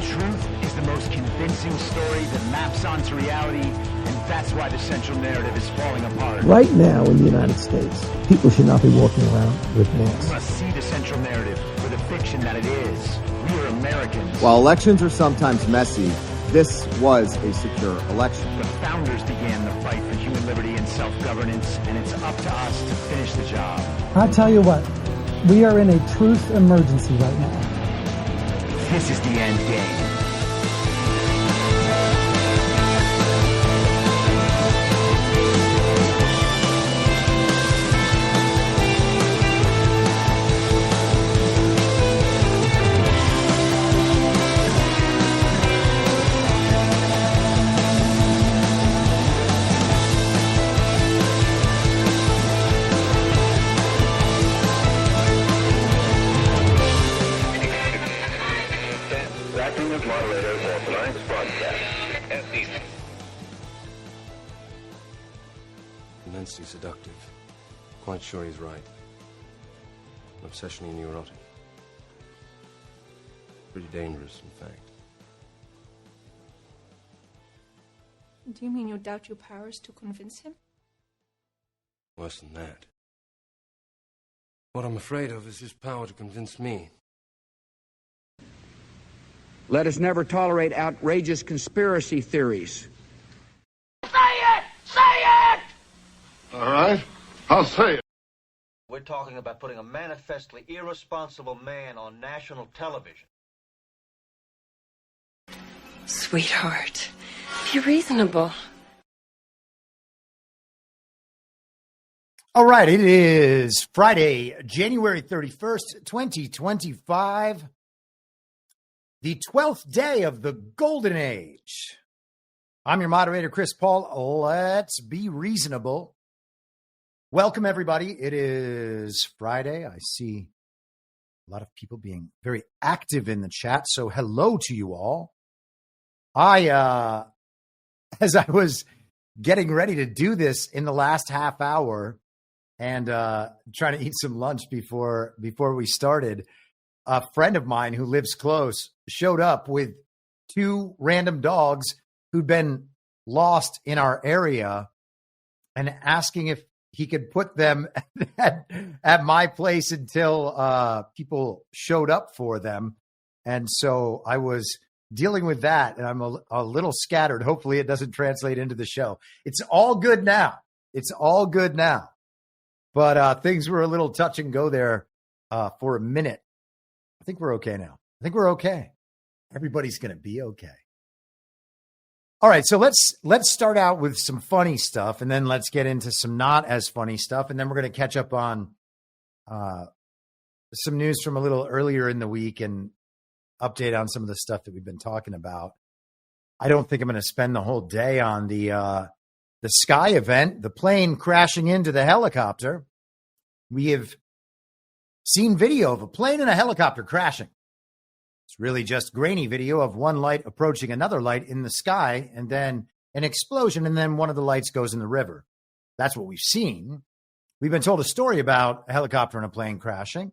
truth is the most convincing story that maps onto reality, and that's why the central narrative is falling apart. Right now in the United States, people should not be walking around with masks. We must see the central narrative for the fiction that it is. We are Americans. While elections are sometimes messy, this was a secure election. The founders began the fight for human liberty and self-governance, and it's up to us to finish the job. I'll tell you what, we are in a truth emergency right now. This is the end game. Immensely seductive. Quite sure he's right. Obsessionally neurotic. Pretty dangerous, in fact. Do you mean you doubt your powers to convince him? Worse than that. What I'm afraid of is his power to convince me. Let us never tolerate outrageous conspiracy theories. Say it! Say it! All right, I'll say it. We're talking about putting a manifestly irresponsible man on national television. Sweetheart, be reasonable. All right, it is Friday, January 31st, 2025, the 12th day of the Golden Age. I'm your moderator, Chris Paul. Let's be reasonable. Welcome, everybody. It is Friday. I see a lot of people being very active in the chat, so hello to you all. As I was getting ready to do this in the last half hour and trying to eat some lunch before we started, a friend of mine who lives close showed up with two random dogs who'd been lost in our area and asking if he could put them at my place until people showed up for them. And so I was dealing with that, and I'm a little scattered. Hopefully it doesn't translate into the show. It's all good now. It's all good now. But things were a little touch and go there for a minute. I think we're okay now. I think we're okay. Everybody's going to be okay. All right, so let's start out with some funny stuff, and then let's get into some not as funny stuff, and then we're going to catch up on some news from a little earlier in the week and update on some of the stuff that we've been talking about. I don't think I'm going to spend the whole day on the Sky event, the plane crashing into the helicopter. We have seen video of a plane and a helicopter crashing. It's really just grainy video of one light approaching another light in the sky, and then an explosion, and then one of the lights goes in the river. That's what we've seen. We've been told a story about a helicopter and a plane crashing,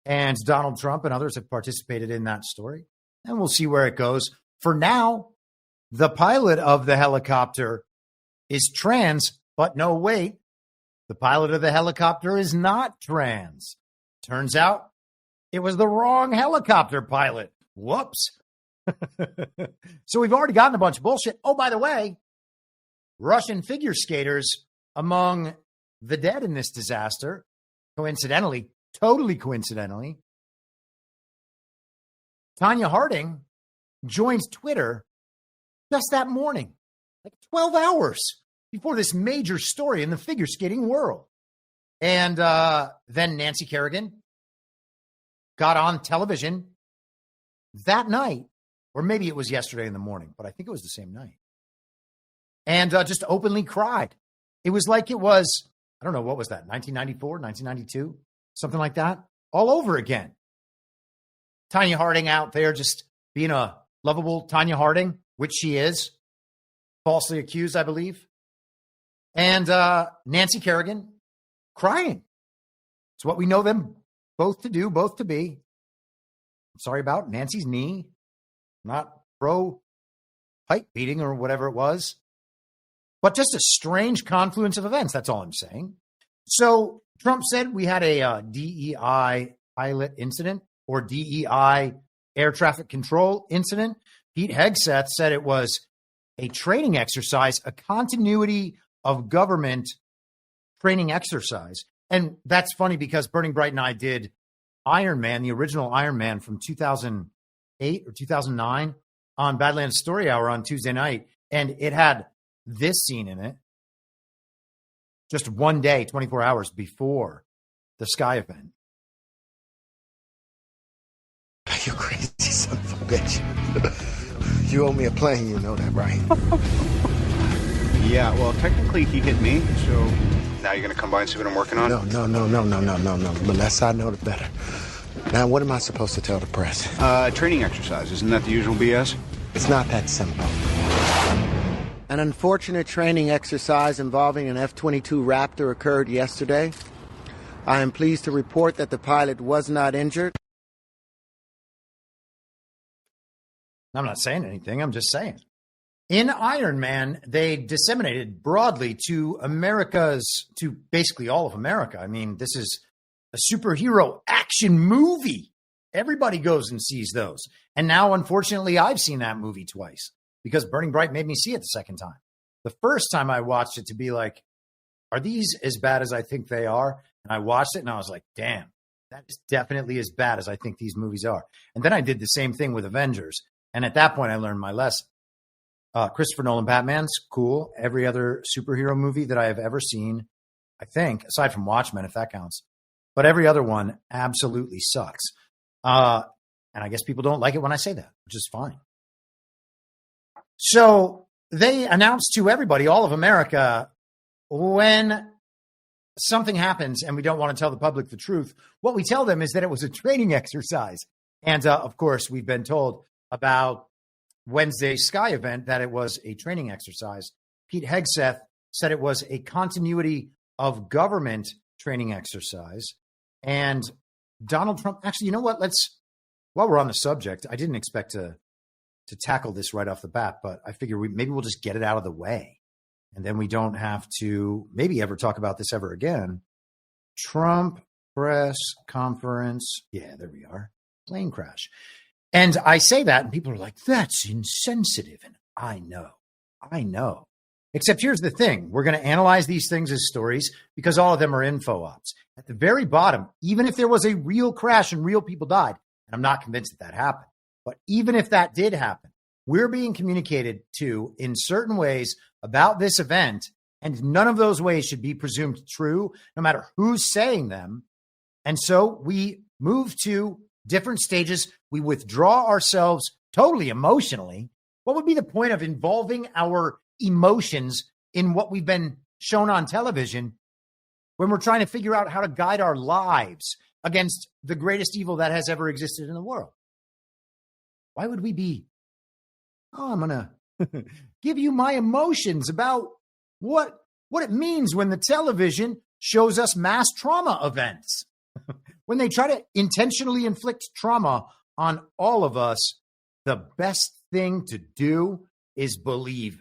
and Donald Trump and others have participated in that story, and we'll see where it goes. For now, the pilot of the helicopter is trans, but no, wait. The pilot of the helicopter is not trans. Turns out it was the wrong helicopter pilot. Whoops. So we've already gotten a bunch of bullshit. Oh, by the way, Russian figure skaters among the dead in this disaster, coincidentally, totally coincidentally, Tanya Harding joined Twitter just that morning, like 12 hours before this major story in the figure skating world. And then Nancy Kerrigan got on television that night, or maybe it was yesterday in the morning, but I think it was the same night, and just openly cried. It was like it was, I don't know, what was that, 1994, 1992, something like that, all over again. Tanya Harding out there just being a lovable Tanya Harding, which she is, falsely accused, I believe, and Nancy Kerrigan crying. It's what we know them both to do, both to be. I'm sorry about Nancy's knee. not pro pipe beating or whatever it was, but just a strange confluence of events. That's all I'm saying. So Trump said we had a DEI pilot incident or DEI air traffic control incident. Pete Hegseth said it was a training exercise, a continuity of government training exercise. And that's funny because Burning Bright and I did Iron Man, the original Iron Man from 2008 or 2009 on Badlands Story Hour on Tuesday night. And it had this scene in it just one day, 24 hours before the Sky event. You crazy son of a bitch. You owe me a plane, you know that, right? Yeah, well, technically he hit me, so now you're going to come by and see what I'm working on? No. The less I know, the better. Now, what am I supposed to tell the press? Training exercise. Isn't that the usual BS? It's not that simple. An unfortunate training exercise involving an F-22 Raptor occurred yesterday. I am pleased to report that the pilot was not injured. I'm not saying anything. I'm just saying. In Iron Man, they disseminated broadly to to basically all of America. I mean, this is a superhero action movie. Everybody goes and sees those. And now, unfortunately, I've seen that movie twice because Burning Bright made me see it the second time. The first time I watched it to be like, are these as bad as I think they are? And I watched it and I was like, damn, that is definitely as bad as I think these movies are. And then I did the same thing with Avengers. And at that point, I learned my lesson. Christopher Nolan Batman's cool. Every other superhero movie that I have ever seen, I think, aside from Watchmen, if that counts, but every other one absolutely sucks. And I guess people don't like it when I say that, which is fine. So they announced to everybody, all of America, when something happens and we don't want to tell the public the truth, what we tell them is that it was a training exercise. And of course, we've been told about Wednesday's Sky event that it was a training exercise. Pete Hegseth said it was a continuity of government training exercise. And Donald Trump, actually, you know what? While we're on the subject, I didn't expect to tackle this right off the bat, but I figure maybe we'll just get it out of the way. And then we don't have to maybe ever talk about this ever again. Trump press conference. Yeah, there we are. Plane crash. And I say that and people are like, that's insensitive. And I know. Except here's the thing. We're going to analyze these things as stories because all of them are info ops. At the very bottom, even if there was a real crash and real people died, and I'm not convinced that happened, but even if that did happen, we're being communicated to in certain ways about this event, and none of those ways should be presumed true, no matter who's saying them. And so we move to different stages. We withdraw ourselves totally emotionally. What would be the point of involving our emotions in what we've been shown on television when we're trying to figure out how to guide our lives against the greatest evil that has ever existed in the world? Why would we be, I'm going to give you my emotions about what it means when the television shows us mass trauma events? When they try to intentionally inflict trauma on all of us, the best thing to do is believe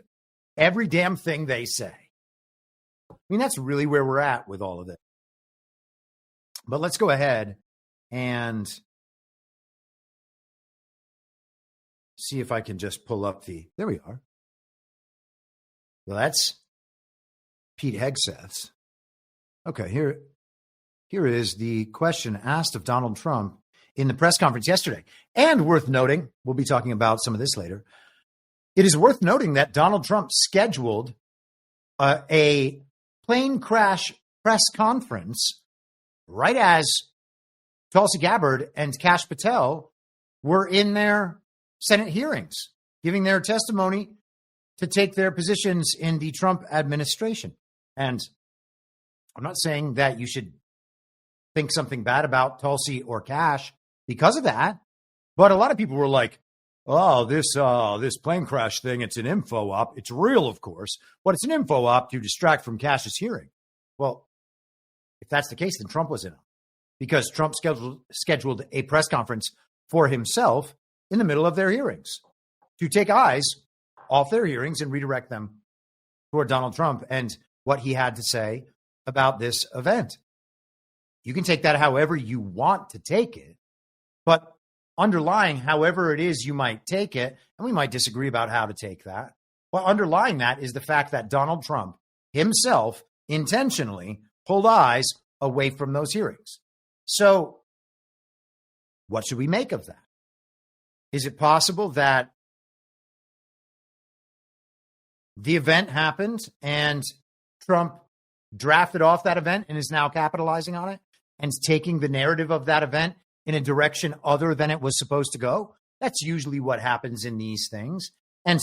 every damn thing they say. I mean, that's really where we're at with all of it. But let's go ahead and see if I can just pull up there we are. Well, that's Pete Hegseth's. Okay, here is the question asked of Donald Trump in the press conference yesterday. And worth noting, we'll be talking about some of this later. It is worth noting that Donald Trump scheduled a plane crash press conference right as Tulsi Gabbard and Kash Patel were in their Senate hearings, giving their testimony to take their positions in the Trump administration. And I'm not saying that you should think something bad about Tulsi or Kash because of that, but a lot of people were like, oh, this plane crash thing, it's an info op. It's real, of course, but it's an info op to distract from Kash's hearing. Well, if that's the case, then Trump was in it because Trump scheduled a press conference for himself in the middle of their hearings. to take eyes off their hearings and redirect them toward Donald Trump and what he had to say about this event. You can take that however you want to take it, but underlying however it is you might take it, and we might disagree about how to take that, but underlying that is the fact that Donald Trump himself intentionally pulled eyes away from those hearings. So what should we make of that? Is it possible that the event happened and Trump drafted off that event and is now capitalizing on it and taking the narrative of that event in a direction other than it was supposed to go? That's usually what happens in these things. And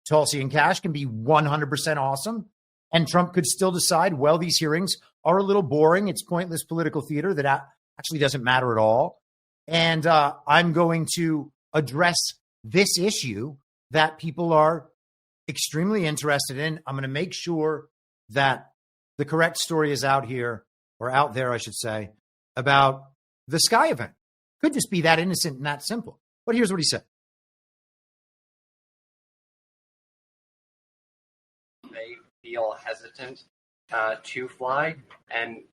Tulsi and Cash can be 100% awesome. And Trump could still decide, well, these hearings are a little boring. It's pointless political theater that actually doesn't matter at all. And I'm going to address this issue that people are extremely interested in. I'm going to make sure that the correct story is out here, or out there, I should say, about the Sky event. Could just be that innocent and that simple. But here's what he said. They feel hesitant to fly. And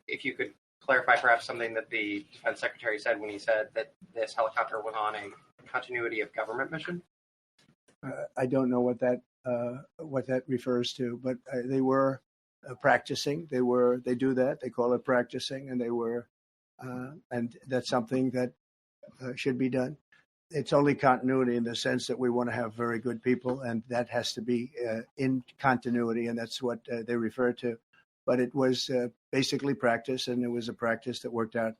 if you could clarify perhaps something that the defense secretary said when he said that this helicopter was on a continuity of government mission. I don't know what that refers to, but they were practicing. They do that. They call it practicing, and they were, and that's something that should be done. It's only continuity in the sense that we want to have very good people, and that has to be in continuity, and that's what they refer to. But it was basically practice, and it was a practice that worked out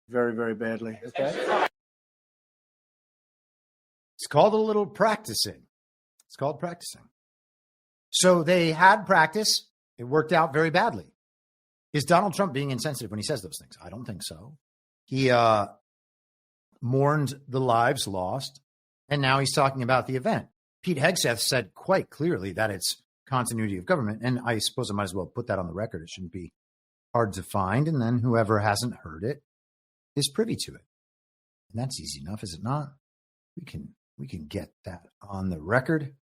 very, very badly. Okay. It's called a little practicing. It's called practicing. So they had practice. It worked out very badly. Is Donald Trump being insensitive when he says those things? I don't think so. He mourned the lives lost, and now he's talking about the event. Pete Hegseth said quite clearly that it's continuity of government, and I suppose I might as well put that on the record. It shouldn't be hard to find, and then whoever hasn't heard it is privy to it. And that's easy enough, is it not? We can get that on the record.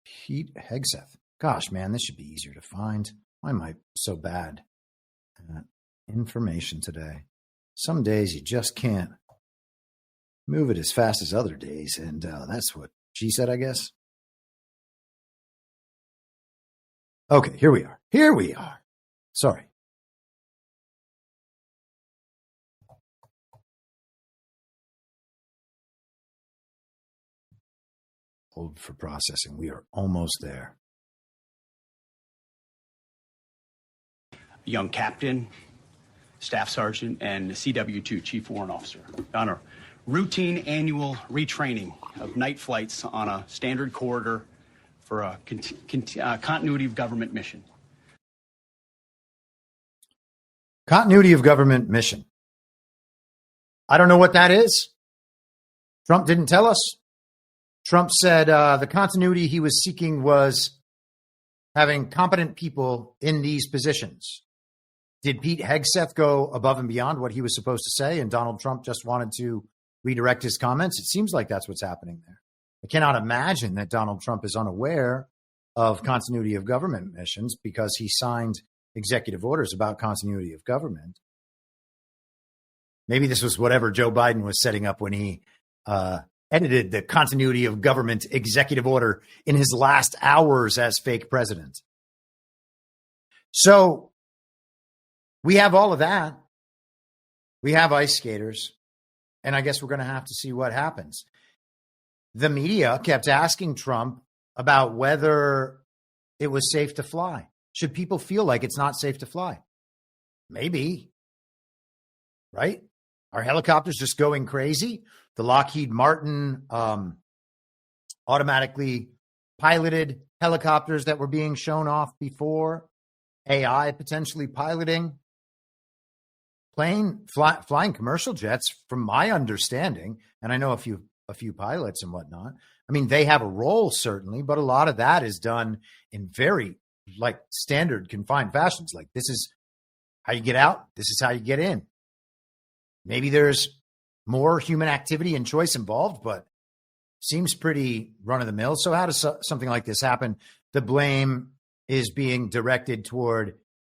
Pete Hegseth. Gosh, man, this should be easier to find. Why am I so bad at information today? Some days you just can't move it as fast as other days, and that's what she said, I guess. Okay, here we are. Here we are. Sorry. Hold for processing. We are almost there. Young captain, staff sergeant, and CW2, chief warrant officer, on a routine annual retraining of night flights on a standard corridor for a continuity of government mission. Continuity of government mission. I don't know what that is. Trump didn't tell us. Trump said the continuity he was seeking was having competent people in these positions. Did Pete Hegseth go above and beyond what he was supposed to say, and Donald Trump just wanted to redirect his comments? It seems like that's what's happening there. I cannot imagine that Donald Trump is unaware of continuity of government missions because he signed executive orders about continuity of government. Maybe this was whatever Joe Biden was setting up when he edited the continuity of government executive order in his last hours as fake president. So we have all of that. We have ice skaters. And I guess we're going to have to see what happens. The media kept asking Trump about whether it was safe to fly. Should people feel like it's not safe to fly? Maybe. Right? Are helicopters just going crazy? The Lockheed Martin automatically piloted helicopters that were being shown off before, AI potentially piloting, flying commercial jets, from my understanding, and I know a few pilots and whatnot. I mean, they have a role certainly, but a lot of that is done in very standard confined fashions. Like, this is how you get out. This is how you get in. Maybe there's more human activity and choice involved, but seems pretty run-of-the-mill. So how does something like this happen? The blame is being directed toward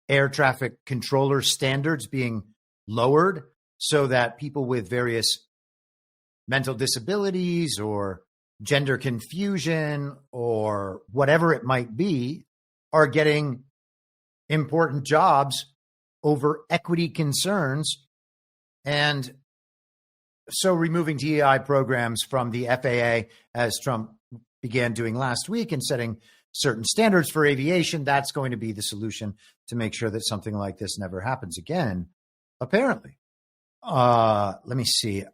air traffic controller standards being lowered so that people with various mental disabilities or gender confusion or whatever it might be are getting important jobs over equity concerns. And so removing DEI programs from the FAA, as Trump began doing last week, and setting certain standards for aviation, that's going to be the solution to make sure that something like this never happens again, apparently. Let me see.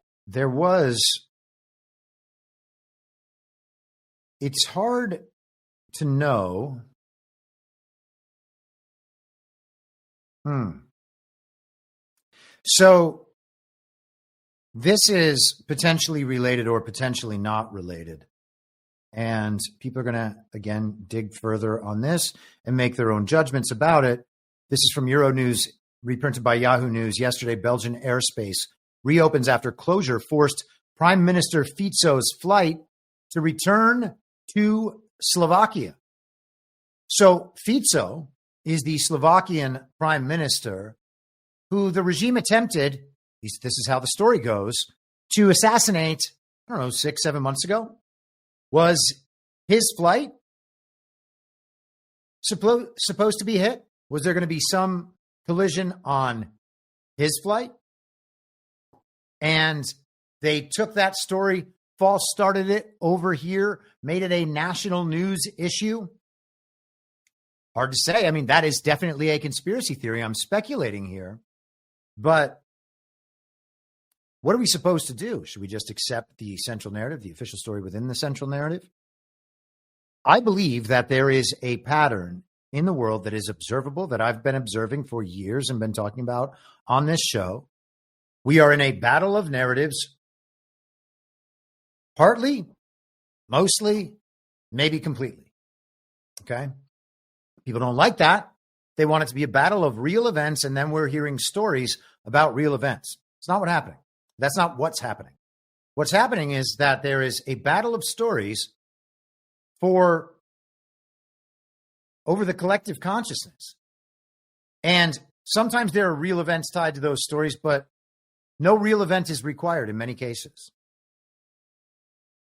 It's hard to know. So this is potentially related or potentially not related. And people are going to, again, dig further on this and make their own judgments about it. This is from Euronews, reprinted by Yahoo News. Yesterday, Belgian airspace reopens after closure forced Prime Minister Fico's flight to return to Slovakia. So Fico is the Slovakian prime minister who the regime attempted, this is how the story goes, to assassinate, 6-7 months ago. Was his flight supposed to be hit? Was there going to be some collision on his flight? And they took that story, false started it over here, made it a national news issue. Hard to say. I mean, that is definitely a conspiracy theory. I'm speculating here. But what are we supposed to do? Should we just accept the central narrative, the official story within the central narrative? I believe that there is a pattern in the world that is observable, that I've been observing for years and been talking about on this show. We are in a battle of narratives, partly, mostly, maybe completely. Okay? People don't like that. They want it to be a battle of real events, and then we're hearing stories about real events. It's not what's happening. That's not what's happening. What's happening is that there is a battle of stories over the collective consciousness. And sometimes there are real events tied to those stories, but no real event is required in many cases.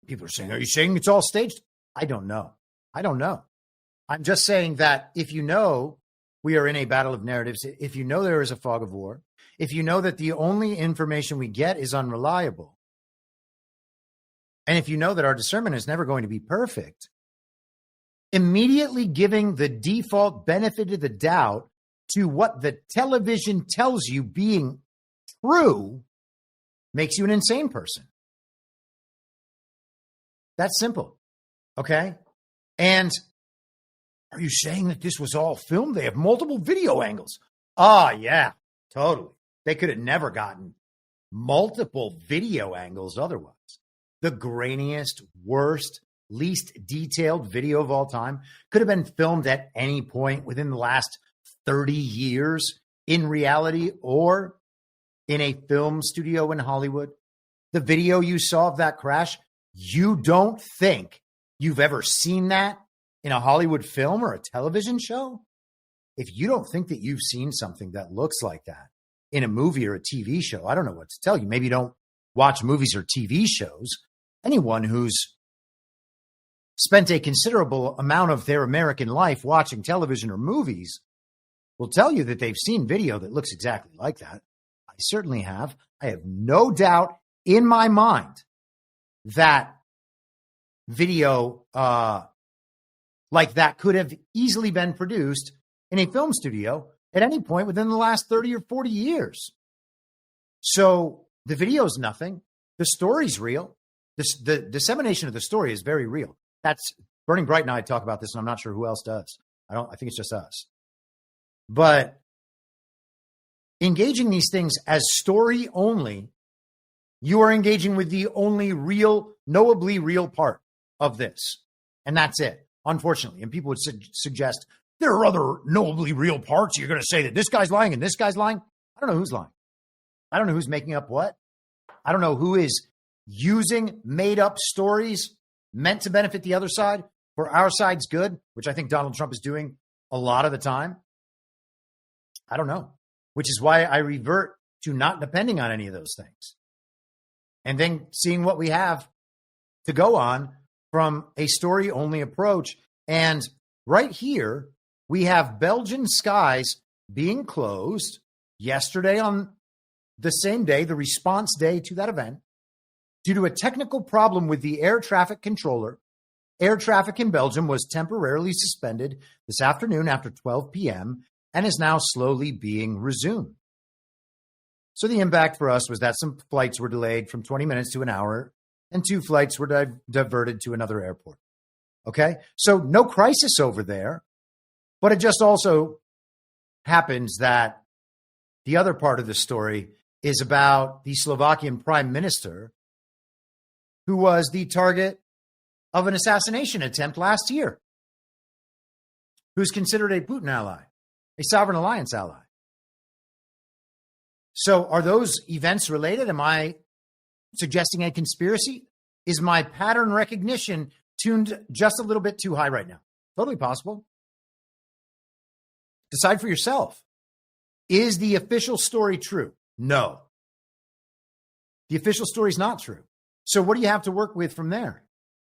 People are saying, are you saying it's all staged? I don't know. I'm just saying that if you know we are in a battle of narratives, if you know there is a fog of war, if you know that the only information we get is unreliable, and if you know that our discernment is never going to be perfect, immediately giving the default benefit of the doubt to what the television tells you being true makes you an insane person. That's simple. Okay? And are you saying that this was all filmed? They have multiple video angles. Yeah, totally. They could have never gotten multiple video angles otherwise. The grainiest, worst, least detailed video of all time could have been filmed at any point within the last 30 years in reality or in a film studio in Hollywood. The video you saw of that crash, you don't think you've ever seen that in a Hollywood film or a television show? If you don't think that you've seen something that looks like that in a movie or a TV show, I don't know what to tell you. Maybe you don't watch movies or TV shows. Anyone who's spent a considerable amount of their American life watching television or movies will tell you that they've seen video that looks exactly like that. I certainly have. I have no doubt in my mind that video like that could have easily been produced in a film studio at any point within the last 30 or 40 years. So the video is nothing. The story's real. The dissemination of the story is very real. That's Burning Bright and I talk about this, and I'm not sure who else does. I think it's just us. But engaging these things as story only, you are engaging with the only real, knowably real part of this. And that's it, unfortunately. And people would suggest there are other knowably real parts. You're going to say that this guy's lying and this guy's lying. I don't know who's lying. I don't know who's making up what. I don't know who is using made up stories meant to benefit the other side for our side's good, which I think Donald Trump is doing a lot of the time. I don't know, which is why I revert to not depending on any of those things. And then seeing what we have to go on from a story-only approach. And right here, we have Belgian skies being closed yesterday on the same day, the response day to that event, due to a technical problem with the air traffic controller. Air traffic in Belgium was temporarily suspended this afternoon after 12 p.m. and is now slowly being resumed. So the impact for us was that some flights were delayed from 20 minutes to an hour, and 2 flights were diverted to another airport. Okay? So no crisis over there, but it just also happens that the other part of the story is about the Slovakian prime minister who was the target of an assassination attempt last year, who's considered a Putin ally, a sovereign alliance ally. So are those events related? Am I suggesting a conspiracy? Is my pattern recognition tuned just a little bit too high right now? Totally possible. Decide for yourself. Is the official story true? No. The official story is not true. So what do you have to work with from there?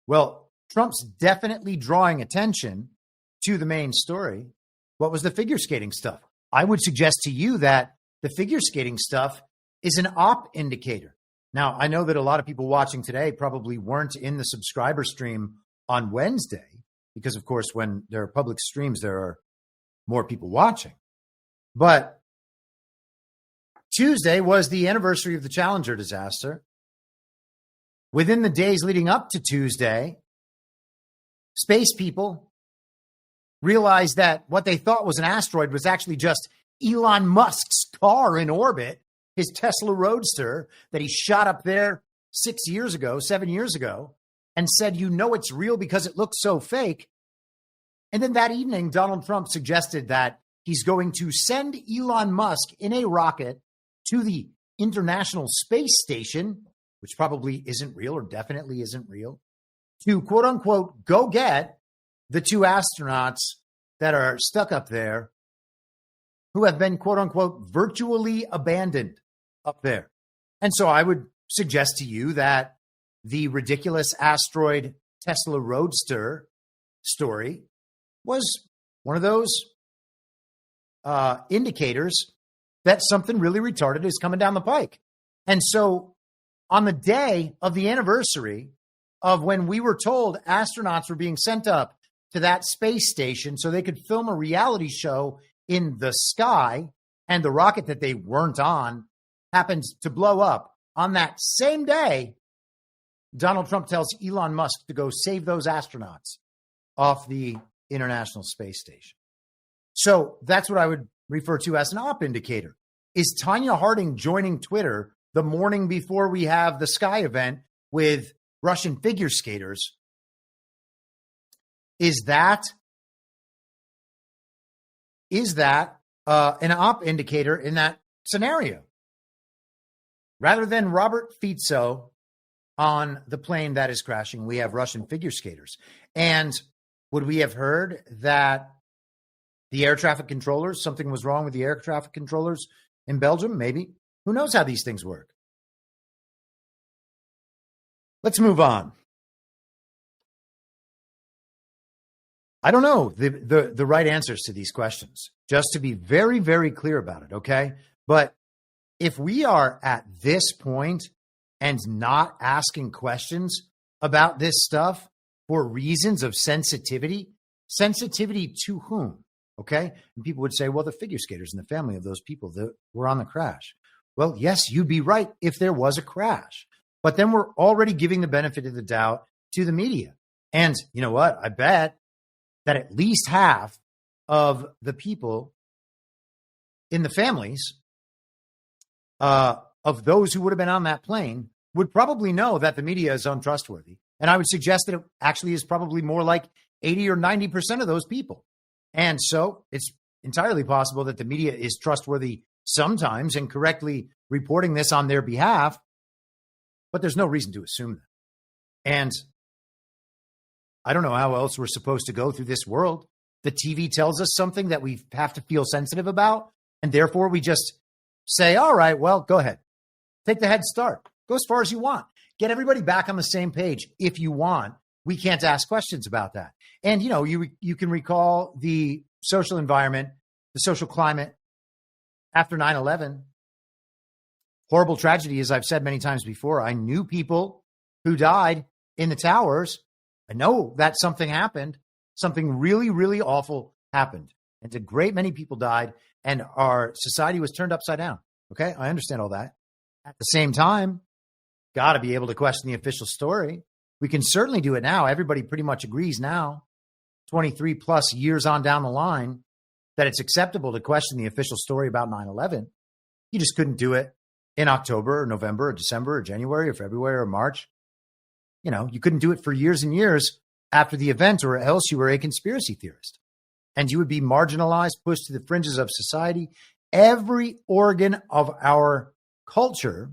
Well, Trump's definitely drawing attention to the main story. What was the figure skating stuff? I would suggest to you that the figure skating stuff is an op indicator. Now, I know that a lot of people watching today probably weren't in the subscriber stream on Wednesday because, of course, when there are public streams, there are more people watching. But Tuesday was the anniversary of the Challenger disaster. Within the days leading up to Tuesday, space people realized that what they thought was an asteroid was actually just Elon Musk's car in orbit, his Tesla Roadster that he shot up there 7 years ago, and said, you know it's real because it looks so fake. And then that evening, Donald Trump suggested that he's going to send Elon Musk in a rocket to the International Space Station, which probably isn't real or definitely isn't real, to quote unquote, go get the 2 astronauts that are stuck up there who have been quote unquote virtually abandoned up there. And so I would suggest to you that the ridiculous asteroid Tesla Roadster story was one of those indicators that something really retarded is coming down the pike. And so on the day of the anniversary of when we were told astronauts were being sent up to that space station so they could film a reality show in the sky, and the rocket that they weren't on happened to blow up, on that same day, Donald Trump tells Elon Musk to go save those astronauts off the International Space Station. So that's what I would refer to as an op indicator. Is Tanya Harding joining Twitter the morning before we have the Sky event with Russian figure skaters? Is that an op indicator in that scenario? Rather than Robert Fico on the plane that is crashing, we have Russian figure skaters. And would we have heard that the air traffic controllers, something was wrong with the air traffic controllers in Belgium? Maybe. Who knows how these things work? Let's move on. I don't know the right answers to these questions, just to be very, very clear about it, okay? But if we are at this point and not asking questions about this stuff for reasons of sensitivity to whom, okay? And people would say, well, the figure skaters and the family of those people that were on the crash. Well, yes, you'd be right if there was a crash. But then we're already giving the benefit of the doubt to the media. And you know what? I bet that at least half of the people in the families of those who would have been on that plane would probably know that the media is untrustworthy. And I would suggest that it actually is probably more like 80 or 90% of those people. And so it's entirely possible that the media is trustworthy sometimes and correctly reporting this on their behalf. but there's no reason to assume that. And I don't know how else we're supposed to go through this world. The TV tells us something that we have to feel sensitive about, and therefore we just say, all right, well, go ahead. Take the head start. Go as far as you want. Get everybody back on the same page if you want. We can't ask questions about that. And, you can recall the social environment, the social climate after 9/11. Horrible tragedy, as I've said many times before. I knew people who died in the towers. I know that something happened. Something really, really awful happened. And a great many people died, and our society was turned upside down. Okay, I understand all that. At the same time, got to be able to question the official story. We can certainly do it now. Everybody pretty much agrees now, 23 plus years on down the line, that it's acceptable to question the official story about 9/11. You just couldn't do it in October or November or December or January or February or March. You couldn't do it for years and years after the event, or else you were a conspiracy theorist. And you would be marginalized, pushed to the fringes of society. Every organ of our culture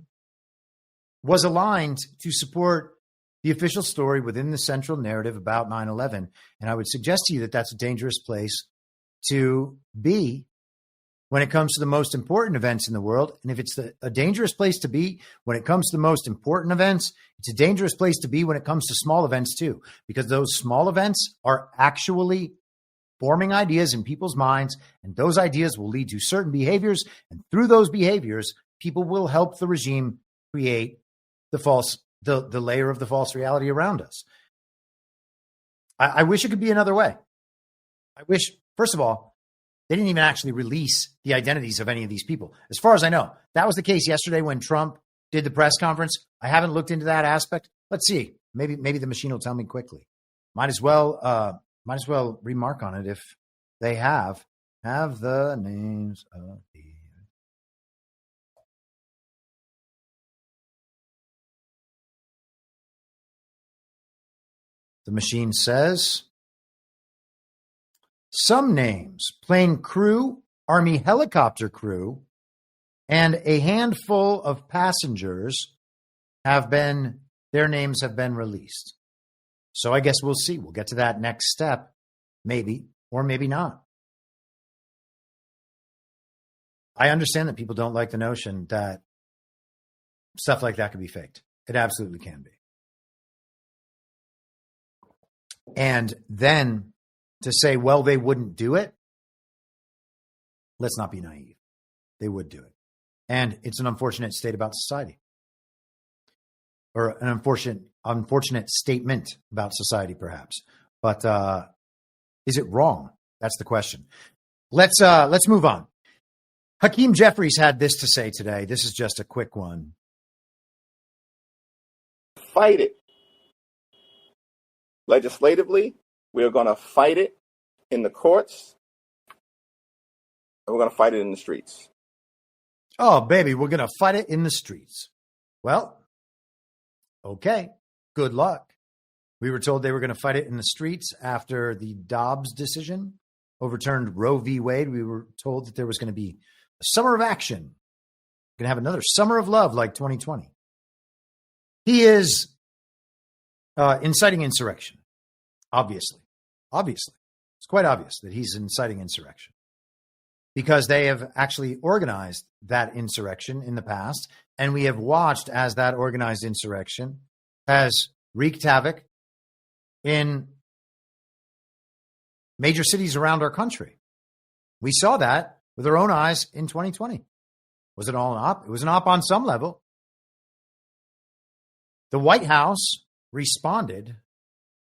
was aligned to support the official story within the central narrative about 9/11. And I would suggest to you that that's a dangerous place to be when it comes to the most important events in the world. And if it's a dangerous place to be when it comes to the most important events, it's a dangerous place to be when it comes to small events too, because those small events are actually forming ideas in people's minds, and those ideas will lead to certain behaviors. And through those behaviors, people will help the regime create the layer of the false reality around us. I wish it could be another way. I wish, first of all, they didn't even actually release the identities of any of these people. As far as I know, that was the case yesterday when Trump did the press conference. I haven't looked into that aspect. Let's see. Maybe the machine will tell me quickly. Might as well remark on it if they have the names of the. The machine says some names: plane crew, Army helicopter crew, and a handful of passengers their names have been released. So I guess we'll see. We'll get to that next step, maybe, or maybe not. I understand that people don't like the notion that stuff like that could be faked. It absolutely can be. And then to say, well, they wouldn't do it. Let's not be naive. They would do it. And it's an unfortunate state about society, or an unfortunate statement about society, perhaps. But is it wrong? That's the question. Let's move on. Hakeem Jefferies had this to say today. This is just a quick one. Fight it. Legislatively, we're going to fight it in the courts, and we're going to fight it in the streets. Oh, baby, we're going to fight it in the streets. Well, okay, good luck. We were told they were going to fight it in the streets after the Dobbs decision overturned Roe v. Wade. We were told that there was going to be a summer of action. We're going to have another summer of love like 2020. He is inciting insurrection. Obviously. It's quite obvious that he's inciting insurrection because they have actually organized that insurrection in the past. And we have watched as that organized insurrection has wreaked havoc in major cities around our country. We saw that with our own eyes in 2020. Was it all an op? It was an op on some level. The White House responded,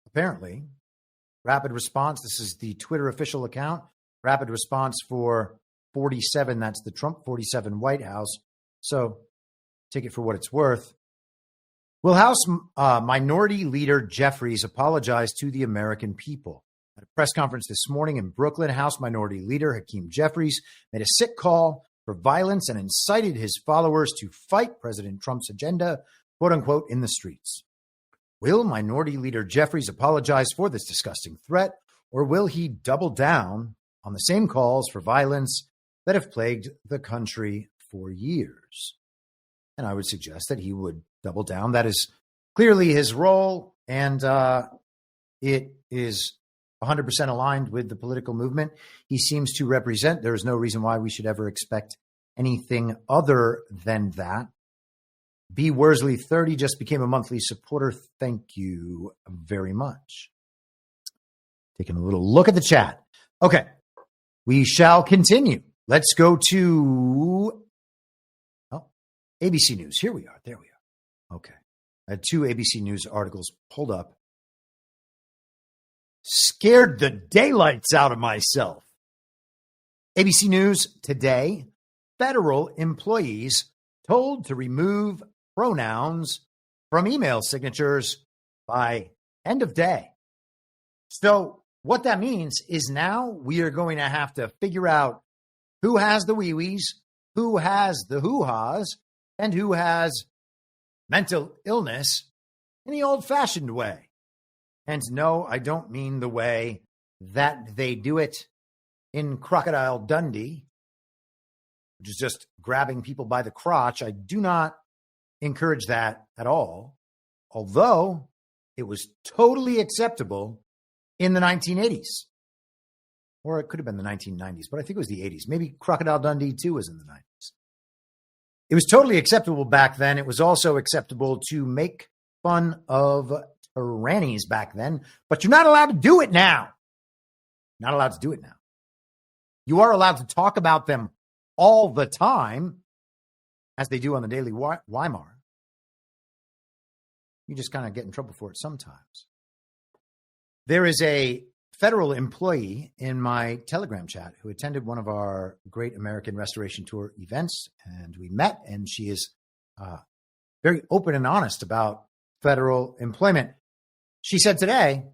apparently. Rapid response. This is the Twitter official account. Rapid response for 47. That's the Trump 47 White House. So take it for what it's worth. Will House Minority Leader Jefferies apologize to the American people? At a press conference this morning in Brooklyn, House Minority Leader Hakeem Jefferies made a sick call for violence and incited his followers to fight President Trump's agenda, quote unquote, in the streets. Will Minority Leader Jefferies apologize for this disgusting threat, or will he double down on the same calls for violence that have plagued the country for years? And I would suggest that he would double down. That is clearly his role, and it is 100% aligned with the political movement he seems to represent. There is no reason why we should ever expect anything other than that. B. Worsley 30 just became a monthly supporter. Thank you very much. Taking a little look at the chat. Okay, we shall continue. Let's go to ABC News. Here we are. There we are. Okay. I had 2 ABC News articles pulled up. Scared the daylights out of myself. ABC News today, federal employees told to remove pronouns from email signatures by end of day. So what that means is now we are going to have to figure out who has the wee-wees, who has the hoo-has, and who has mental illness in the old-fashioned way. And no, I don't mean the way that they do it in Crocodile Dundee, which is just grabbing people by the crotch. I do not encourage that at all, although it was totally acceptable in the 1980s. Or it could have been the 1990s, but I think it was the 80s. Maybe Crocodile Dundee 2 was in the 90s. It was totally acceptable back then. It was also acceptable to make fun of tyrannies back then, but you're not allowed to do it now. Not allowed to do it now. You are allowed to talk about them all the time, as they do on the Daily Weimar. You just kind of get in trouble for it sometimes. There is a federal employee in my Telegram chat who attended one of our Great American Restoration Tour events, and we met, and she is very open and honest about federal employment. She said today,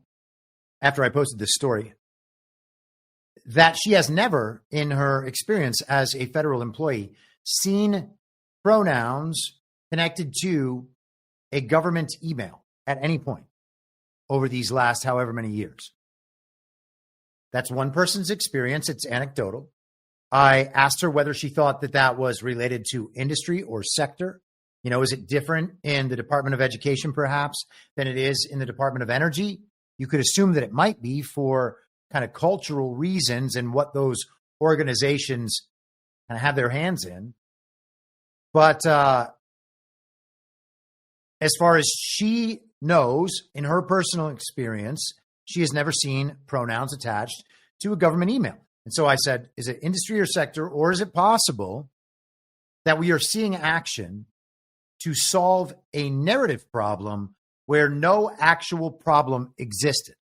after I posted this story, that she has never, in her experience as a federal employee, seen pronouns connected to a government email at any point over these last however many years. That's one person's experience. It's anecdotal. I asked her whether she thought that that was related to industry or sector. You know, is it different in the Department of Education, perhaps, than it is in the Department of Energy? You could assume that it might be for kind of cultural reasons and what those organizations kind of have their hands in. But as far as she knows, in her personal experience, she has never seen pronouns attached to a government email. And so I said, is it industry or sector, or is it possible that we are seeing action to solve a narrative problem where no actual problem existed?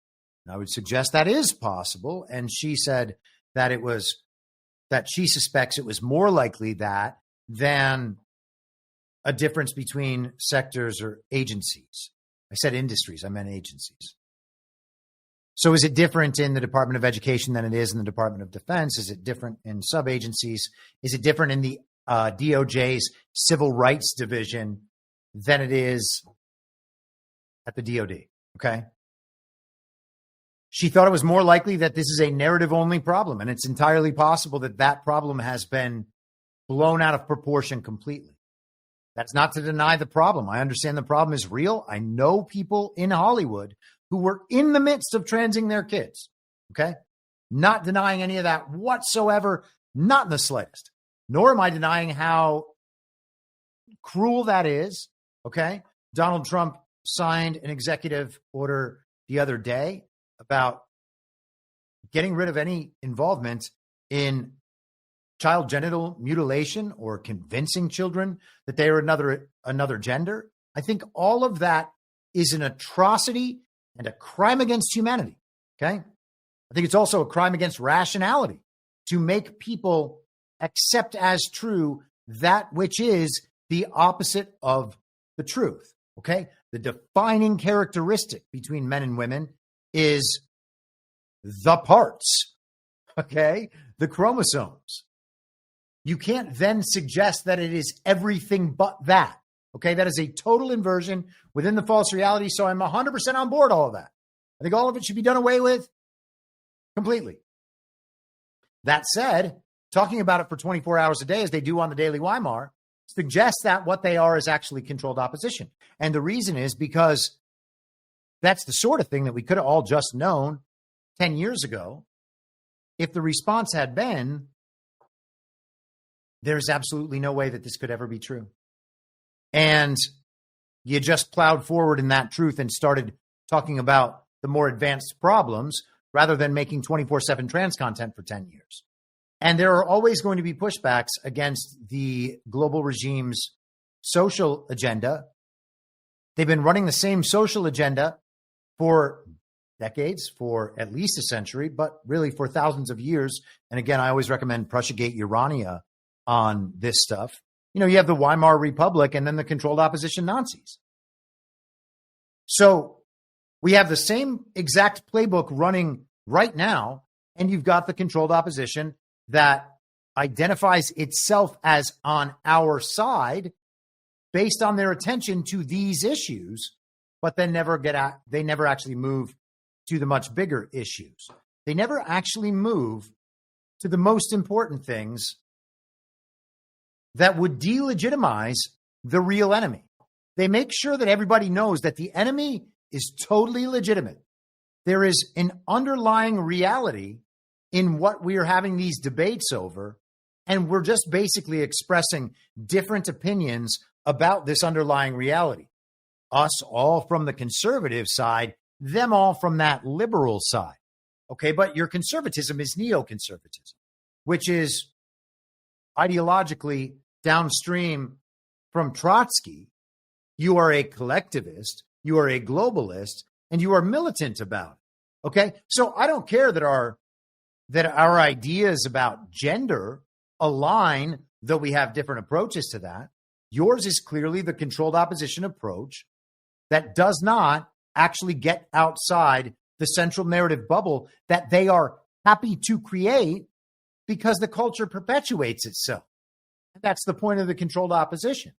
And I would suggest that is possible. And she said that it was, that she suspects it was more likely that than a difference between sectors or agencies. I said industries, I meant agencies. So is it different in the Department of Education than it is in the Department of Defense? Is it different in sub-agencies? Is it different in the DOJ's Civil Rights Division than it is at the DOD? Okay. She thought it was more likely that this is a narrative-only problem, and it's entirely possible that that problem has been blown out of proportion completely. That's not to deny the problem. I understand the problem is real. I know people in Hollywood who were in the midst of transing their kids, okay? Not denying any of that whatsoever, not in the slightest. Nor am I denying how cruel that is, okay? Donald Trump signed an executive order the other day about getting rid of any involvement in child genital mutilation or convincing children that they are another gender. I think all of that is an atrocity and a crime against humanity, okay? I think it's also a crime against rationality to make people accept as true that which is the opposite of the truth, okay? The defining characteristic between men and women is the parts, okay? The chromosomes. You can't then suggest that it is everything but that, okay? That is a total inversion within the false reality, so I'm 100% on board all of that. I think all of it should be done away with completely. That said, talking about it for 24 hours a day, as they do on the Daily Weimar, suggests that what they are is actually controlled opposition. And the reason is because that's the sort of thing that we could have all just known 10 years ago if the response had been, there's absolutely no way that this could ever be true. And you just plowed forward in that truth and started talking about the more advanced problems rather than making 24/7 trans content for 10 years. And there are always going to be pushbacks against the global regime's social agenda. They've been running the same social agenda for decades, for at least a century, but really for thousands of years. And again, I always recommend Prussiagate Urania on this stuff. You know, you have the Weimar Republic and then the controlled opposition Nazis. So we have the same exact playbook running right now, and you've got the controlled opposition that identifies itself as on our side based on their attention to these issues, but then they never actually move to the much bigger issues. They never actually move to the most important things that would delegitimize the real enemy. They make sure that everybody knows that the enemy is totally legitimate. There is an underlying reality in what we are having these debates over, and we're just basically expressing different opinions about this underlying reality. Us all from the conservative side, them all from that liberal side. Okay, but your conservatism is neoconservatism, which is ideologically downstream from Trotsky. You are a collectivist, you are a globalist, and you are militant about it. Okay, so I don't care that our ideas about gender align, though we have different approaches to that. Yours is clearly the controlled opposition approach that does not actually get outside the central narrative bubble that they are happy to create because the culture perpetuates itself. That's the point of the controlled opposition,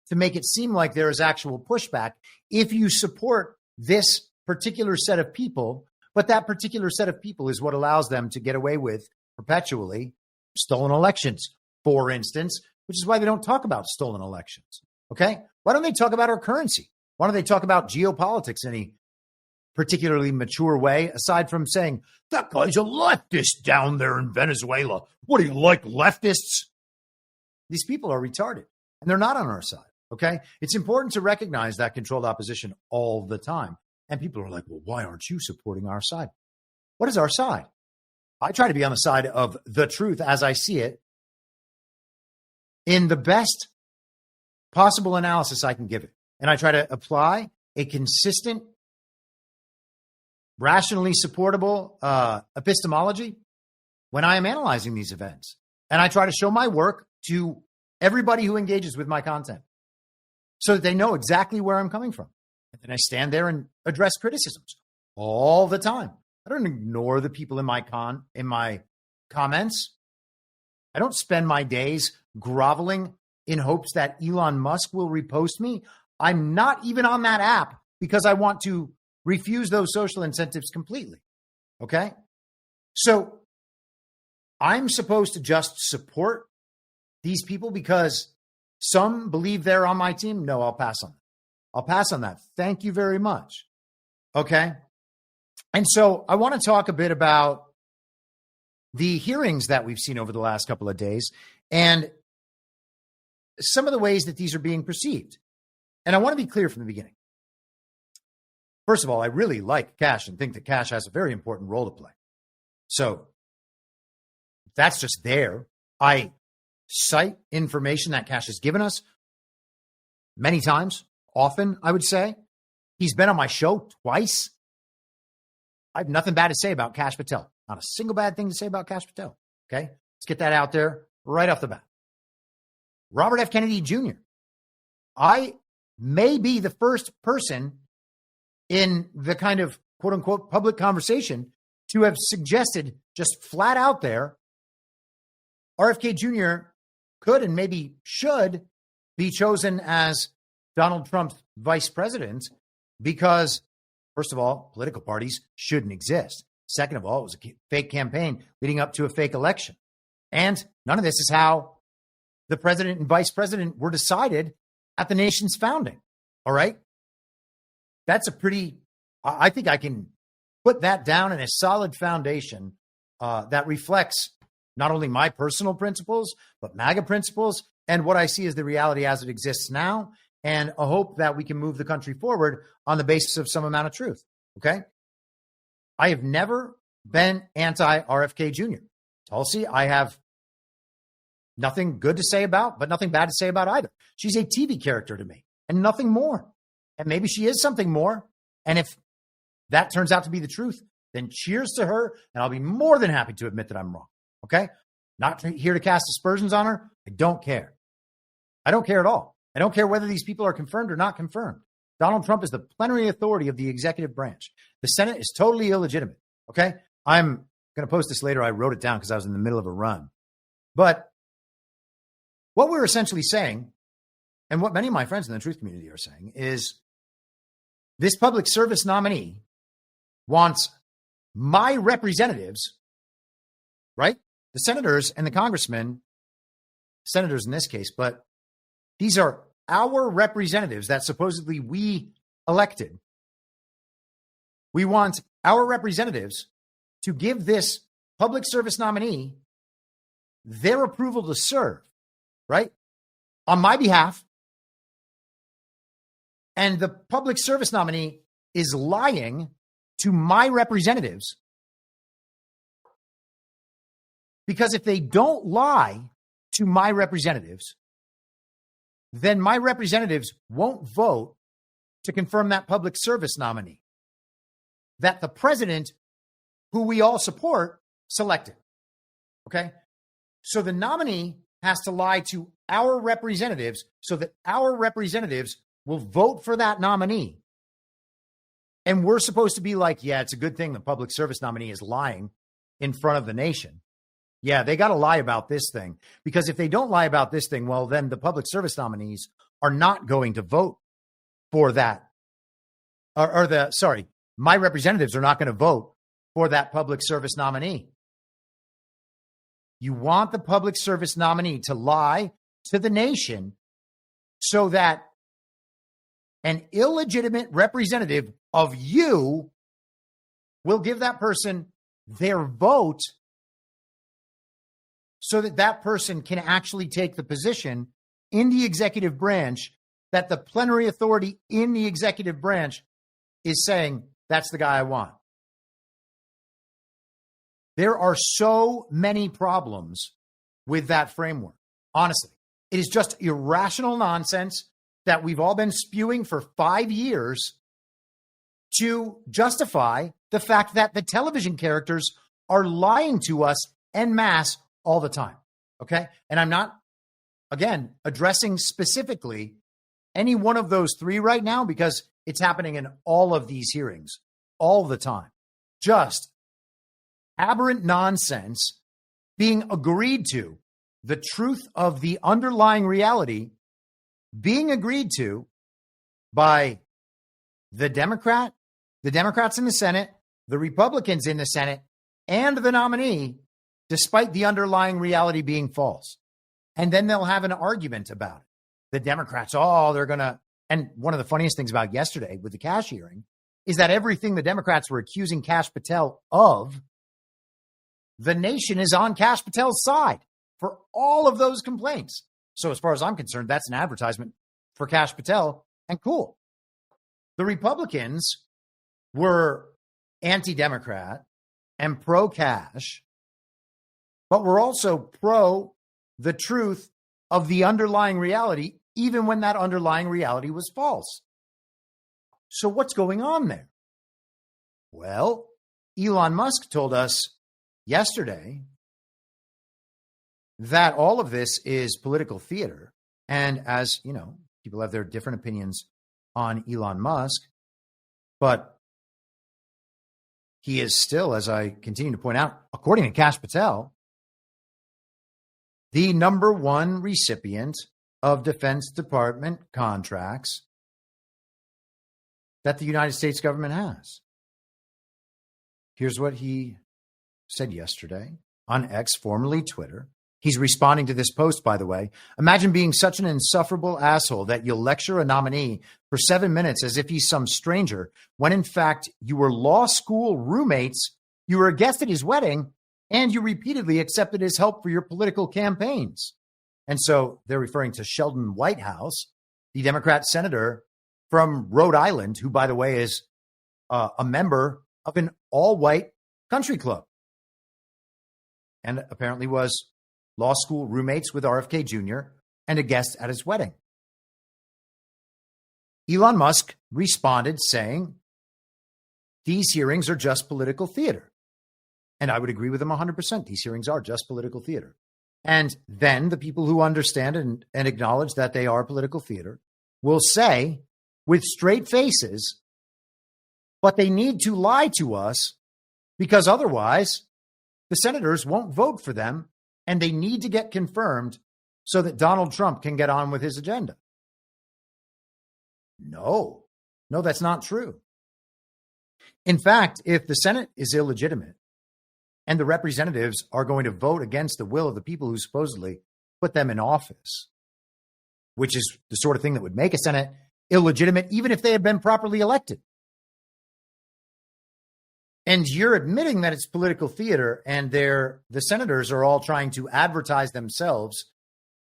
to make it seem like there is actual pushback if you support this particular set of people, but that particular set of people is what allows them to get away with perpetually stolen elections, for instance, which is why they don't talk about stolen elections. Okay? Why don't they talk about our currency? Why don't they talk about geopolitics in a particularly mature way, aside from saying, that guy's a leftist down there in Venezuela. What do you like, leftists? These people are retarded, and they're not on our side, okay? It's important to recognize that controlled opposition all the time. And people are like, well, why aren't you supporting our side? What is our side? I try to be on the side of the truth as I see it in the best possible analysis I can give it. And I try to apply a consistent, rationally supportable epistemology when I am analyzing these events. And I try to show my work to everybody who engages with my content so that they know exactly where I'm coming from. And then I stand there and address criticisms all the time. I don't ignore the people in my comments. I don't spend my days groveling in hopes that Elon Musk will repost me. I'm not even on that app because I want to refuse those social incentives completely. Okay? So I'm supposed to just support these people because some believe they're on my team? No, I'll pass on that. I'll pass on that. Thank you very much. Okay? And so I want to talk a bit about the hearings that we've seen over the last couple of days and some of the ways that these are being perceived. And I want to be clear from the beginning. First of all, I really like Kash and think that Kash has a very important role to play. So that's just there. I cite information that Kash has given us many times, often, I would say. He's been on my show twice. I have nothing bad to say about Kash Patel. Not a single bad thing to say about Kash Patel. Okay? Let's get that out there right off the bat. Robert F. Kennedy Jr. I may be the first person in the kind of quote unquote public conversation to have suggested just flat out there RFK Jr. could and maybe should be chosen as Donald Trump's vice president because, first of all, political parties shouldn't exist. Second of all, it was a fake campaign leading up to a fake election. And none of this is how the president and vice president were decided at the nation's founding. All right. That's I think I can put that down in a solid foundation that reflects not only my personal principles, but MAGA principles and what I see as the reality as it exists now, and a hope that we can move the country forward on the basis of some amount of truth. Okay. I have never been anti-RFK Jr. Tulsi, I have nothing good to say about, but nothing bad to say about either. She's a TV character to me and nothing more. And maybe she is something more. And if that turns out to be the truth, then cheers to her. And I'll be more than happy to admit that I'm wrong. Okay. Not here to cast aspersions on her. I don't care. I don't care at all. I don't care whether these people are confirmed or not confirmed. Donald Trump is the plenary authority of the executive branch. The Senate is totally illegitimate. Okay. I'm going to post this later. I wrote it down because I was in the middle of a run. But what we're essentially saying, and what many of my friends in the truth community are saying, is this public service nominee wants my representatives, right? The senators and the congressmen, senators in this case, but these are our representatives that supposedly we elected. We want our representatives to give this public service nominee their approval to serve, right? On my behalf. And the public service nominee is lying to my representatives. Because if they don't lie to my representatives, then my representatives won't vote to confirm that public service nominee that the president, who we all support, selected. Okay? So the nominee has to lie to our representatives so that our representatives will vote for that nominee. And we're supposed to be like, yeah, it's a good thing the public service nominee is lying in front of the nation. Yeah, they got to lie about this thing, because if they don't lie about this thing, well, then the public service nominees are not going to vote for that. My representatives are not going to vote for that public service nominee. You want the public service nominee to lie to the nation so that an illegitimate representative of you will give that person their vote so that that person can actually take the position in the executive branch that the plenary authority in the executive branch is saying, that's the guy I want. There are so many problems with that framework. Honestly, it is just irrational nonsense that we've all been spewing for 5 years to justify the fact that the television characters are lying to us en masse all the time. Okay. And I'm not, again, addressing specifically any one of those three right now, because it's happening in all of these hearings all the time. Just aberrant nonsense being agreed to, the truth of the underlying reality being agreed to by the Democrats in the Senate, the Republicans in the Senate, and the nominee, despite the underlying reality being false. And then they'll have an argument about it. The Democrats, they're going to, and one of the funniest things about yesterday with the Kash hearing is that everything the Democrats were accusing Kash Patel of, the nation is on Kash Patel's side for all of those complaints. So as far as I'm concerned, that's an advertisement for Kash Patel, and cool. The Republicans were anti-Democrat and pro-Kash, but were also pro the truth of the underlying reality, even when that underlying reality was false. So what's going on there? Well, Elon Musk told us yesterday that all of this is political theater. And as you know, people have their different opinions on Elon Musk, but he is still, as I continue to point out, according to Kash Patel, the number one recipient of Defense Department contracts that the United States government has. Here's what he said yesterday on X, formerly Twitter. He's responding to this post, by the way. Imagine being such an insufferable asshole that you'll lecture a nominee for 7 minutes as if he's some stranger, when in fact you were law school roommates, you were a guest at his wedding, and you repeatedly accepted his help for your political campaigns. And so they're referring to Sheldon Whitehouse, the Democrat senator from Rhode Island, who, by the way, is a member of an all-white country club and apparently was law school roommates with RFK Jr. and a guest at his wedding. Elon Musk responded saying, these hearings are just political theater. And I would agree with him 100%. These hearings are just political theater. And then the people who understand and acknowledge that they are political theater will say with straight faces, but they need to lie to us because otherwise the senators won't vote for them and they need to get confirmed so that Donald Trump can get on with his agenda. No, that's not true. In fact, if the Senate is illegitimate and the representatives are going to vote against the will of the people who supposedly put them in office, which is the sort of thing that would make a Senate illegitimate, even if they had been properly elected. And you're admitting that it's political theater and the senators are all trying to advertise themselves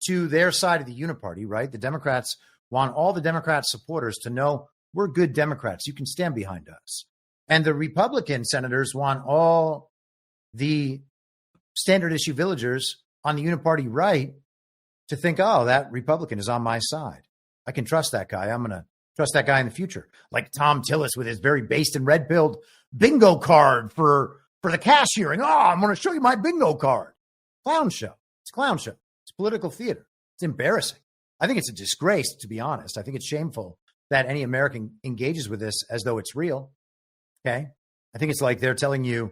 to their side of the uniparty, right? The Democrats want all the Democrat supporters to know we're good Democrats. You can stand behind us. And the Republican senators want all the standard issue villagers on the uniparty right to think, oh, that Republican is on my side. I can trust that guy. I'm going to trust that guy in the future. Like Tom Tillis with his very based and red-pilled bingo card for the cash hearing. Oh, I'm going to show you my bingo card. Clown show. It's a clown show. It's political theater. It's embarrassing. I think it's a disgrace, to be honest. I think it's shameful that any American engages with this as though it's real. Okay. I think it's like they're telling you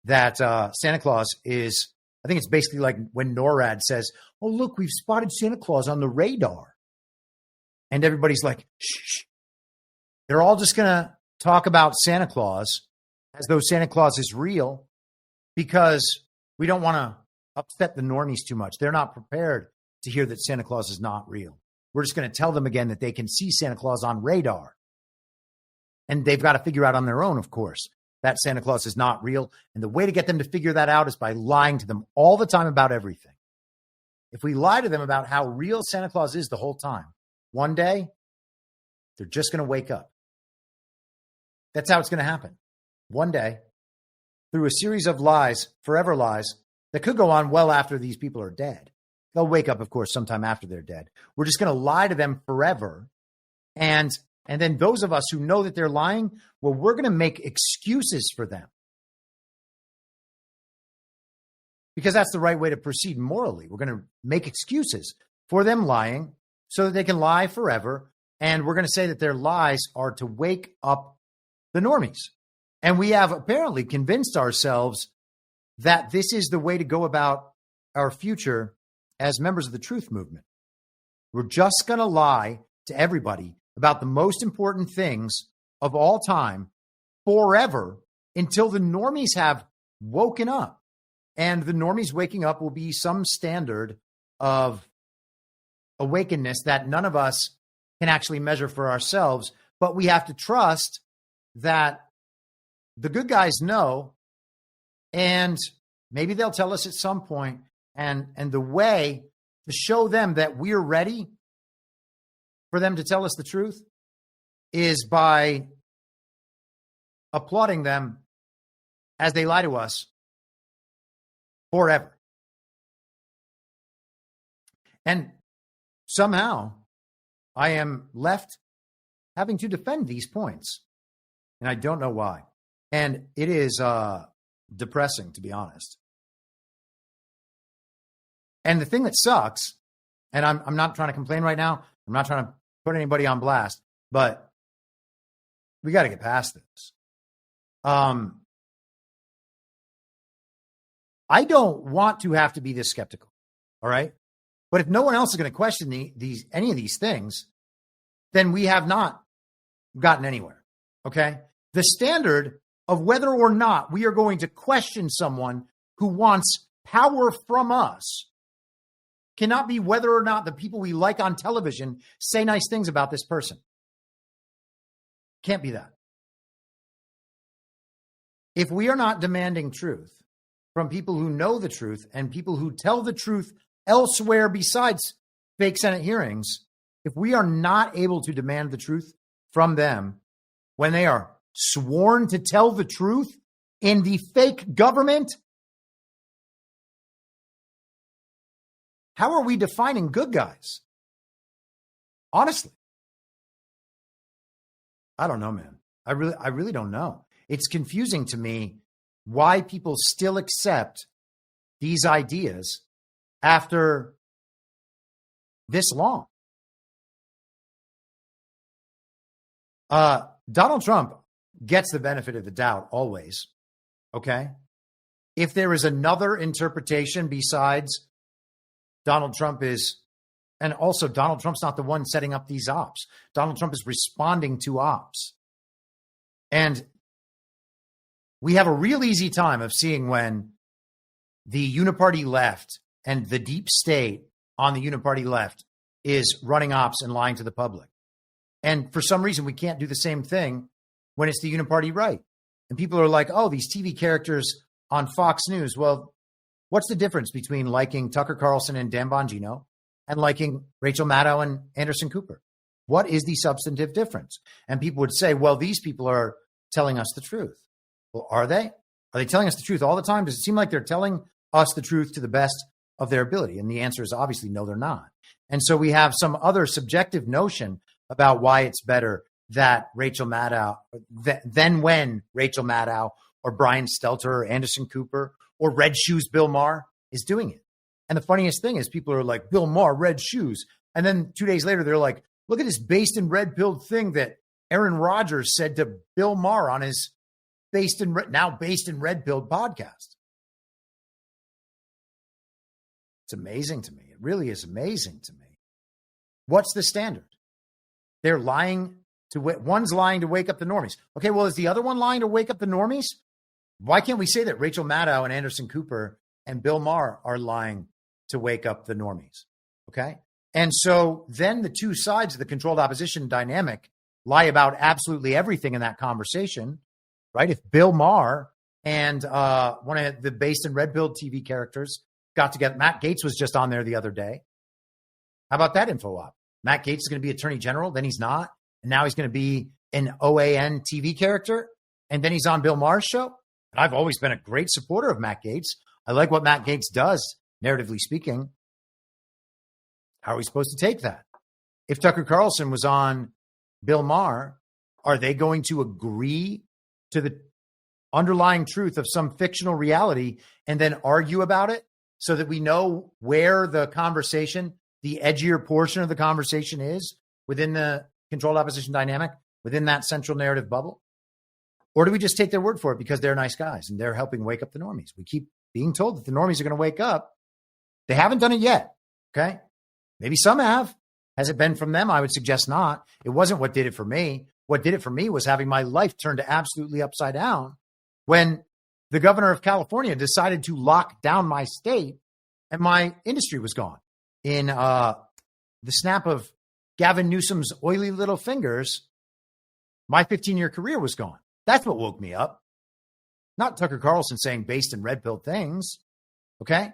that Santa Claus is, I think it's basically like when NORAD says, oh, look, we've spotted Santa Claus on the radar. And everybody's like, shh. They're all just going to talk about Santa Claus as though Santa Claus is real because we don't want to upset the normies too much. They're not prepared to hear that Santa Claus is not real. We're just going to tell them again that they can see Santa Claus on radar. And they've got to figure out on their own, of course, that Santa Claus is not real. And the way to get them to figure that out is by lying to them all the time about everything. If we lie to them about how real Santa Claus is the whole time, one day, they're just going to wake up. That's how it's going to happen. One day, through a series of lies, forever lies, that could go on well after these people are dead. They'll wake up, of course, sometime after they're dead. We're just going to lie to them forever. And then those of us who know that they're lying, well, we're going to make excuses for them. Because that's the right way to proceed morally. We're going to make excuses for them lying so that they can lie forever. And we're going to say that their lies are to wake up the normies. And we have apparently convinced ourselves that this is the way to go about our future as members of the truth movement. We're just going to lie to everybody about the most important things of all time forever until the normies have woken up. And the normies waking up will be some standard of awakeness that none of us can actually measure for ourselves. But we have to trust that the good guys know, and maybe they'll tell us at some point. And the way to show them that we're ready for them to tell us the truth is by applauding them as they lie to us forever. And somehow I am left having to defend these points. And I don't know why. And it is depressing, to be honest. And the thing that sucks, and I'm not trying to complain right now. I'm not trying to put anybody on blast, but we got to get past this. I don't want to have to be this skeptical. All right. But if no one else is going to question any of these things, then we have not gotten anywhere. Okay. The standard of whether or not we are going to question someone who wants power from us cannot be whether or not the people we like on television say nice things about this person. Can't be that. If we are not demanding truth from people who know the truth and people who tell the truth elsewhere besides fake Senate hearings, if we are not able to demand the truth from them when they are sworn to tell the truth in the fake government, how are we defining good guys? Honestly, I don't know, man. I really don't know. It's confusing to me why people still accept these ideas after this long. Donald Trump gets the benefit of the doubt always. Okay. If there is another interpretation besides Donald Trump is, and also Donald Trump's not the one setting up these ops. Donald Trump is responding to ops. And we have a real easy time of seeing when the uniparty left and the deep state on the uniparty left is running ops and lying to the public. And for some reason, we can't do the same thing when it's the uniparty right. And people are like, oh, these TV characters on Fox News. Well, what's the difference between liking Tucker Carlson and Dan Bongino and liking Rachel Maddow and Anderson Cooper? What is the substantive difference? And people would say, well, these people are telling us the truth. Well, are they? Are they telling us the truth all the time? Does it seem like they're telling us the truth to the best of their ability? And the answer is obviously no, they're not. And so we have some other subjective notion about why it's better that Rachel Maddow, than when Rachel Maddow or Brian Stelter or Anderson Cooper or Red Shoes Bill Maher is doing it. And the funniest thing is people are like, Bill Maher, red shoes. And then 2 days later, they're like, look at this based in red-pilled thing that Aaron Rodgers said to Bill Maher on his now based in red-pilled podcast. It's amazing to me. It really is amazing to me. What's the standard? They're lying to one's lying to wake up the normies. Okay, well, is the other one lying to wake up the normies? Why can't we say that Rachel Maddow and Anderson Cooper and Bill Maher are lying to wake up the normies? Okay. And so then the two sides of the controlled opposition dynamic lie about absolutely everything in that conversation, right? If Bill Maher and one of the based in red-pilled TV characters got together, Matt Gaetz was just on there the other day. How about that info op? Matt Gaetz is going to be attorney general, then he's not. And now he's going to be an OAN TV character, and then he's on Bill Maher's show. And I've always been a great supporter of Matt Gaetz. I like what Matt Gaetz does, narratively speaking. How are we supposed to take that? If Tucker Carlson was on Bill Maher, are they going to agree to the underlying truth of some fictional reality and then argue about it so that we know where the conversation, the edgier portion of the conversation is within the controlled opposition dynamic, within that central narrative bubble? Or do we just take their word for it because they're nice guys and they're helping wake up the normies? We keep being told that the normies are going to wake up. They haven't done it yet. Okay. Maybe some have. Has it been from them? I would suggest not. It wasn't what did it for me. What did it for me was having my life turned absolutely upside down when the governor of California decided to lock down my state and my industry was gone. In the snap of Gavin Newsom's oily little fingers, my 15-year career was gone. That's what woke me up. Not Tucker Carlson saying based in red-pilled things. Okay?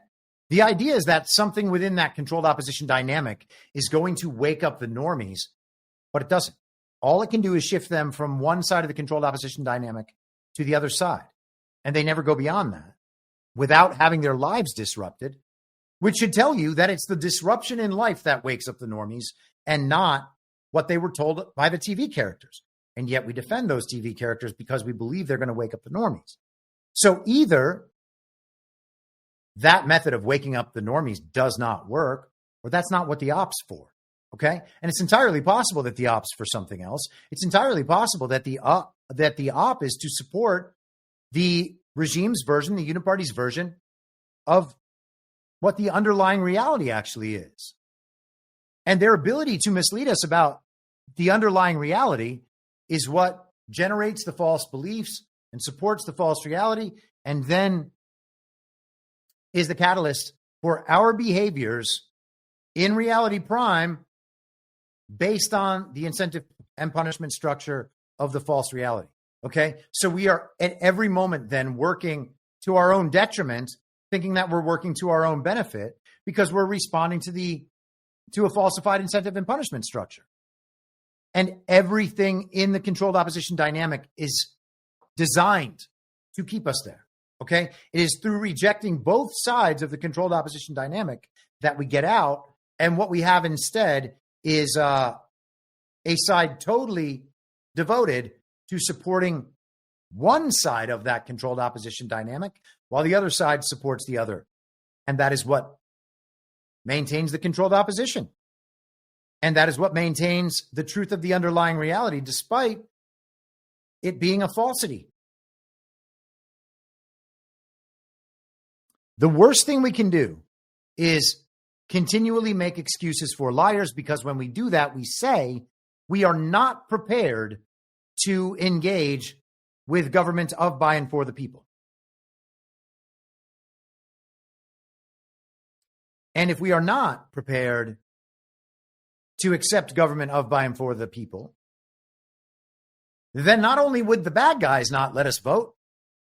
The idea is that something within that controlled opposition dynamic is going to wake up the normies, but it doesn't. All it can do is shift them from one side of the controlled opposition dynamic to the other side. And they never go beyond that without having their lives disrupted, which should tell you that it's the disruption in life that wakes up the normies and not what they were told by the TV characters. And yet we defend those TV characters because we believe they're going to wake up the normies. So either that method of waking up the normies does not work, or that's not what the op's for. Okay. And it's entirely possible that the op's for something else. It's entirely possible that the op is to support the regime's version, the uniparty's version of what the underlying reality actually is. And their ability to mislead us about the underlying reality is what generates the false beliefs and supports the false reality, and then is the catalyst for our behaviors in Reality Prime based on the incentive and punishment structure of the false reality. Okay. So we are at every moment then working to our own detriment, thinking that we're working to our own benefit because we're responding to a falsified incentive and punishment structure. And everything in the controlled opposition dynamic is designed to keep us there. Okay. It is through rejecting both sides of the controlled opposition dynamic that we get out. And what we have instead is a side totally devoted to supporting one side of that controlled opposition dynamic while the other side supports the other. And that is what maintains the controlled opposition. And that is what maintains the truth of the underlying reality, despite it being a falsity. The worst thing we can do is continually make excuses for liars, because when we do that, we say we are not prepared to engage with government of, by, and for the people. And if we are not prepared to accept government of, by, and for the people, then not only would the bad guys not let us vote,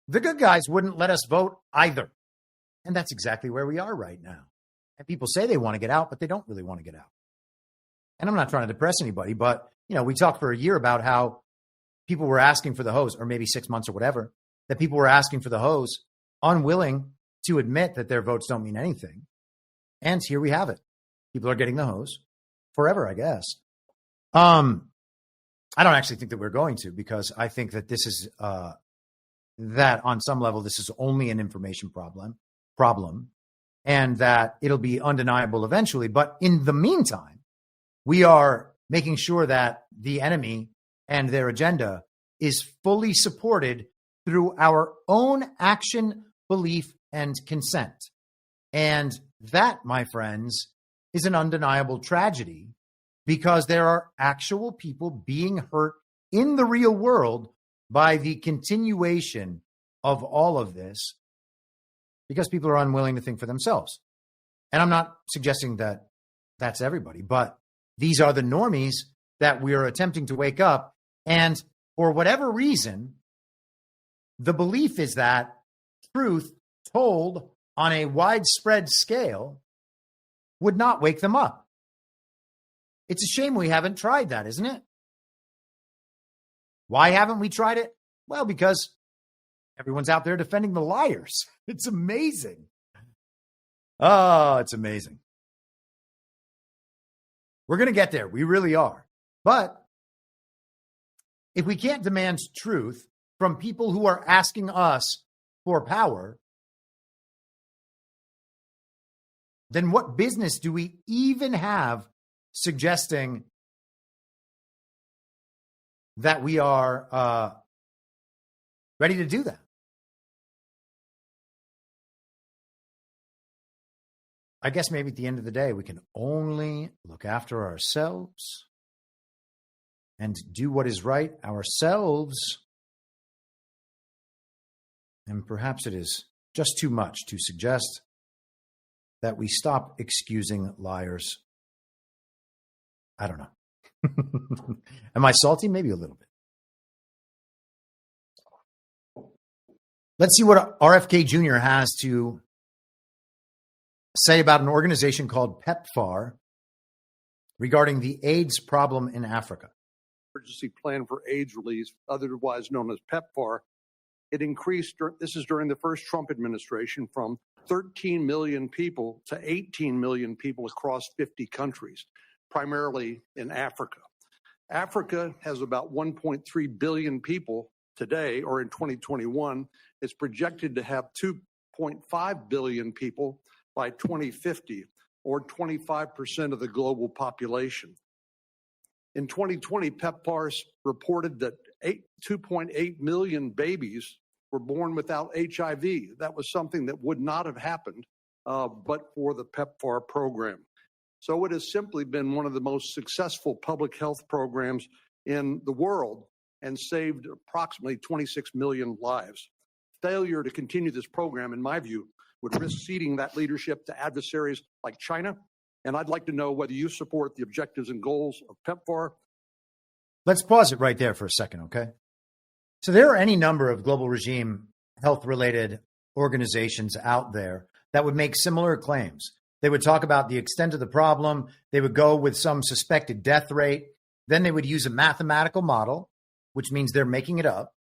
the good guys wouldn't let us vote either. And that's exactly where we are right now. And people say they want to get out, but they don't really want to get out. And I'm not trying to depress anybody, but, we talked for a year about how people were asking for the hose, or maybe 6 months or whatever, that people were asking for the hose, unwilling to admit that their votes don't mean anything. And here we have it. People are getting the hose forever, I guess. I don't actually think that we're going to, because I think that this is, that on some level, this is only an information problem, and that it'll be undeniable eventually. But in the meantime, we are making sure that the enemy and their agenda is fully supported through our own action, belief, and consent. And that, my friends, is an undeniable tragedy, because there are actual people being hurt in the real world by the continuation of all of this, because people are unwilling to think for themselves. And I'm not suggesting that that's everybody, but these are the normies that we are attempting to wake up. And for whatever reason, the belief is that truth told on a widespread scale would not wake them up. It's a shame we haven't tried that, isn't it? Why haven't we tried it? Well, because everyone's out there defending the liars. It's amazing. Oh, it's amazing. We're going to get there. We really are. But if we can't demand truth from people who are asking us for power, then what business do we even have suggesting that we are ready to do that? I guess maybe at the end of the day, we can only look after ourselves and do what is right ourselves. And perhaps it is just too much to suggest that we stop excusing liars. I don't know. Am I salty? Maybe a little bit. Let's see what RFK Jr. has to say about an organization called PEPFAR regarding the AIDS problem in Africa. Emergency Plan for AIDS Relief, otherwise known as PEPFAR, it increased, this is during the first Trump administration, from 13 million people to 18 million people across 50 countries, primarily in Africa. Africa has about 1.3 billion people today, or in 2021. It's projected to have 2.5 billion people by 2050, or 25% of the global population. In 2020, PEPFAR reported that 2.8 million babies were born without HIV. That was something that would not have happened but for the PEPFAR program. So it has simply been one of the most successful public health programs in the world and saved approximately 26 million lives. Failure to continue this program, in my view, would risk ceding that leadership to adversaries like China And I'd like to know whether you support the objectives and goals of PEPFAR. Let's pause it right there for a second, okay? So there are any number of global regime health-related organizations out there that would make similar claims. They would talk about the extent of the problem. They would go with some suspected death rate. Then they would use a mathematical model, which means they're making it up,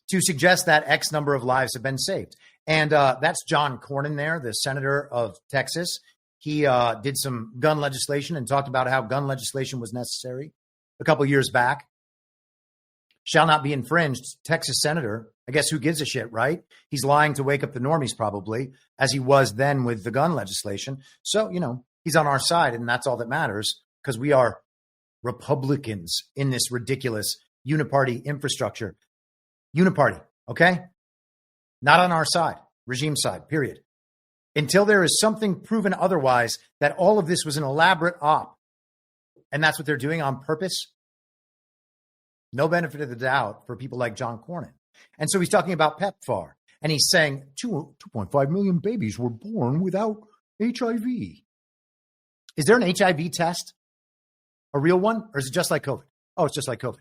to suggest that X number of lives have been saved. And that's John Cornyn there, the senator of Texas. He did some gun legislation and talked about how gun legislation was necessary a couple years back. Shall not be infringed. Texas senator. I guess who gives a shit, right? He's lying to wake up the normies probably, as he was then with the gun legislation. So, he's on our side, and that's all that matters, because we are Republicans in this ridiculous uniparty infrastructure. Uniparty, okay? Not on our side, regime side, period. Until there is something proven otherwise, that all of this was an elaborate op, and that's what they're doing on purpose. No benefit of the doubt for people like John Cornyn. And so he's talking about PEPFAR, and he's saying 2.5 million babies were born without HIV. Is there an HIV test? A real one? Or is it just like COVID? Oh, it's just like COVID.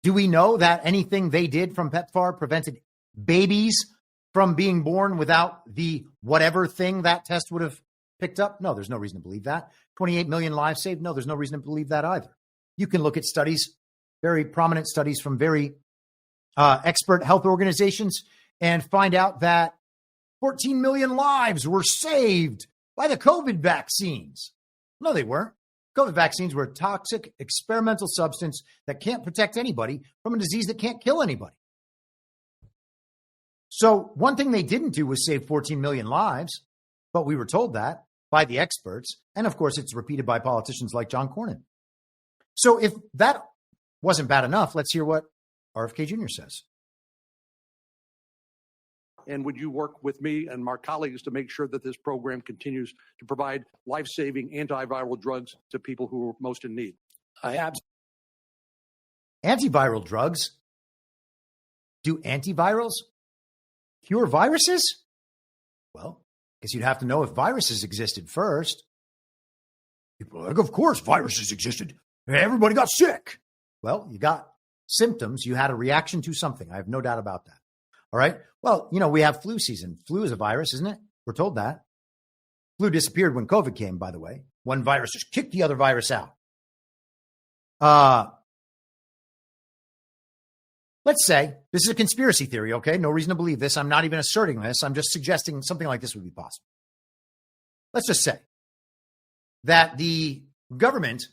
Do we know that anything they did from PEPFAR prevented babies from being born without the whatever thing that test would have picked up? No, there's no reason to believe that. 28 million lives saved? No, there's no reason to believe that either. You can look at studies, very prominent studies from very expert health organizations, and find out that 14 million lives were saved by the COVID vaccines. No, they weren't. COVID vaccines were a toxic experimental substance that can't protect anybody from a disease that can't kill anybody. So one thing they didn't do was save 14 million lives, but we were told that by the experts. And of course, it's repeated by politicians like John Cornyn. So if that wasn't bad enough, let's hear what RFK Jr. says. And would you work with me and my colleagues to make sure that this program continues to provide life-saving antiviral drugs to people who are most in need? Antiviral drugs? Do antivirals cure viruses? Well, I guess you'd have to know if viruses existed first. People are like, of course viruses existed. Everybody got sick. Well, you got symptoms. You had a reaction to something. I have no doubt about that. All right. Well, we have flu season. Flu is a virus, isn't it? We're told that. Flu disappeared when COVID came, by the way. One virus just kicked the other virus out. Let's say this is a conspiracy theory, okay? No reason to believe this. I'm not even asserting this. I'm just suggesting something like this would be possible. Let's just say that the government,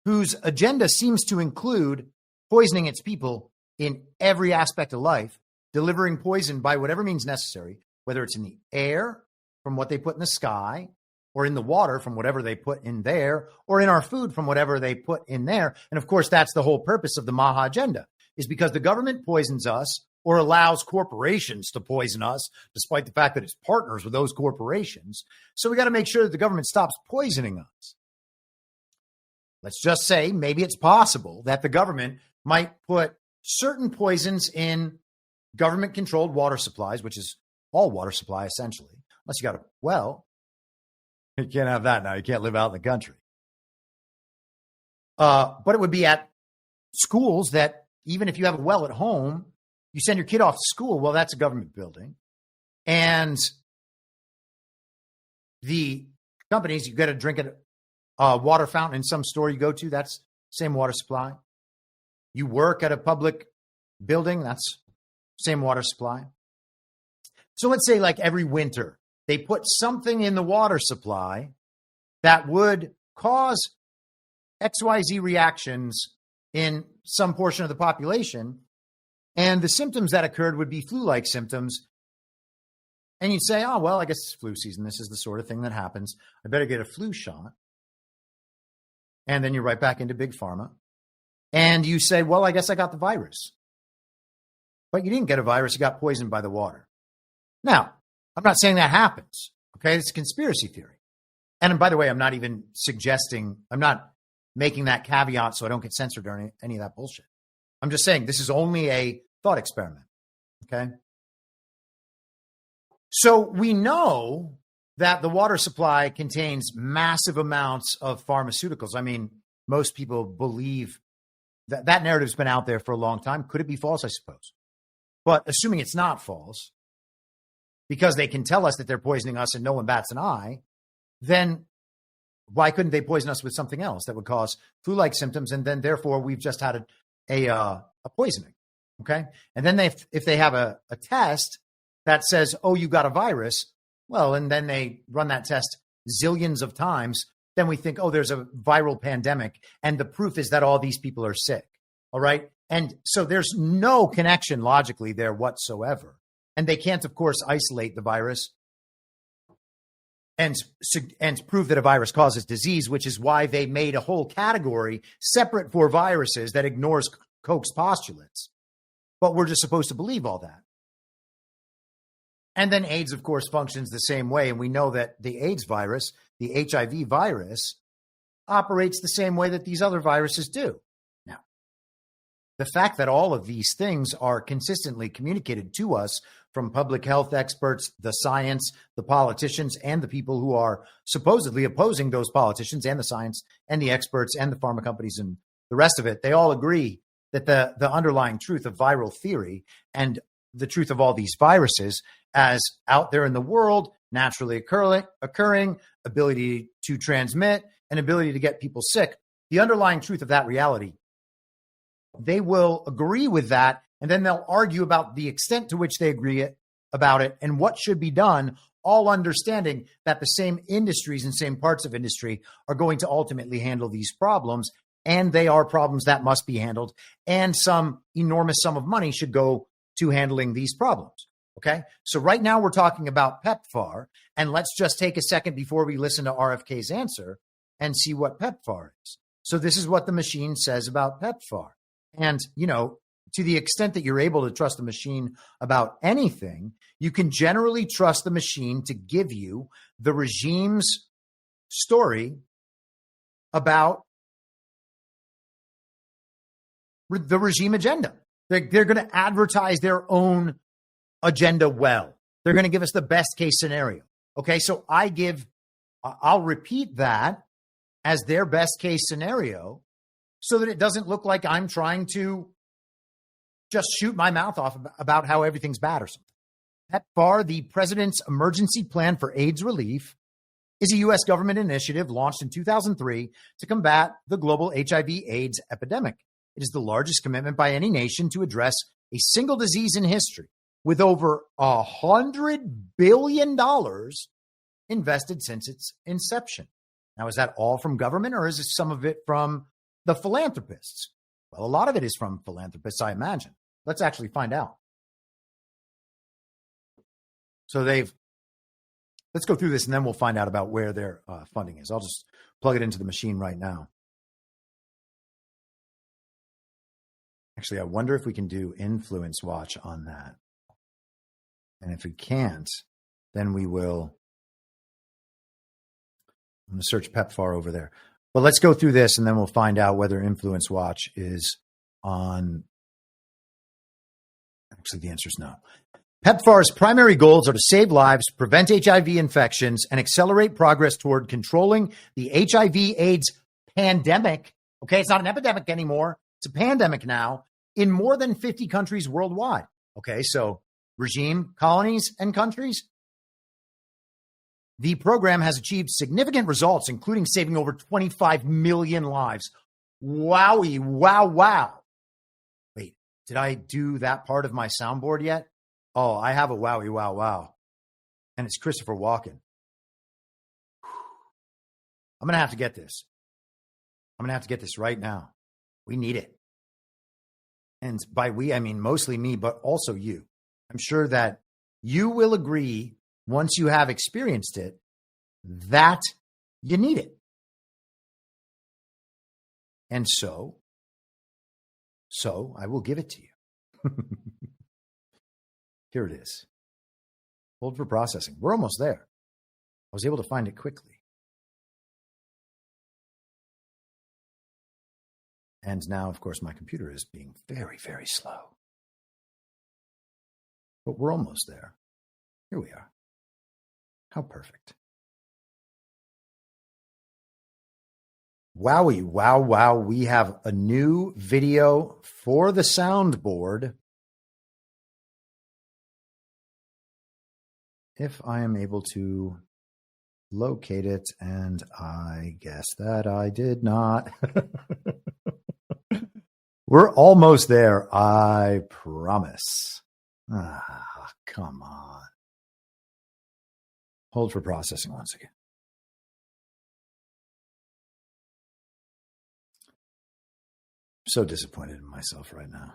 whose agenda seems to include poisoning its people in every aspect of life, delivering poison by whatever means necessary, whether it's in the air from what they put in the sky, or in the water from whatever they put in there, or in our food from whatever they put in there. And of course, that's the whole purpose of the Maha agenda, is because the government poisons us or allows corporations to poison us, despite the fact that it's partners with those corporations. So we got to make sure that the government stops poisoning us. Let's just say maybe it's possible that the government might put certain poisons in government-controlled water supplies, which is all water supply, essentially. Unless you got a well, you can't have that now. You can't live out in the country. But it would be at schools that even if you have a well at home, you send your kid off to school, well, that's a government building. And the companies, you get a drink at a water fountain in some store you go to, that's same water supply. You work at a public building, that's same water supply. So let's say like every winter, they put something in the water supply that would cause XYZ reactions in some portion of the population. And the symptoms that occurred would be flu-like symptoms. And you'd say, oh, well, I guess it's flu season. This is the sort of thing that happens. I better get a flu shot. And then you're right back into Big Pharma. And you say, well, I guess I got the virus. But you didn't get a virus. You got poisoned by the water. Now, I'm not saying that happens. Okay, it's a conspiracy theory. And by the way, I'm not even suggesting, I'm not making that caveat so I don't get censored or any of that bullshit. I'm just saying this is only a thought experiment. Okay. So we know that the water supply contains massive amounts of pharmaceuticals. I mean, most people believe that narrative's been out there for a long time. Could it be false? I suppose. But assuming it's not false, because they can tell us that they're poisoning us and no one bats an eye, then why couldn't they poison us with something else that would cause flu-like symptoms? And then therefore we've just had a poisoning. Okay. And then if they have a test that says, oh, you got a virus, well, and then they run that test zillions of times, then we think, oh, there's a viral pandemic. And the proof is that all these people are sick. All right. And so there's no connection logically there whatsoever. And they can't, of course, isolate the virus and prove that a virus causes disease, which is why they made a whole category separate for viruses that ignores Koch's postulates. But we're just supposed to believe all that. And then AIDS, of course, functions the same way. And we know that the AIDS virus, the HIV virus, operates the same way that these other viruses do. Now, the fact that all of these things are consistently communicated to us from public health experts, the science, the politicians, and the people who are supposedly opposing those politicians and the science and the experts and the pharma companies and the rest of it, they all agree that the underlying truth of viral theory and the truth of all these viruses as out there in the world, naturally occurring, ability to transmit, and ability to get people sick, the underlying truth of that reality, they will agree with that, and then they'll argue about the extent to which they agree about it and what should be done, all understanding that the same industries and same parts of industry are going to ultimately handle these problems, and they are problems that must be handled, and some enormous sum of money should go to handling these problems. Okay, so right now we're talking about PEPFAR, and let's just take a second before we listen to RFK's answer and see what PEPFAR is. So this is what the machine says about PEPFAR. And, you know, to the extent that you're able to trust the machine about anything, you can generally trust the machine to give you the regime's story about the regime agenda. They're going to advertise their own agenda well. They're going to give us the best case scenario. Okay, so I'll repeat that as their best case scenario so that it doesn't look like I'm trying to just shoot my mouth off about how everything's bad or something. PEPFAR, the President's Emergency Plan for AIDS Relief, is a U.S. government initiative launched in 2003 to combat the global HIV/AIDS epidemic. It is the largest commitment by any nation to address a single disease in history, with over $100 billion invested since its inception. Now, is that all from government, or is it some of it from the philanthropists? Well, a lot of it is from philanthropists, I imagine. Let's actually find out. So let's go through this and then we'll find out about where their funding is. I'll just plug it into the machine right now. Actually, I wonder if we can do Influence Watch on that. And if we can't, then we will. I'm going to search PEPFAR over there. But let's go through this and then we'll find out whether Influence Watch is on. Actually, the answer is no. PEPFAR's primary goals are to save lives, prevent HIV infections, and accelerate progress toward controlling the HIV/AIDS pandemic. Okay, it's not an epidemic anymore. It's a pandemic now in more than 50 countries worldwide. Okay, so regime, colonies, and countries. The program has achieved significant results, including saving over 25 million lives. Wowie, wow, wow. Wait, did I do that part of my soundboard yet? Oh, I have a wowie, wow, wow. And it's Christopher Walken. I'm going to have to get this. I'm going to have to get this right now. We need it. And by we, I mean mostly me, but also you. I'm sure that you will agree once you have experienced it that you need it. And so I will give it to you. Here it is. Hold for processing. We're almost there. I was able to find it quickly. And now, of course, my computer is being very, very slow. But we're almost there. Here we are. How perfect. Wowie, wow. We have a new video for the soundboard. If I am able to locate it, and I guess that I did not. We're almost there, I promise. Come on. Hold for processing once again. I'm so disappointed in myself right now.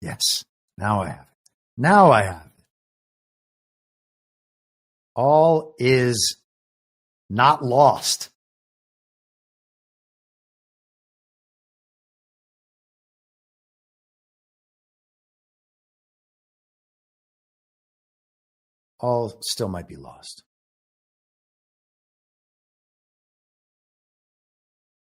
Yes, now I have it. Now I have it. All is not lost. All still might be lost.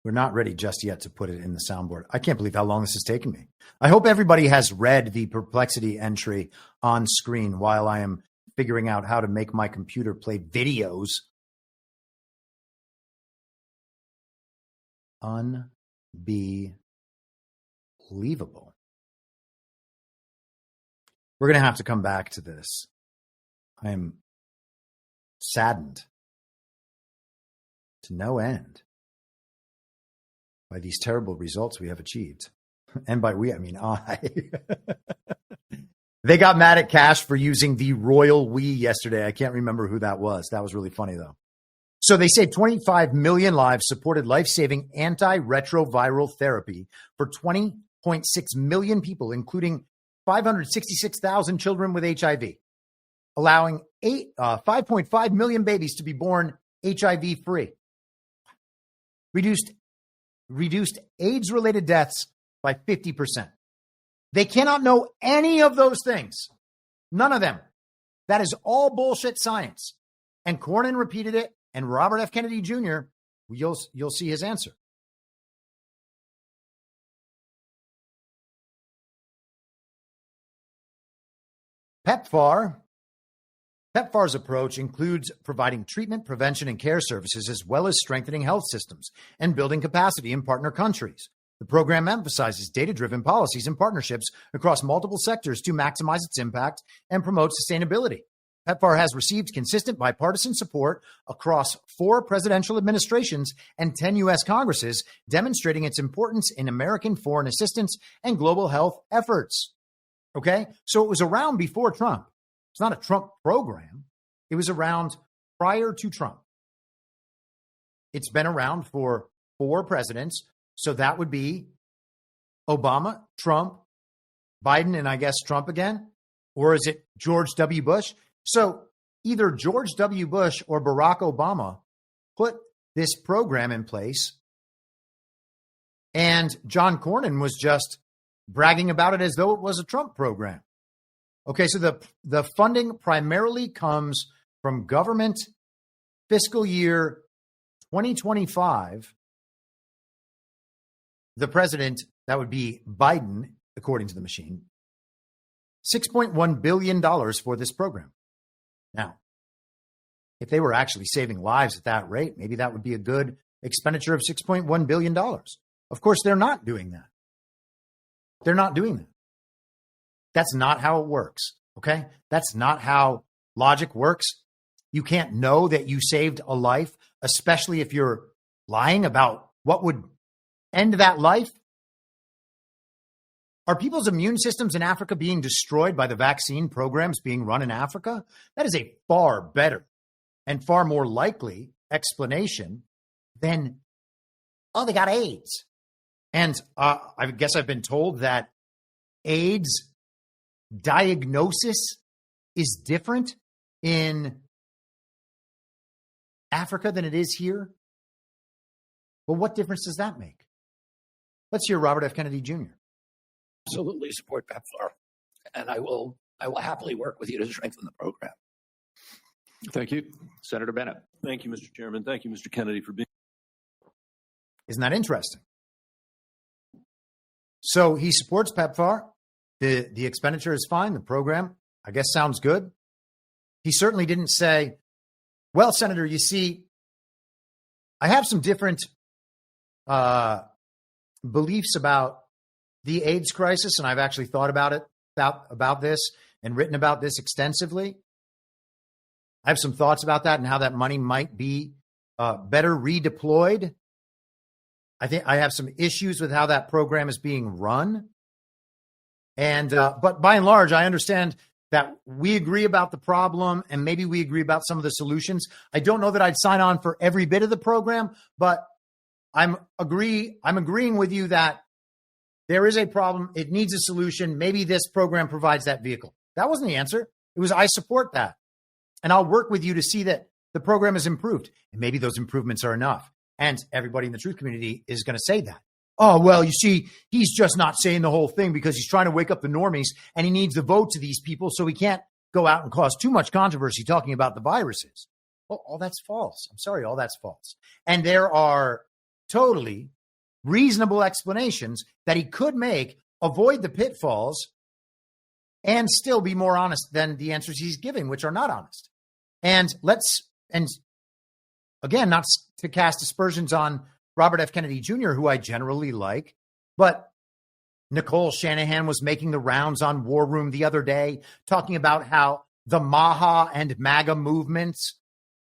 We're not ready just yet to put it in the soundboard. I can't believe how long this has taken me. I hope everybody has read the perplexity entry on screen while I am figuring out how to make my computer play videos. Unbelievable. We're going to have to come back to this. I am saddened to no end by these terrible results we have achieved. And by we, I mean I. They got mad at Cash for using the royal we yesterday. I can't remember who that was. That was really funny, though. So they saved 25 million lives, supported life-saving antiretroviral therapy for 20.6 million people, including 566,000 children with HIV, allowing 5.5 million babies to be born HIV-free. Reduced AIDS-related deaths by 50%. They cannot know any of those things. None of them. That is all bullshit science. And Cornyn repeated it, and Robert F. Kennedy Jr., you'll see his answer. PEPFAR's approach includes providing treatment, prevention, and care services, as well as strengthening health systems and building capacity in partner countries. The program emphasizes data-driven policies and partnerships across multiple sectors to maximize its impact and promote sustainability. PEPFAR has received consistent bipartisan support across 4 presidential administrations and 10 U.S. Congresses, demonstrating its importance in American foreign assistance and global health efforts. Okay? So it was around before Trump. It's not a Trump program. It was around prior to Trump. It's been around for 4 presidents. So that would be Obama, Trump, Biden, and I guess Trump again? Or is it George W. Bush? So either George W. Bush or Barack Obama put this program in place, and John Cornyn was just bragging about it as though it was a Trump program. Okay, so the funding primarily comes from government fiscal year 2025. The president, that would be Biden, according to the machine, $6.1 billion for this program. Now, if they were actually saving lives at that rate, maybe that would be a good expenditure of $6.1 billion. Of course, they're not doing that. They're not doing that. That's not how it works, okay? That's not how logic works. You can't know that you saved a life, especially if you're lying about what would end that life. Are people's immune systems in Africa being destroyed by the vaccine programs being run in Africa? That is a far better and far more likely explanation than, oh, they got AIDS. And I guess I've been told that AIDS diagnosis is different in Africa than it is here. Well, what difference does that make? Let's hear Robert F. Kennedy Jr. Absolutely support PEPFAR, and I will happily work with you to strengthen the program. Thank you. Senator Bennett. Thank you, Mr. Chairman. Thank you, Mr. Kennedy, for being. Isn't that interesting? So he supports PEPFAR. The expenditure is fine. The program, I guess, sounds good. He certainly didn't say, well, Senator, you see, I have some different beliefs about the AIDS crisis, and I've actually thought about this and written about this extensively. I have some thoughts about that and how that money might be better redeployed. I think I have some issues with how that program is being run. And but by and large, I understand that we agree about the problem and maybe we agree about some of the solutions. I don't know that I'd sign on for every bit of the program, but I'm agreeing with you that there is a problem. It needs a solution. Maybe this program provides that vehicle. That wasn't the answer. It was, I support that. And I'll work with you to see that the program is improved. And maybe those improvements are enough. And everybody in the truth community is going to say that. Oh, well, you see, he's just not saying the whole thing because he's trying to wake up the normies and he needs the votes of these people so he can't go out and cause too much controversy talking about the viruses. Well, all that's false. I'm sorry, all that's false. And there are totally reasonable explanations that he could make, avoid the pitfalls, and still be more honest than the answers he's giving, which are not honest. And again, not to cast aspersions on Robert F. Kennedy Jr., who I generally like, but Nicole Shanahan was making the rounds on War Room the other day, talking about how the Maha and MAGA movements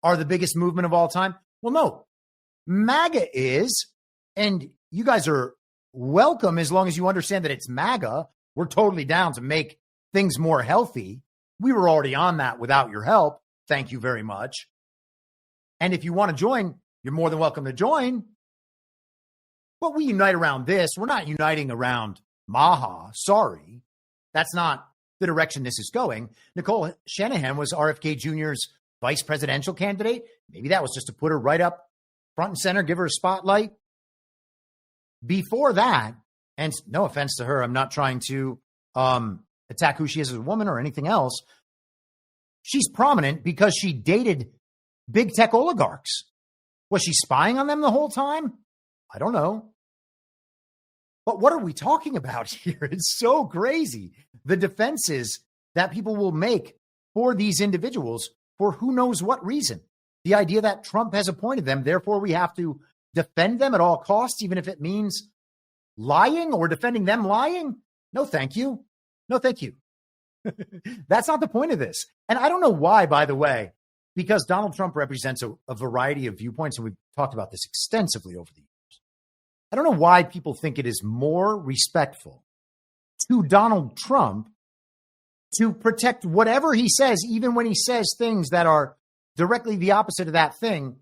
are the biggest movement of all time. Well, no, MAGA is, and you guys are welcome as long as you understand that it's MAGA. We're totally down to make things more healthy. We were already on that without your help. Thank you very much. And if you want to join, you're more than welcome to join. But we unite around this. We're not uniting around Maha. Sorry. That's not the direction this is going. Nicole Shanahan was RFK Jr.'s vice presidential candidate. Maybe that was just to put her right up front and center, give her a spotlight. Before that, and no offense to her, I'm not trying to attack who she is as a woman or anything else. She's prominent because she dated big tech oligarchs. Was she spying on them the whole time? I don't know. But what are we talking about here? It's so crazy. The defenses that people will make for these individuals for who knows what reason. The idea that Trump has appointed them, therefore we have to defend them at all costs, even if it means lying or defending them lying. No, thank you. No, thank you. That's not the point of this. And I don't know why, by the way, because Donald Trump represents a variety of viewpoints, and we've talked about this extensively over the years. I don't know why people think it is more respectful to Donald Trump to protect whatever he says, even when he says things that are directly the opposite of that thing,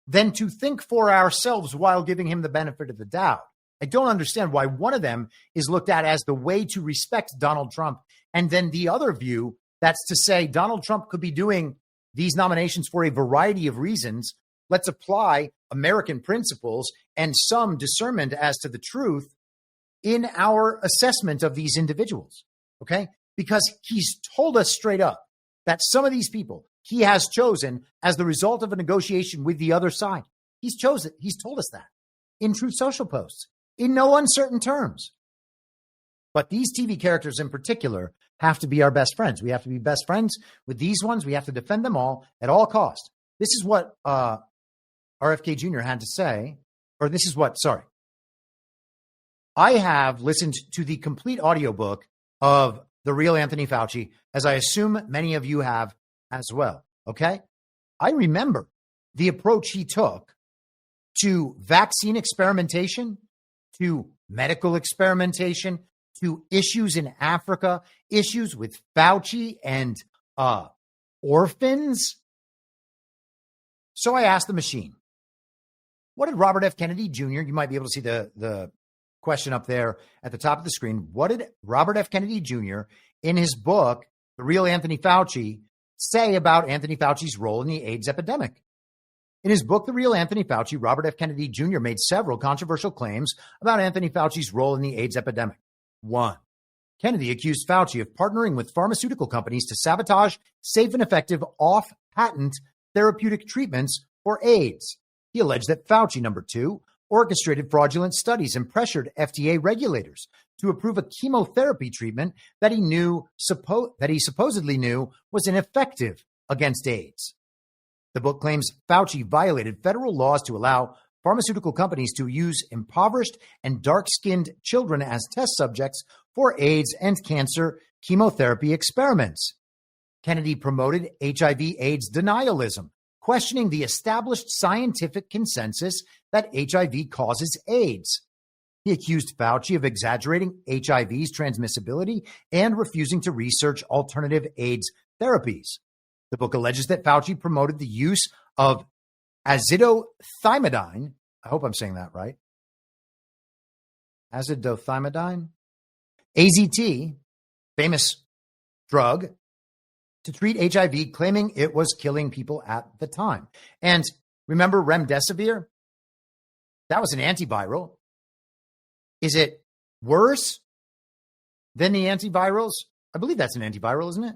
than to think for ourselves while giving him the benefit of the doubt. I don't understand why one of them is looked at as the way to respect Donald Trump, and then the other view, that's to say Donald Trump could be doing these nominations for a variety of reasons. Let's apply American principles and some discernment as to the truth in our assessment of these individuals, okay? Because he's told us straight up that some of these people he has chosen as the result of a negotiation with the other side. He's told us that in Truth Social posts, in no uncertain terms. But these TV characters in particular have to be our best friends. We have to be best friends with these ones. We have to defend them all at all costs. This is what RFK Jr. had to say, or this is what, I have listened to the complete audiobook of The Real Anthony Fauci, as I assume many of you have as well, okay? I remember the approach he took to vaccine experimentation, to medical experimentation, to issues in Africa, issues with Fauci and orphans. So I asked the machine, what did Robert F. Kennedy Jr., you might be able to see the question up there at the top of the screen, what did Robert F. Kennedy Jr. in his book, The Real Anthony Fauci, say about Anthony Fauci's role in the AIDS epidemic? In his book, The Real Anthony Fauci, Robert F. Kennedy Jr. made several controversial claims about Anthony Fauci's role in the AIDS epidemic. 1. Kennedy accused Fauci of partnering with pharmaceutical companies to sabotage safe and effective off-patent therapeutic treatments for AIDS. He alleged that Fauci, number 2, orchestrated fraudulent studies and pressured FDA regulators to approve a chemotherapy treatment that he supposedly knew was ineffective against AIDS. The book claims Fauci violated federal laws to allow pharmaceutical companies to use impoverished and dark-skinned children as test subjects for AIDS and cancer chemotherapy experiments. Kennedy promoted HIV/AIDS denialism, questioning the established scientific consensus that HIV causes AIDS. He accused Fauci of exaggerating HIV's transmissibility and refusing to research alternative AIDS therapies. The book alleges that Fauci promoted the use of azithromycin. I hope I'm saying that right. Azithromycin, AZT, famous drug, to treat HIV, claiming it was killing people at the time. And remember remdesivir? That was an antiviral. Is it worse than the antivirals? I believe that's an antiviral, isn't it?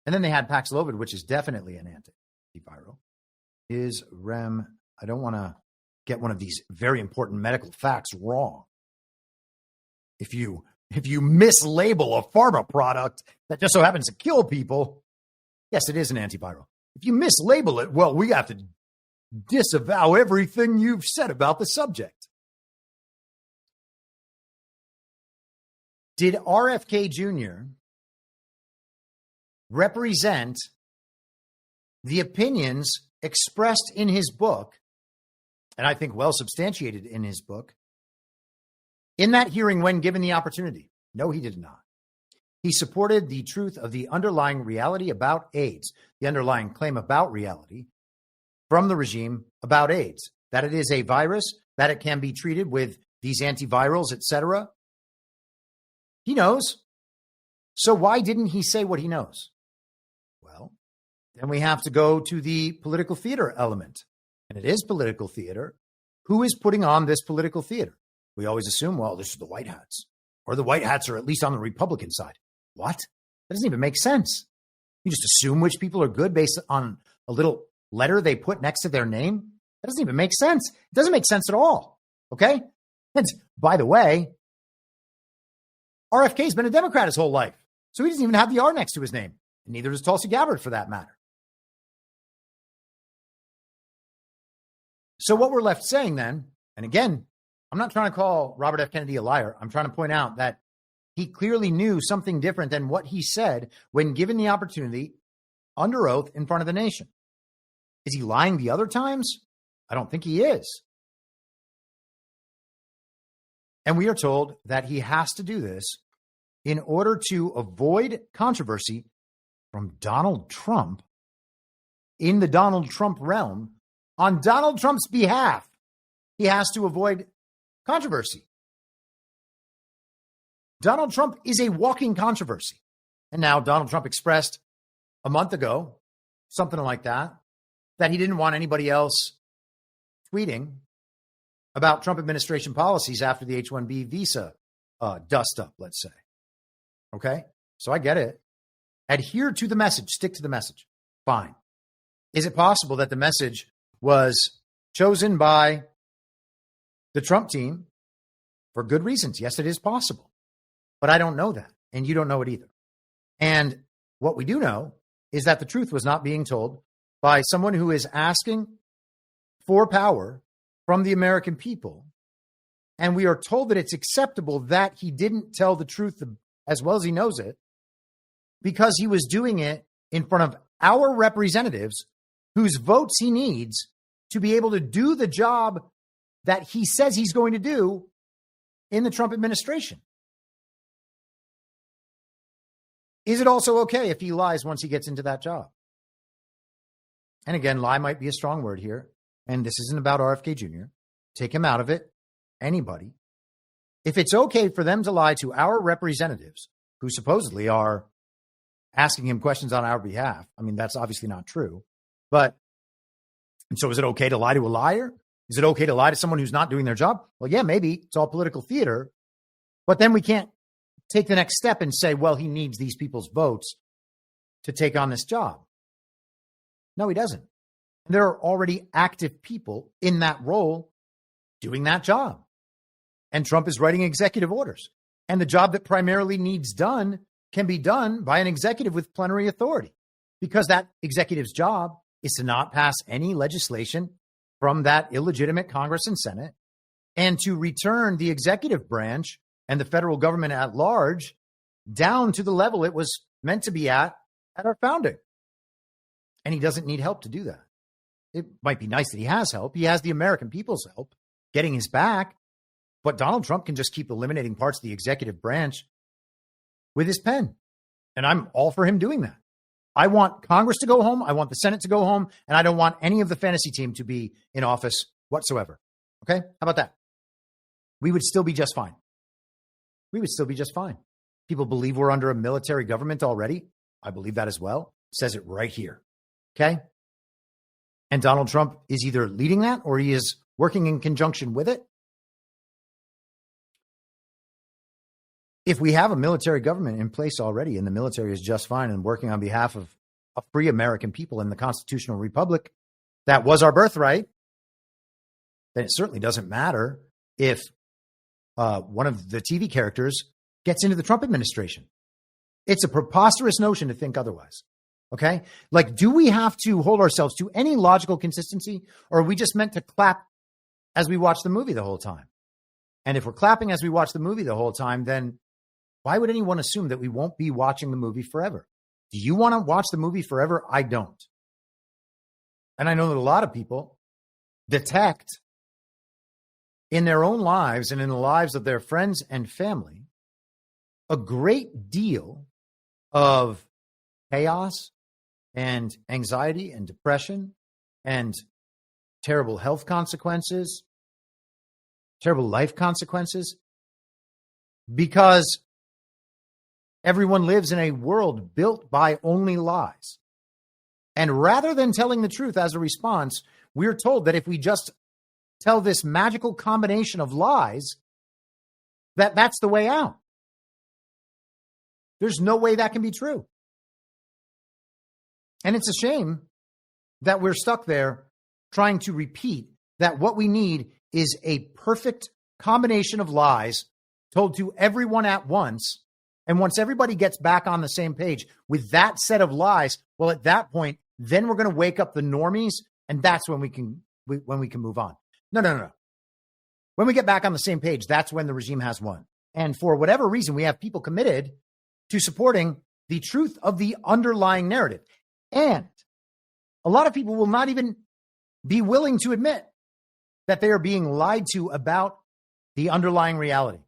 And then they had Paxlovid, which is definitely an antiviral. I don't want to get one of these very important medical facts wrong. If you mislabel a pharma product that just so happens to kill people, yes, it is an antiviral. If you mislabel it, well, we have to disavow everything you've said about the subject. Did RFK Jr. represent the opinions expressed in his book, and I think well substantiated in his book, in that hearing when given the opportunity? No, he did not. He supported the truth of the underlying reality about AIDS, the underlying claim about reality from the regime about AIDS, that it is a virus, that it can be treated with these antivirals, etc. He knows. So why didn't he say what he knows? Well, then we have to go to the political theater element. And it is political theater. Who is putting on this political theater? We always assume, well, this is the white hats. Or the white hats are at least on the Republican side. What? That doesn't even make sense. You just assume which people are good based on a little letter they put next to their name? That doesn't even make sense. It doesn't make sense at all. Okay? And by the way, RFK's been a Democrat his whole life. So he doesn't even have the R next to his name. And neither does Tulsi Gabbard, for that matter. So what we're left saying then, and again, I'm not trying to call Robert F. Kennedy a liar. I'm trying to point out that he clearly knew something different than what he said when given the opportunity under oath in front of the nation. Is he lying the other times? I don't think he is. And we are told that he has to do this in order to avoid controversy from Donald Trump in the Donald Trump realm. On Donald Trump's behalf, he has to avoid controversy. Donald Trump is a walking controversy. And now Donald Trump expressed a month ago, something like that he didn't want anybody else tweeting about Trump administration policies after the H-1B visa dust up, let's say. Okay? So I get it. Adhere to the message. Stick to the message. Fine. Is it possible that the message was chosen by the Trump team for good reasons? Yes, it is possible. But I don't know that. And you don't know it either. And what we do know is that the truth was not being told by someone who is asking for power from the American people. And we are told that it's acceptable that he didn't tell the truth as well as he knows it because he was doing it in front of our representatives whose votes he needs to be able to do the job that he says he's going to do in the Trump administration. Is it also okay if he lies once he gets into that job? And again, lie might be a strong word here. And this isn't about RFK Jr. Take him out of it. Anybody. If it's okay for them to lie to our representatives who supposedly are asking him questions on our behalf, I mean, that's obviously not true. But, and so is it okay to lie to a liar? Is it okay to lie to someone who's not doing their job? Well, yeah, maybe. It's all political theater. But then we can't take the next step and say, well, he needs these people's votes to take on this job. No, he doesn't. There are already active people in that role doing that job. And Trump is writing executive orders. And the job that primarily needs done can be done by an executive with plenary authority because that executive's job is to not pass any legislation from that illegitimate Congress and Senate and to return the executive branch and the federal government at large down to the level it was meant to be at our founding. And he doesn't need help to do that. It might be nice that he has help. He has the American people's help getting his back, but Donald Trump can just keep eliminating parts of the executive branch with his pen. And I'm all for him doing that. I want Congress to go home. I want the Senate to go home. And I don't want any of the fantasy team to be in office whatsoever. Okay? How about that? We would still be just fine. We would still be just fine. People believe we're under a military government already. I believe that as well. It says it right here. Okay? And Donald Trump is either leading that or he is working in conjunction with it. If we have a military government in place already and the military is just fine and working on behalf of a free American people in the constitutional republic that was our birthright, then it certainly doesn't matter if one of the TV characters gets into the Trump administration. It's a preposterous notion to think otherwise. Okay? Like, do we have to hold ourselves to any logical consistency, or are we just meant to clap as we watch the movie the whole time? And if we're clapping as we watch the movie the whole time, then why would anyone assume that we won't be watching the movie forever? Do you want to watch the movie forever? I don't. And I know that a lot of people detect in their own lives and in the lives of their friends and family a great deal of chaos and anxiety and depression and terrible health consequences, terrible life consequences, because everyone lives in a world built by only lies. And rather than telling the truth as a response, we're told that if we just tell this magical combination of lies, that's the way out. There's no way that can be true. And it's a shame that we're stuck there trying to repeat that what we need is a perfect combination of lies told to everyone at once. And once everybody gets back on the same page with that set of lies, well, at that point, then we're going to wake up the normies, and that's when we can move on. No. When we get back on the same page, that's when the regime has won. And for whatever reason, we have people committed to supporting the truth of the underlying narrative. And a lot of people will not even be willing to admit that they are being lied to about the underlying reality,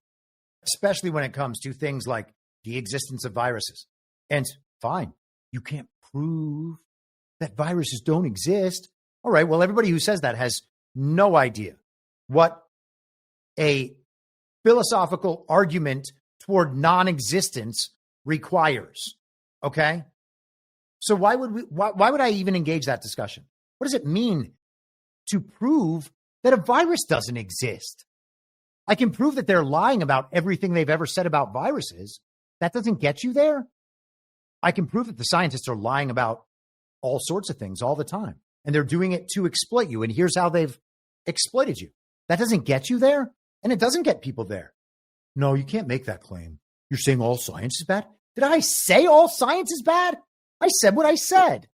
especially when it comes to things like the existence of viruses. And fine, you can't prove that viruses don't exist. All right, well, everybody who says that has no idea what a philosophical argument toward non-existence requires. Okay? So why would I even engage that discussion? What does it mean to prove that a virus doesn't exist? I can prove that they're lying about everything they've ever said about viruses. That doesn't get you there. I can prove that the scientists are lying about all sorts of things all the time, and they're doing it to exploit you. And here's how they've exploited you. That doesn't get you there, and it doesn't get people there. No, you can't make that claim. You're saying all science is bad? Did I say all science is bad? I said what I said.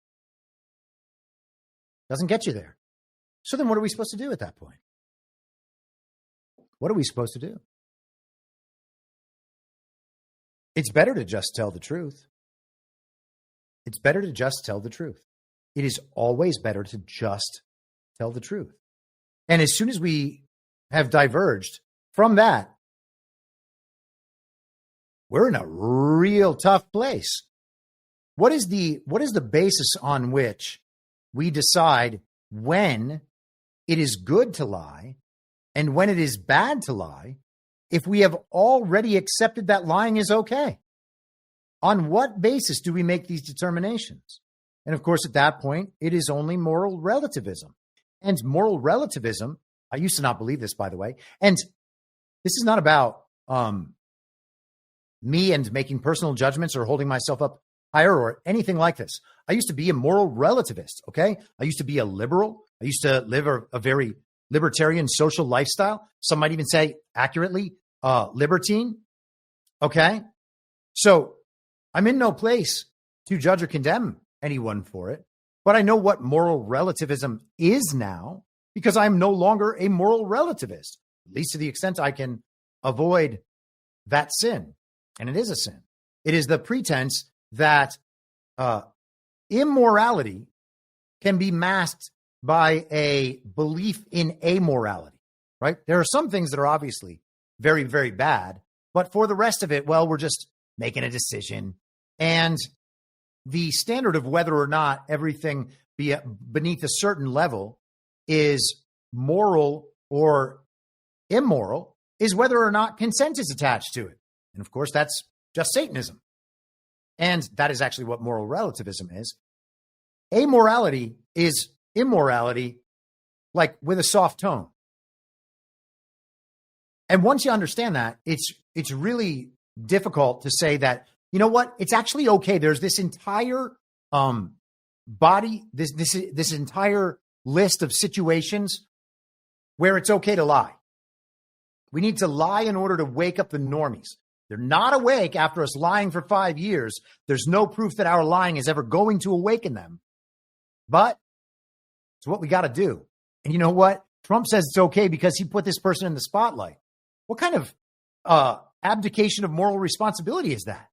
Doesn't get you there. So then what are we supposed to do at that point? What are we supposed to do? It's better to just tell the truth. It's better to just tell the truth. It is always better to just tell the truth. And as soon as we have diverged from that, we're in a real tough place. What is the basis on which we decide when it is good to lie and when it is bad to lie if we have already accepted that lying is okay? On what basis do we make these determinations? And of course, at that point, it is only moral relativism. And moral relativism, I used to not believe this, by the way, and this is not about me and making personal judgments or holding myself up higher or anything like this. I used to be a moral relativist, okay? I used to be a liberal. I used to live a very libertarian social lifestyle. Some might even say, accurately, libertine, okay? So I'm in no place to judge or condemn anyone for it. but I know what moral relativism is now because I'm no longer a moral relativist, at least to the extent I can avoid that sin. And it is a sin. It is the pretense that immorality can be masked by a belief in amorality, right? There are some things that are obviously very, very bad, but for the rest of it, well, we're just making a decision. And the standard of whether or not everything beneath a certain level is moral or immoral is whether or not consent is attached to it. And of course, that's just Satanism. And that is actually what moral relativism is. Amorality is immorality, like with a soft tone. And once you understand that, it's really difficult to say that, you know what, it's actually okay. There's this entire this entire list of situations where it's okay to lie. We need to lie in order to wake up the normies. They're not awake after us lying for 5 years. There's no proof that our lying is ever going to awaken them. But it's what we got to do. And you know what? Trump says it's okay because he put this person in the spotlight. What kind of abdication of moral responsibility is that?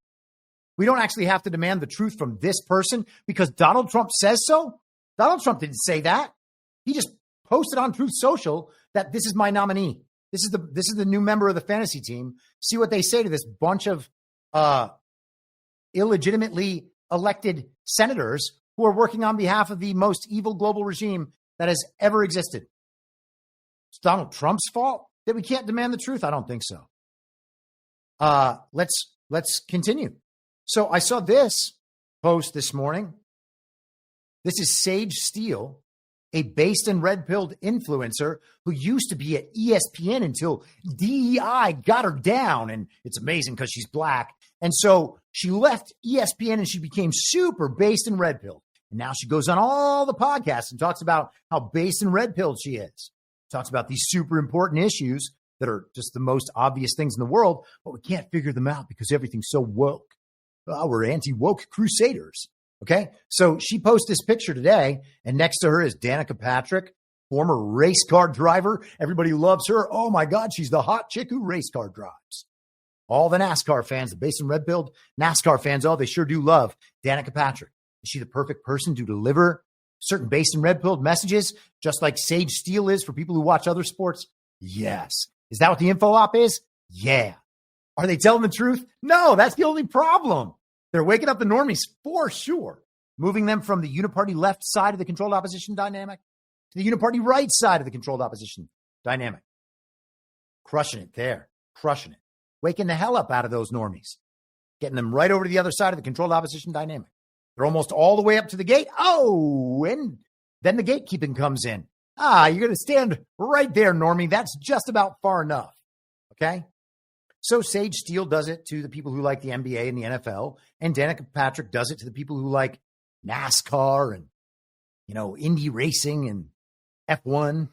We don't actually have to demand the truth from this person because Donald Trump says so. Donald Trump didn't say that. He just posted on Truth Social that this is my nominee. This is the new member of the fantasy team. See what they say to this bunch of illegitimately elected senators who are working on behalf of the most evil global regime that has ever existed. It's Donald Trump's fault that we can't demand the truth? I don't think so. Let's continue. So I saw this post this morning. This is Sage Steele, a based and red-pilled influencer who used to be at ESPN until DEI got her down. And it's amazing because she's black. And so she left ESPN and she became super based and red-pilled. And now she goes on all the podcasts and talks about how based and red-pilled she is. Talks about these super important issues that are just the most obvious things in the world, but we can't figure them out because everything's so woke. Oh, we're anti-woke crusaders. Okay, so she posted this picture today, and next to her is Danica Patrick, former race car driver. Everybody loves her. Oh my God, she's the hot chick who race car drives. All the NASCAR fans, the base and red pilled NASCAR fans, oh, they sure do love Danica Patrick. Is she the perfect person to deliver certain base and red pilled messages, just like Sage Steele is for people who watch other sports? Yes. Is that what the info op is? Yeah. Are they telling the truth? No, that's the only problem. They're waking up the normies for sure, moving them from the uniparty left side of the controlled opposition dynamic to the uniparty right side of the controlled opposition dynamic. Crushing it there, crushing it. Waking the hell up out of those normies, getting them right over to the other side of the controlled opposition dynamic. They're almost all the way up to the gate. Oh, and then the gatekeeping comes in. You're going to stand right there, normie. That's just about far enough. Okay? So Sage Steele does it to the people who like the NBA and the NFL, and Danica Patrick does it to the people who like NASCAR and, Indy racing and F1.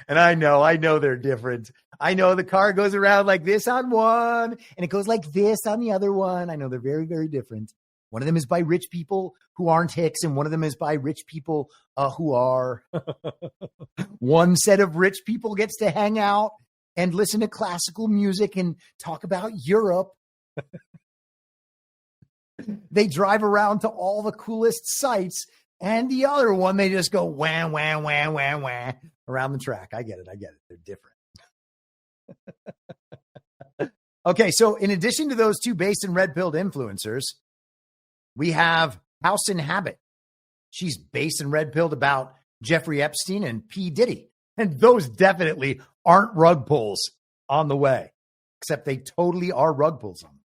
And I know they're different. I know the car goes around like this on one, and it goes like this on the other one. I know they're very, very different. One of them is by rich people who aren't hicks, and one of them is by rich people who are. One set of rich people gets to hang out and listen to classical music and talk about Europe. They drive around to all the coolest sites. And the other one, they just go wham, wham, wham, wham, wham around the track. I get it. They're different. Okay, so in addition to those two based and red-pilled influencers, we have House in Habit. She's based and red-pilled about Jeffrey Epstein and P. Diddy. And those definitely aren't rug pulls on the way, except they totally are rug pulls on them.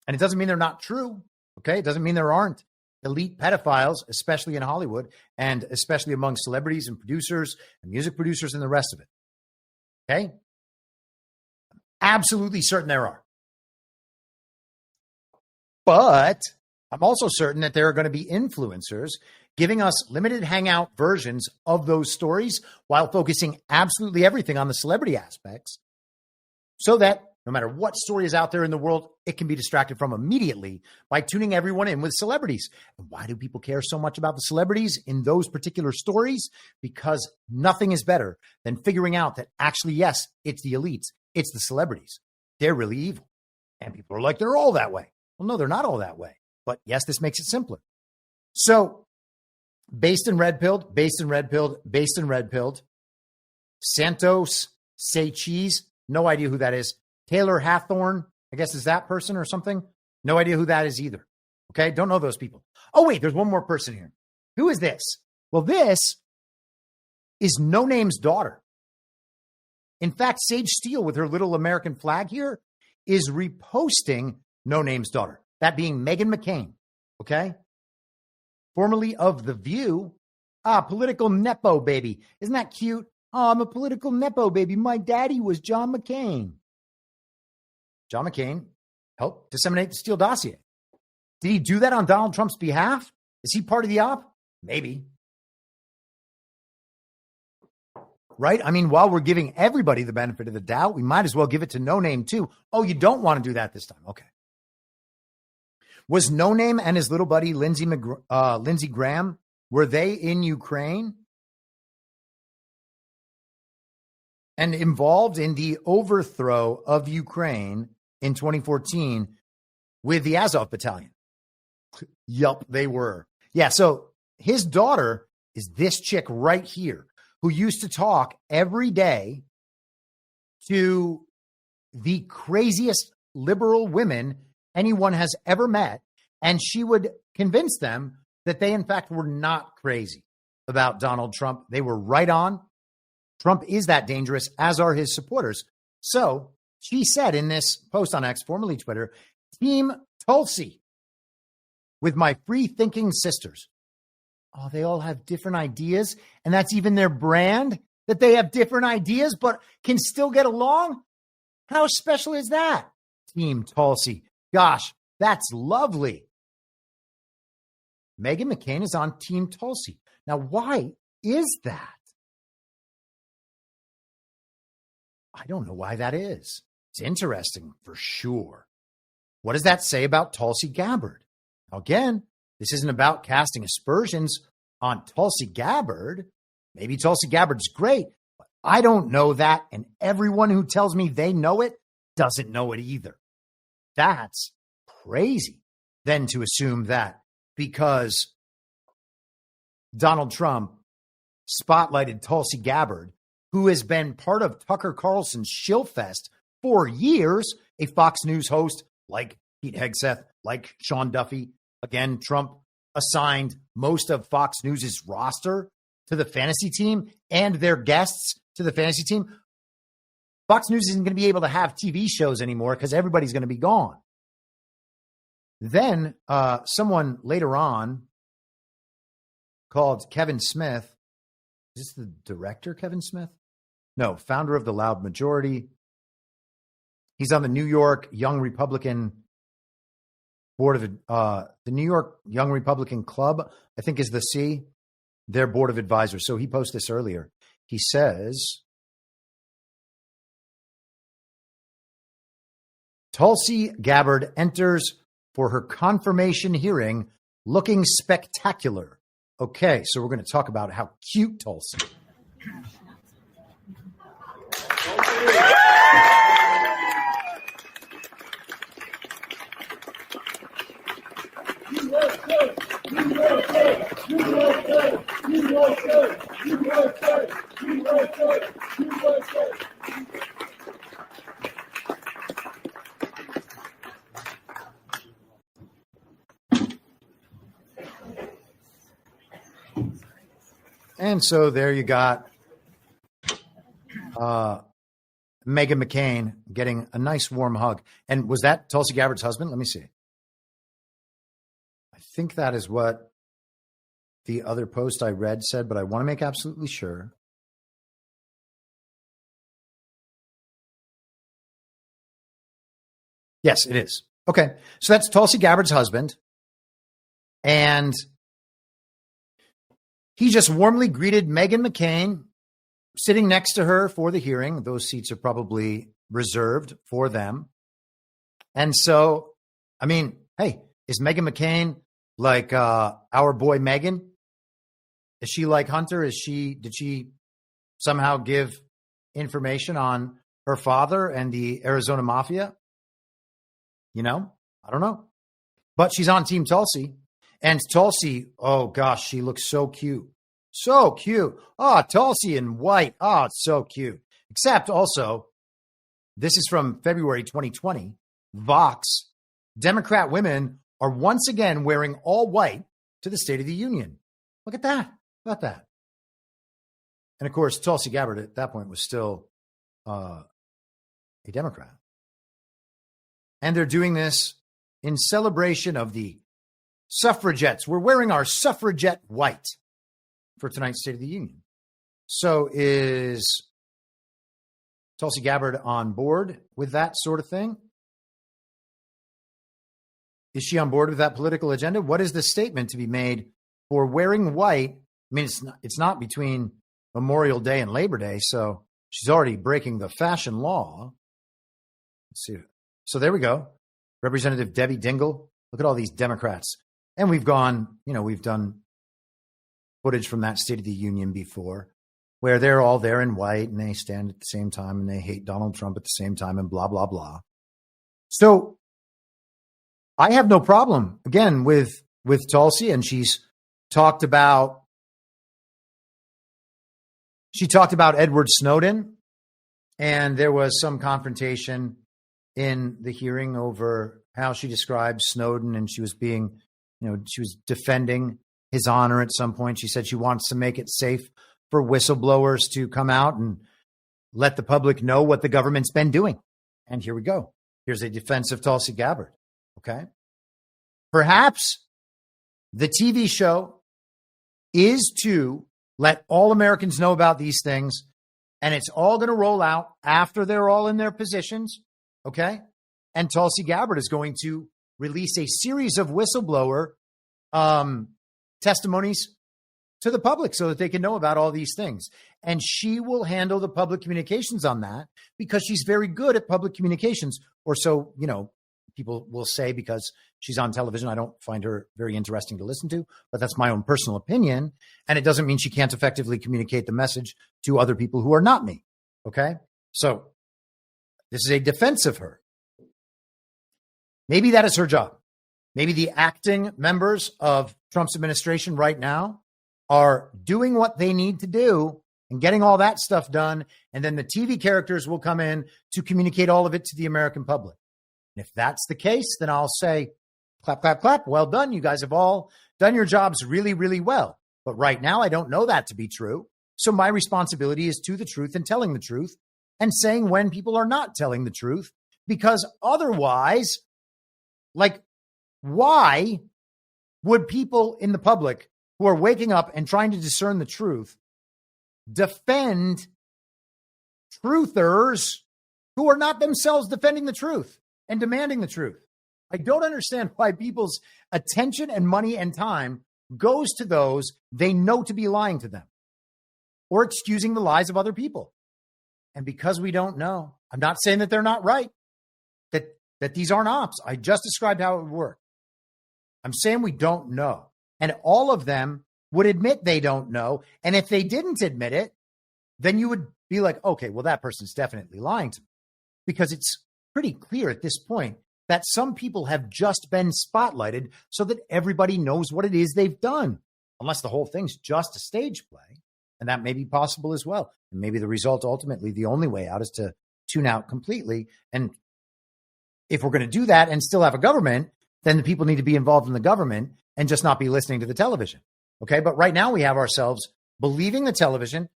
And it doesn't mean they're not true, okay? It doesn't mean there aren't elite pedophiles, especially in Hollywood, and especially among celebrities and producers and music producers and the rest of it, okay? Absolutely certain there are. But I'm also certain that there are going to be influencers giving us limited hangout versions of those stories while focusing absolutely everything on the celebrity aspects so that No matter what story is out there in the world, it can be distracted from immediately by tuning everyone in with celebrities. And why do people care so much about the celebrities in those particular stories? Because nothing is better than figuring out that actually, yes, it's the elites. It's the celebrities. They're really evil. And people are like, they're all that way. Well, no, they're not all that way. But yes, this makes it simpler. So based and red-pilled, based and red-pilled, based and red-pilled. Santos, say cheese. No idea who that is. Taylor Hathorne, I guess is that person or something. No idea who that is either. Okay, don't know those people. Oh, wait, there's one more person here. Who is this? Well, this is No Name's daughter. In fact, Sage Steele with her little American flag here is reposting No Name's daughter, that being Meghan McCain, okay? Formerly of The View. Political Nepo baby. Isn't that cute? Oh, I'm a political Nepo baby. My daddy was John McCain. John McCain helped disseminate the Steele dossier. Did he do that on Donald Trump's behalf? Is he part of the op? Maybe. Right? I mean, while we're giving everybody the benefit of the doubt, we might as well give it to No Name too. Oh, you don't want to do that this time. Okay. Was No Name and his little buddy Lindsey Graham, were they in Ukraine and involved in the overthrow of Ukraine in 2014 with the Azov Battalion? Yup, they were. Yeah, so his daughter is this chick right here who used to talk every day to the craziest liberal women anyone has ever met, and she would convince them that they, in fact, were not crazy about Donald Trump. They were right on. Trump is that dangerous, as are his supporters. So she said in this post on X, formerly Twitter, Team Tulsi with my free-thinking sisters. Oh, they all have different ideas, and that's even their brand, that they have different ideas but can still get along? How special is that? Team Tulsi. Gosh, that's lovely. Meghan McCain is on Team Tulsi. Now, why is that? I don't know why that is. It's interesting for sure. What does that say about Tulsi Gabbard? Again, this isn't about casting aspersions on Tulsi Gabbard. Maybe Tulsi Gabbard's great, but I don't know that, and everyone who tells me they know it doesn't know it either. That's crazy then to assume that because Donald Trump spotlighted Tulsi Gabbard, who has been part of Tucker Carlson's Shillfest for years, a Fox News host like Pete Hegseth, like Sean Duffy. Again, Trump assigned most of Fox News' roster to the fantasy team and their guests to the fantasy team. Fox News isn't going to be able to have TV shows anymore because everybody's going to be gone. Then someone later on called Kevin Smith. Is this the director, Kevin Smith? No, founder of the Loud Majority. He's on the New York Young Republican board of the New York Young Republican Club, I think is the C, their board of advisors. So he posted this earlier. He says, Tulsi Gabbard enters for her confirmation hearing looking spectacular. Okay, so we're going to talk about how cute Tulsi. And so there you got Meghan McCain getting a nice warm hug. And was that Tulsi Gabbard's husband? Let me see. I think that is what the other post I read said, but I want to make absolutely sure. Yes, it is. Okay. So that's Tulsi Gabbard's husband. And he just warmly greeted Meghan McCain sitting next to her for the hearing. Those seats are probably reserved for them. And so, I mean, hey, is Meghan McCain like our boy Meghan? Is she like Hunter? Did she somehow give information on her father and the Arizona Mafia? You know, I don't know. But she's on Team Tulsi. And Tulsi, oh gosh, she looks so cute. So cute. Oh, Tulsi in white. Oh, it's so cute. Except also, this is from February 2020. Vox, Democrat women are once again wearing all white to the State of the Union. Look at that. How about that? And of course, Tulsi Gabbard at that point was still a Democrat. And they're doing this in celebration of the suffragettes. We're wearing our suffragette white for tonight's State of the Union. So is Tulsi Gabbard on board with that sort of thing? Is she on board with that political agenda? What is the statement to be made for wearing white? I mean, it's not between Memorial Day and Labor Day, so she's already breaking the fashion law. Let's see. So there we go. Representative Debbie Dingell. Look at all these Democrats. And we've done footage from that State of the Union before where they're all there in white and they stand at the same time and they hate Donald Trump at the same time and blah, blah, blah. So I have no problem, again, with Tulsi, and she's talked about Edward Snowden, and there was some confrontation in the hearing over how she described Snowden, and she was she was defending his honor at some point. She said she wants to make it safe for whistleblowers to come out and let the public know what the government's been doing. And here we go. Here's a defense of Tulsi Gabbard. Okay. Perhaps the TV show is to let all Americans know about these things, and it's all going to roll out after they're all in their positions. Okay. And Tulsi Gabbard is going to release a series of whistleblower testimonies to the public so that they can know about all these things. And she will handle the public communications on that because she's very good at public communications, or so, people will say, because she's on television. I don't find her very interesting to listen to, but that's my own personal opinion. And it doesn't mean she can't effectively communicate the message to other people who are not me. Okay. So this is a defense of her. Maybe that is her job. Maybe the acting members of Trump's administration right now are doing what they need to do and getting all that stuff done. And then the TV characters will come in to communicate all of it to the American public. And if that's the case, then I'll say, clap, clap, clap. Well done. You guys have all done your jobs really, really well. But right now, I don't know that to be true. So my responsibility is to the truth and telling the truth and saying when people are not telling the truth, because otherwise, why would people in the public who are waking up and trying to discern the truth defend truthers who are not themselves defending the truth and demanding the truth? I don't understand why people's attention and money and time goes to those they know to be lying to them or excusing the lies of other people. And because we don't know, I'm not saying that they're not right, that these aren't ops. I just described how it would work. I'm saying we don't know. And all of them would admit they don't know. And if they didn't admit it, then you would be like, okay, well, that person's definitely lying to me. Because it's pretty clear at this point that some people have just been spotlighted so that everybody knows what it is they've done, unless the whole thing's just a stage play. And that may be possible as well. And maybe the result, ultimately, the only way out is to tune out completely. And if we're going to do that and still have a government, then the people need to be involved in the government and just not be listening to the television. Okay. But right now we have ourselves believing the television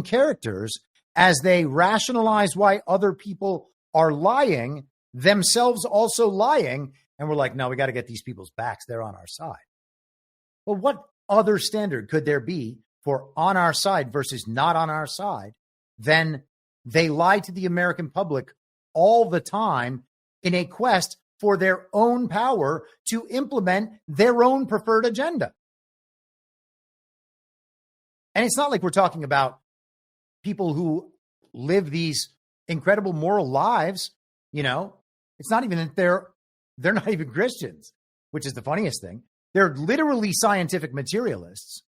characters as they rationalize why other people are lying, themselves also lying. And we're like, no, we got to get these people's backs. They're on our side. Well, what other standard could there be for on our side versus not on our side than they lie to the American public all the time in a quest for their own power to implement their own preferred agenda? And it's not like we're talking about people who live these incredible moral lives. You know, it's not even that they're not even Christians, which is the funniest thing. They're literally scientific materialists,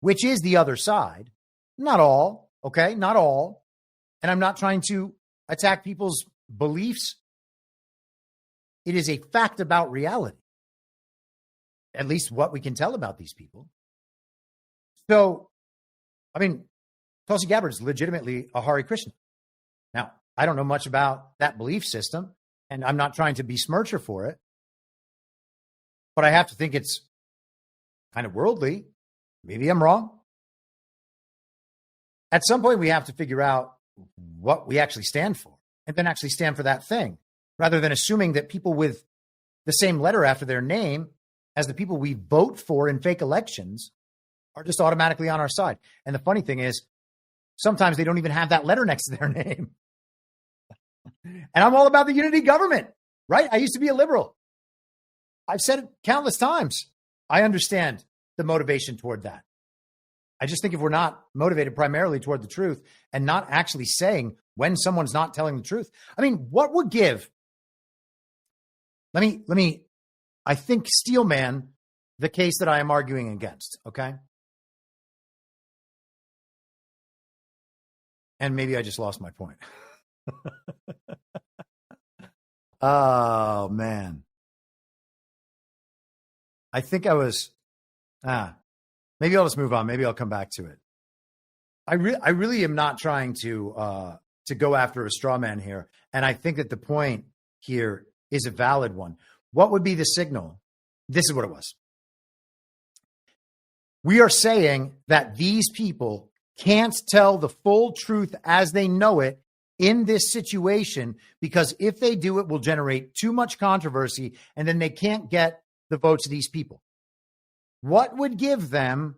which is the other side. Not all, okay? Not all. And I'm not trying to attack people's beliefs. It is a fact about reality, at least what we can tell about these people. So, I mean, Tulsi Gabbard is legitimately a Hare Krishna. Now, I don't know much about that belief system, and I'm not trying to besmirch her for it, but I have to think it's kind of worldly. Maybe I'm wrong. At some point, we have to figure out what we actually stand for and then actually stand for that thing, rather than assuming that people with the same letter after their name as the people we vote for in fake elections are just automatically on our side. And the funny thing is, sometimes they don't even have that letter next to their name. And I'm all about the unity government, right? I used to be a liberal. I've said it countless times. I understand the motivation toward that. I just think if we're not motivated primarily toward the truth and not actually saying when someone's not telling the truth, I mean, what would give? Let me, I think, steelman the case that I am arguing against, okay? And maybe I just lost my point. Oh, man. I think I was, maybe I'll just move on. Maybe I'll come back to it. I really am not trying to go after a straw man here. And I think that the point here is a valid one. What would be the signal? This is what it was. We are saying that these people can't tell the full truth as they know it in this situation, because if they do, it will generate too much controversy, and then they can't get the votes of these people. What would give them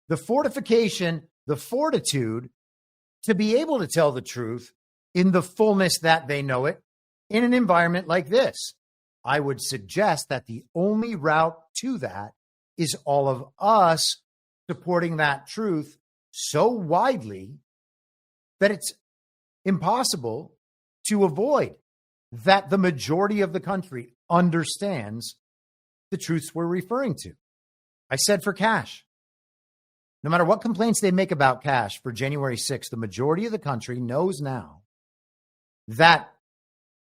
the fortification, the fortitude to be able to tell the truth in the fullness that they know it in an environment like this? I would suggest that the only route to that is all of us supporting that truth so widely that it's impossible to avoid that the majority of the country understands the truths we're referring to. I said for cash, no matter what complaints they make about cash for January 6th, the majority of the country knows now that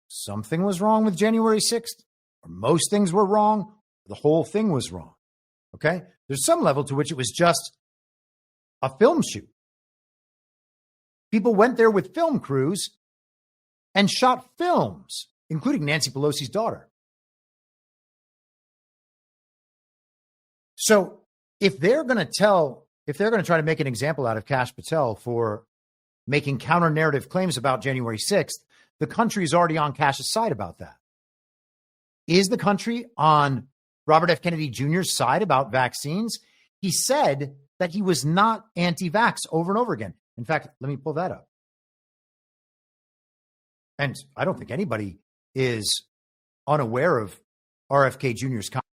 something was wrong with January 6th, or most things were wrong, the whole thing was wrong. Okay? There's some level to which it was just a film shoot. People went there with film crews and shot films, including Nancy Pelosi's daughter. So if they're going to try to make an example out of Kash Patel for making counter-narrative claims about January 6th, the country is already on Kash's side about that. Is the country on Robert F. Kennedy Jr.'s side about vaccines? He said that he was not anti-vax over and over again. In fact, let me pull that up. And I don't think anybody is unaware of RFK Jr.'s comments.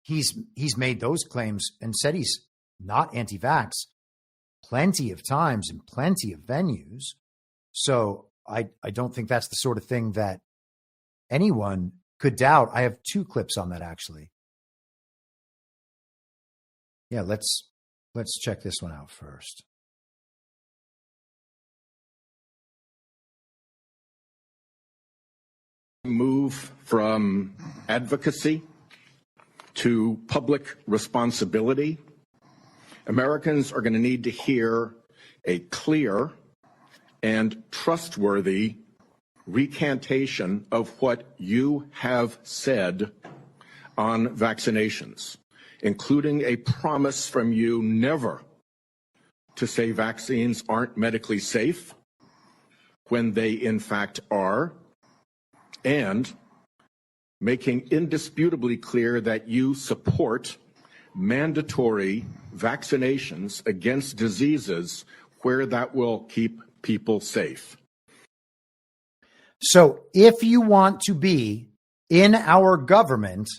He's made those claims and said he's not anti-vax plenty of times in plenty of venues. So I don't think that's the sort of thing that anyone could doubt. I have two clips on that, actually. Yeah, let's check this one out first. Move from advocacy to public responsibility. Americans are going to need to hear a clear and trustworthy recantation of what you have said on vaccinations, including a promise from you never to say vaccines aren't medically safe when they in fact are, and making indisputably clear that you support mandatory vaccinations against diseases where that will keep people safe. So if you want to be in our government,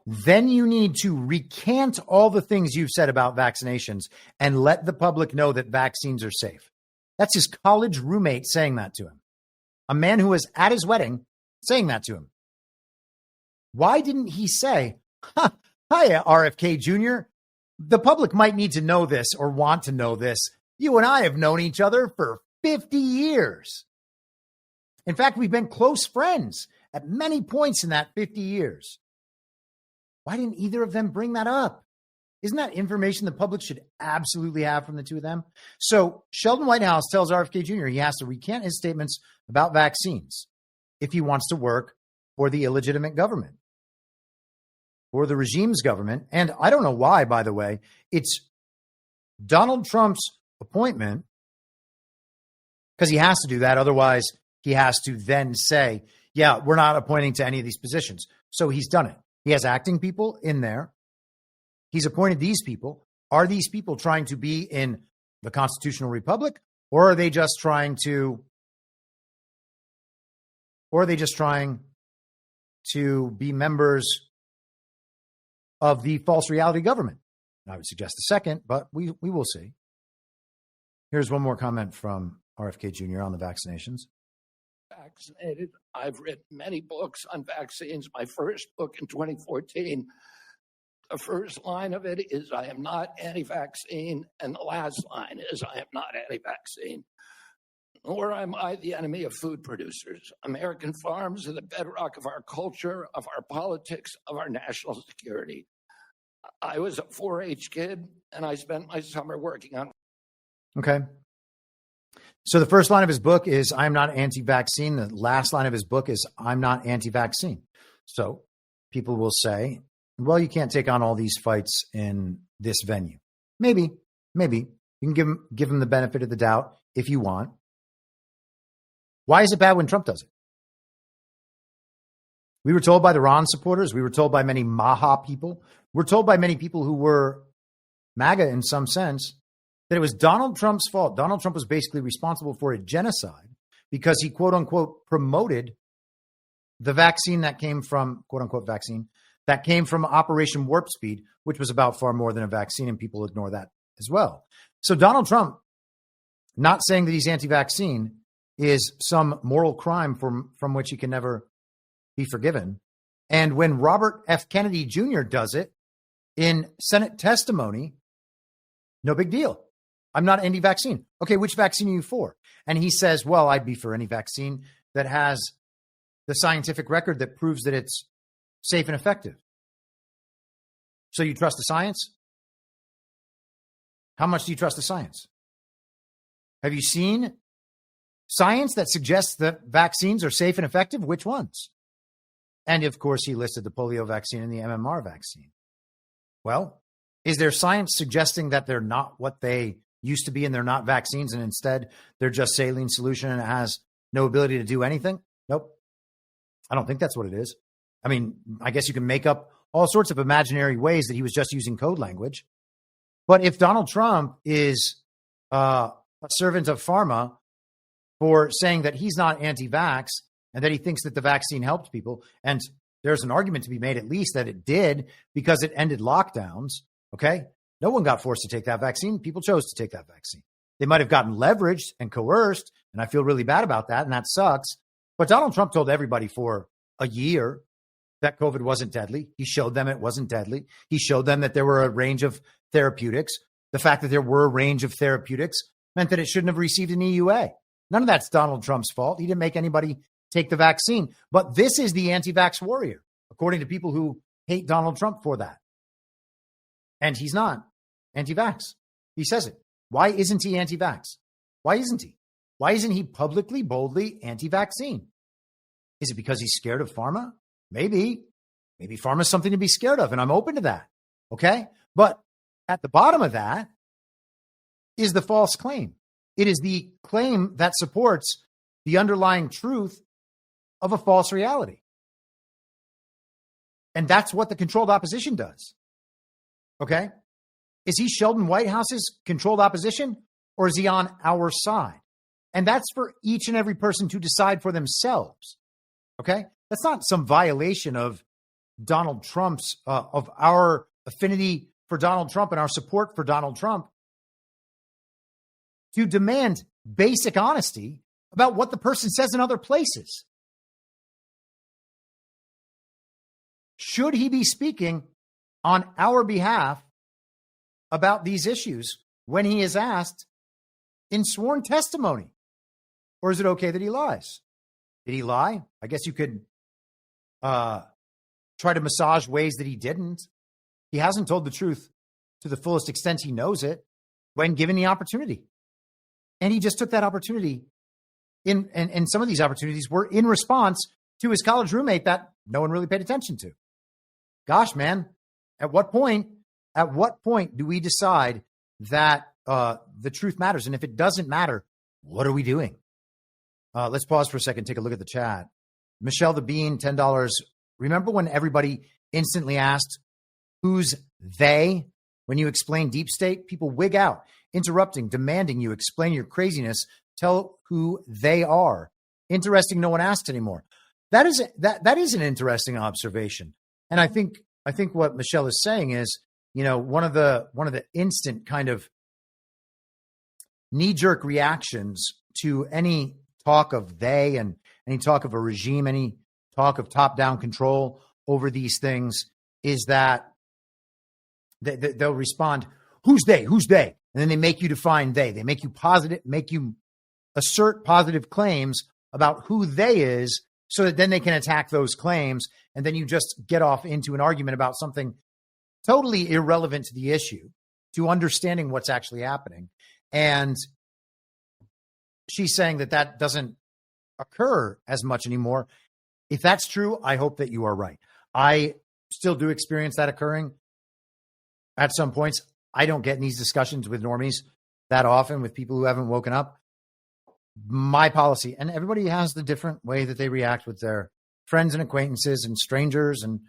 then you need to recant all the things you've said about vaccinations and let the public know that vaccines are safe. That's his college roommate saying that to him. A man who was at his wedding saying that to him. Why didn't he say, hi, RFK Jr., the public might need to know this or want to know this. You and I have known each other for 50 years. In fact, we've been close friends at many points in that 50 years. Why didn't either of them bring that up? Isn't that information the public should absolutely have from the two of them? So Sheldon Whitehouse tells RFK Jr. he has to recant his statements about vaccines if he wants to work for the illegitimate government, for the regime's government. And I don't know why, by the way, it's Donald Trump's appointment, because he has to do that. Otherwise, he has to then say, yeah, we're not appointing to any of these positions. So he's done it. He has acting people in there. He's appointed these people. Are these people trying to be in the constitutional republic, or are they just trying to be members of the false reality government? I would suggest the second, but we will see. Here's one more comment from RFK Jr. on the vaccinations. Vaccinated. I've written many books on vaccines. My first book in 2014, the first line of it is, I am not anti-vaccine, and the last line is, I am not anti-vaccine. Nor am I the enemy of food producers. American farms are the bedrock of our culture, of our politics, of our national security. I was a 4-H kid, and I spent my summer working on. Okay. So the first line of his book is, I'm not anti-vaccine. The last line of his book is, I'm not anti-vaccine. So people will say, well, you can't take on all these fights in this venue. Maybe. You can give him the benefit of the doubt if you want. Why is it bad when Trump does it? We were told by the Ron supporters. We were told by many Maha people. We're told by many people who were MAGA in some sense that it was Donald Trump's fault. Donald Trump was basically responsible for a genocide because he, quote unquote, promoted the vaccine that came from, quote unquote, vaccine that came from Operation Warp Speed, which was about far more than a vaccine, and people ignore that as well. So Donald Trump, not saying that he's anti-vaccine, is some moral crime from which he can never be forgiven. And when Robert F. Kennedy Jr. does it in Senate testimony, no big deal. I'm not anti-vaccine. Okay, which vaccine are you for? And he says, well, I'd be for any vaccine that has the scientific record that proves that it's safe and effective. So you trust the science? How much do you trust the science? Have you seen science that suggests that vaccines are safe and effective? Which ones? And of course, he listed the polio vaccine and the MMR vaccine. Well, is there science suggesting that they're not what they used to be and they're not vaccines and instead they're just saline solution and it has no ability to do anything? Nope. I don't think that's what it is. I mean, I guess you can make up all sorts of imaginary ways that he was just using code language. But if Donald Trump is a servant of pharma for saying that he's not anti-vax and that he thinks that the vaccine helped people, and there's an argument to be made at least that it did because it ended lockdowns, okay? No one got forced to take that vaccine. People chose to take that vaccine. They might have gotten leveraged and coerced, and I feel really bad about that, and that sucks. But Donald Trump told everybody for a year that COVID wasn't deadly. He showed them it wasn't deadly. He showed them that there were a range of therapeutics. The fact that there were a range of therapeutics meant that it shouldn't have received an EUA. None of that's Donald Trump's fault. He didn't make anybody take the vaccine. But this is the anti-vax warrior, according to people who hate Donald Trump for that. And he's not anti-vax. He says it. Why isn't he anti-vax? Why isn't he? Why isn't he publicly, boldly anti-vaccine? Is it because he's scared of pharma? Maybe. Maybe pharma is something to be scared of, and I'm open to that. Okay? But at the bottom of that is the false claim. It is the claim that supports the underlying truth of a false reality. And that's what the controlled opposition does. Okay? Is he Sheldon Whitehouse's controlled opposition, or is he on our side? And that's for each and every person to decide for themselves. Okay? That's not some violation of Donald Trump's, of our affinity for Donald Trump and our support for Donald Trump to demand basic honesty about what the person says in other places. Should he be speaking on our behalf about these issues when he is asked in sworn testimony? Or is it okay that he lies? Did he lie? I guess you could try to massage ways that he didn't. He hasn't told the truth to the fullest extent he knows it when given the opportunity. And he just took that opportunity and some of these opportunities were in response to his college roommate that no one really paid attention to. Gosh, man, at what point do we decide that the truth matters? And if it doesn't matter, what are we doing? Let's pause for a second, take a look at the chat. Michelle the Bean, $10. Remember when everybody instantly asked, who's they? When you explain deep state, people wig out, interrupting, demanding you explain your craziness, tell who they are. Interesting, no one asked anymore. That is an interesting observation. And I think what Michelle is saying is, one of the instant kind of knee-jerk reactions to any talk of they and any talk of a regime, any talk of top-down control over these things is that they'll respond, who's they? Who's they? And then they make you define they. They make you assert positive claims about who they is so that then they can attack those claims. And then you just get off into an argument about something totally irrelevant to the issue, to understanding what's actually happening. And she's saying that doesn't occur as much anymore. If that's true, I hope that you are right. I still do experience that occurring at some points. I don't get in these discussions with normies that often with people who haven't woken up. My policy, and everybody has the different way that they react with their friends and acquaintances and strangers and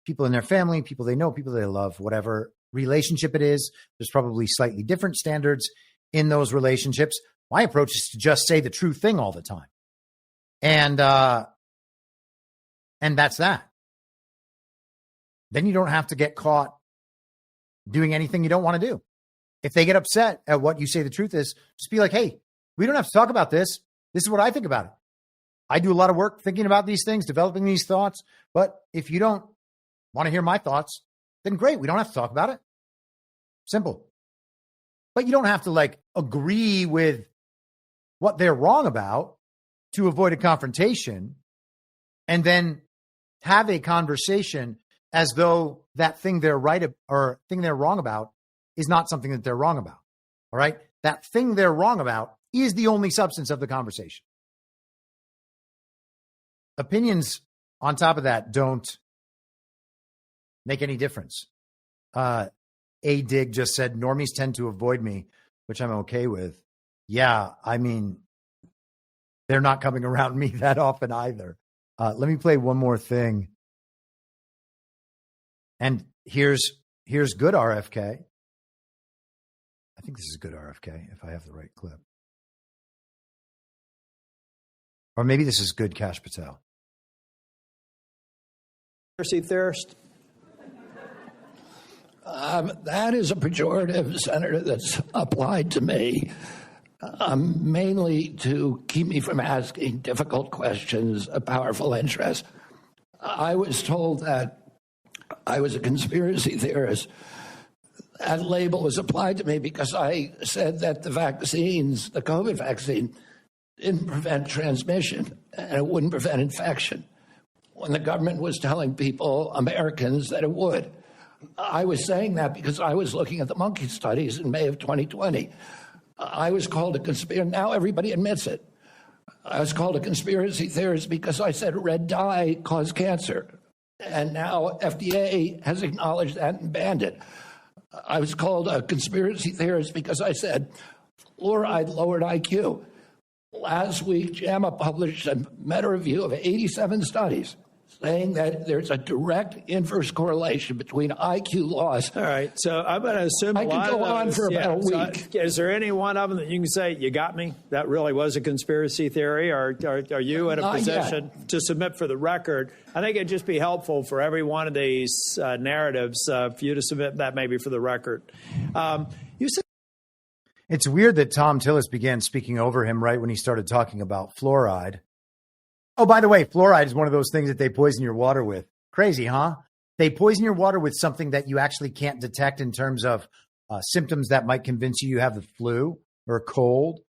people in their family, people they know, people they love, whatever relationship it is. There's probably slightly different standards in those relationships. My approach is to just say the true thing all the time. And that's that. Then you don't have to get caught doing anything you don't want to do. If they get upset at what you say the truth is, just be like, hey, we don't have to talk about this. This is what I think about it. I do a lot of work thinking about these things, developing these thoughts. But if you don't want to hear my thoughts, then great. We don't have to talk about it. Simple. But you don't have to agree with what they're wrong about to avoid a confrontation and then have a conversation as though that thing they're right or thing they're wrong about is not something that they're wrong about. All right. That thing they're wrong about is the only substance of the conversation. Opinions on top of that don't make any difference. A Dig just said, normies tend to avoid me, which I'm okay with. Yeah, I mean, they're not coming around me that often either. Let me play one more thing. And here's good RFK. I think this is good RFK, if I have the right clip. Or maybe this is good Kash Patel. Conspiracy theorist. That is a pejorative, Senator, that's applied to me, mainly to keep me from asking difficult questions of powerful interests. I was told that I was a conspiracy theorist. That label was applied to me because I said that the vaccines, the COVID vaccine, didn't prevent transmission and it wouldn't prevent infection, when the government was telling people, Americans, that it would. I was saying that because I was looking at the monkey studies in May of 2020. I was called a conspiracy. Now everybody admits it. I was called a conspiracy theorist because I said red dye caused cancer. And now FDA has acknowledged that and banned it. I was called a conspiracy theorist because I said fluoride lowered IQ. Last week, JAMA published a meta-review of 87 studies saying that there's a direct inverse correlation between IQ loss. All right, so I'm going to assume I could go on for about a week. So is there any one of them that you can say, you got me, that really was a conspiracy theory, or are you in a position to submit for the record? I think it'd just be helpful for every one of these narratives for you to submit that maybe for the record. You said It's weird that Tom Tillis began speaking over him right when he started talking about fluoride. Oh, by the way, fluoride is one of those things that they poison your water with. Crazy, huh? They poison your water with something that you actually can't detect in terms of symptoms that might convince you have the flu or a cold.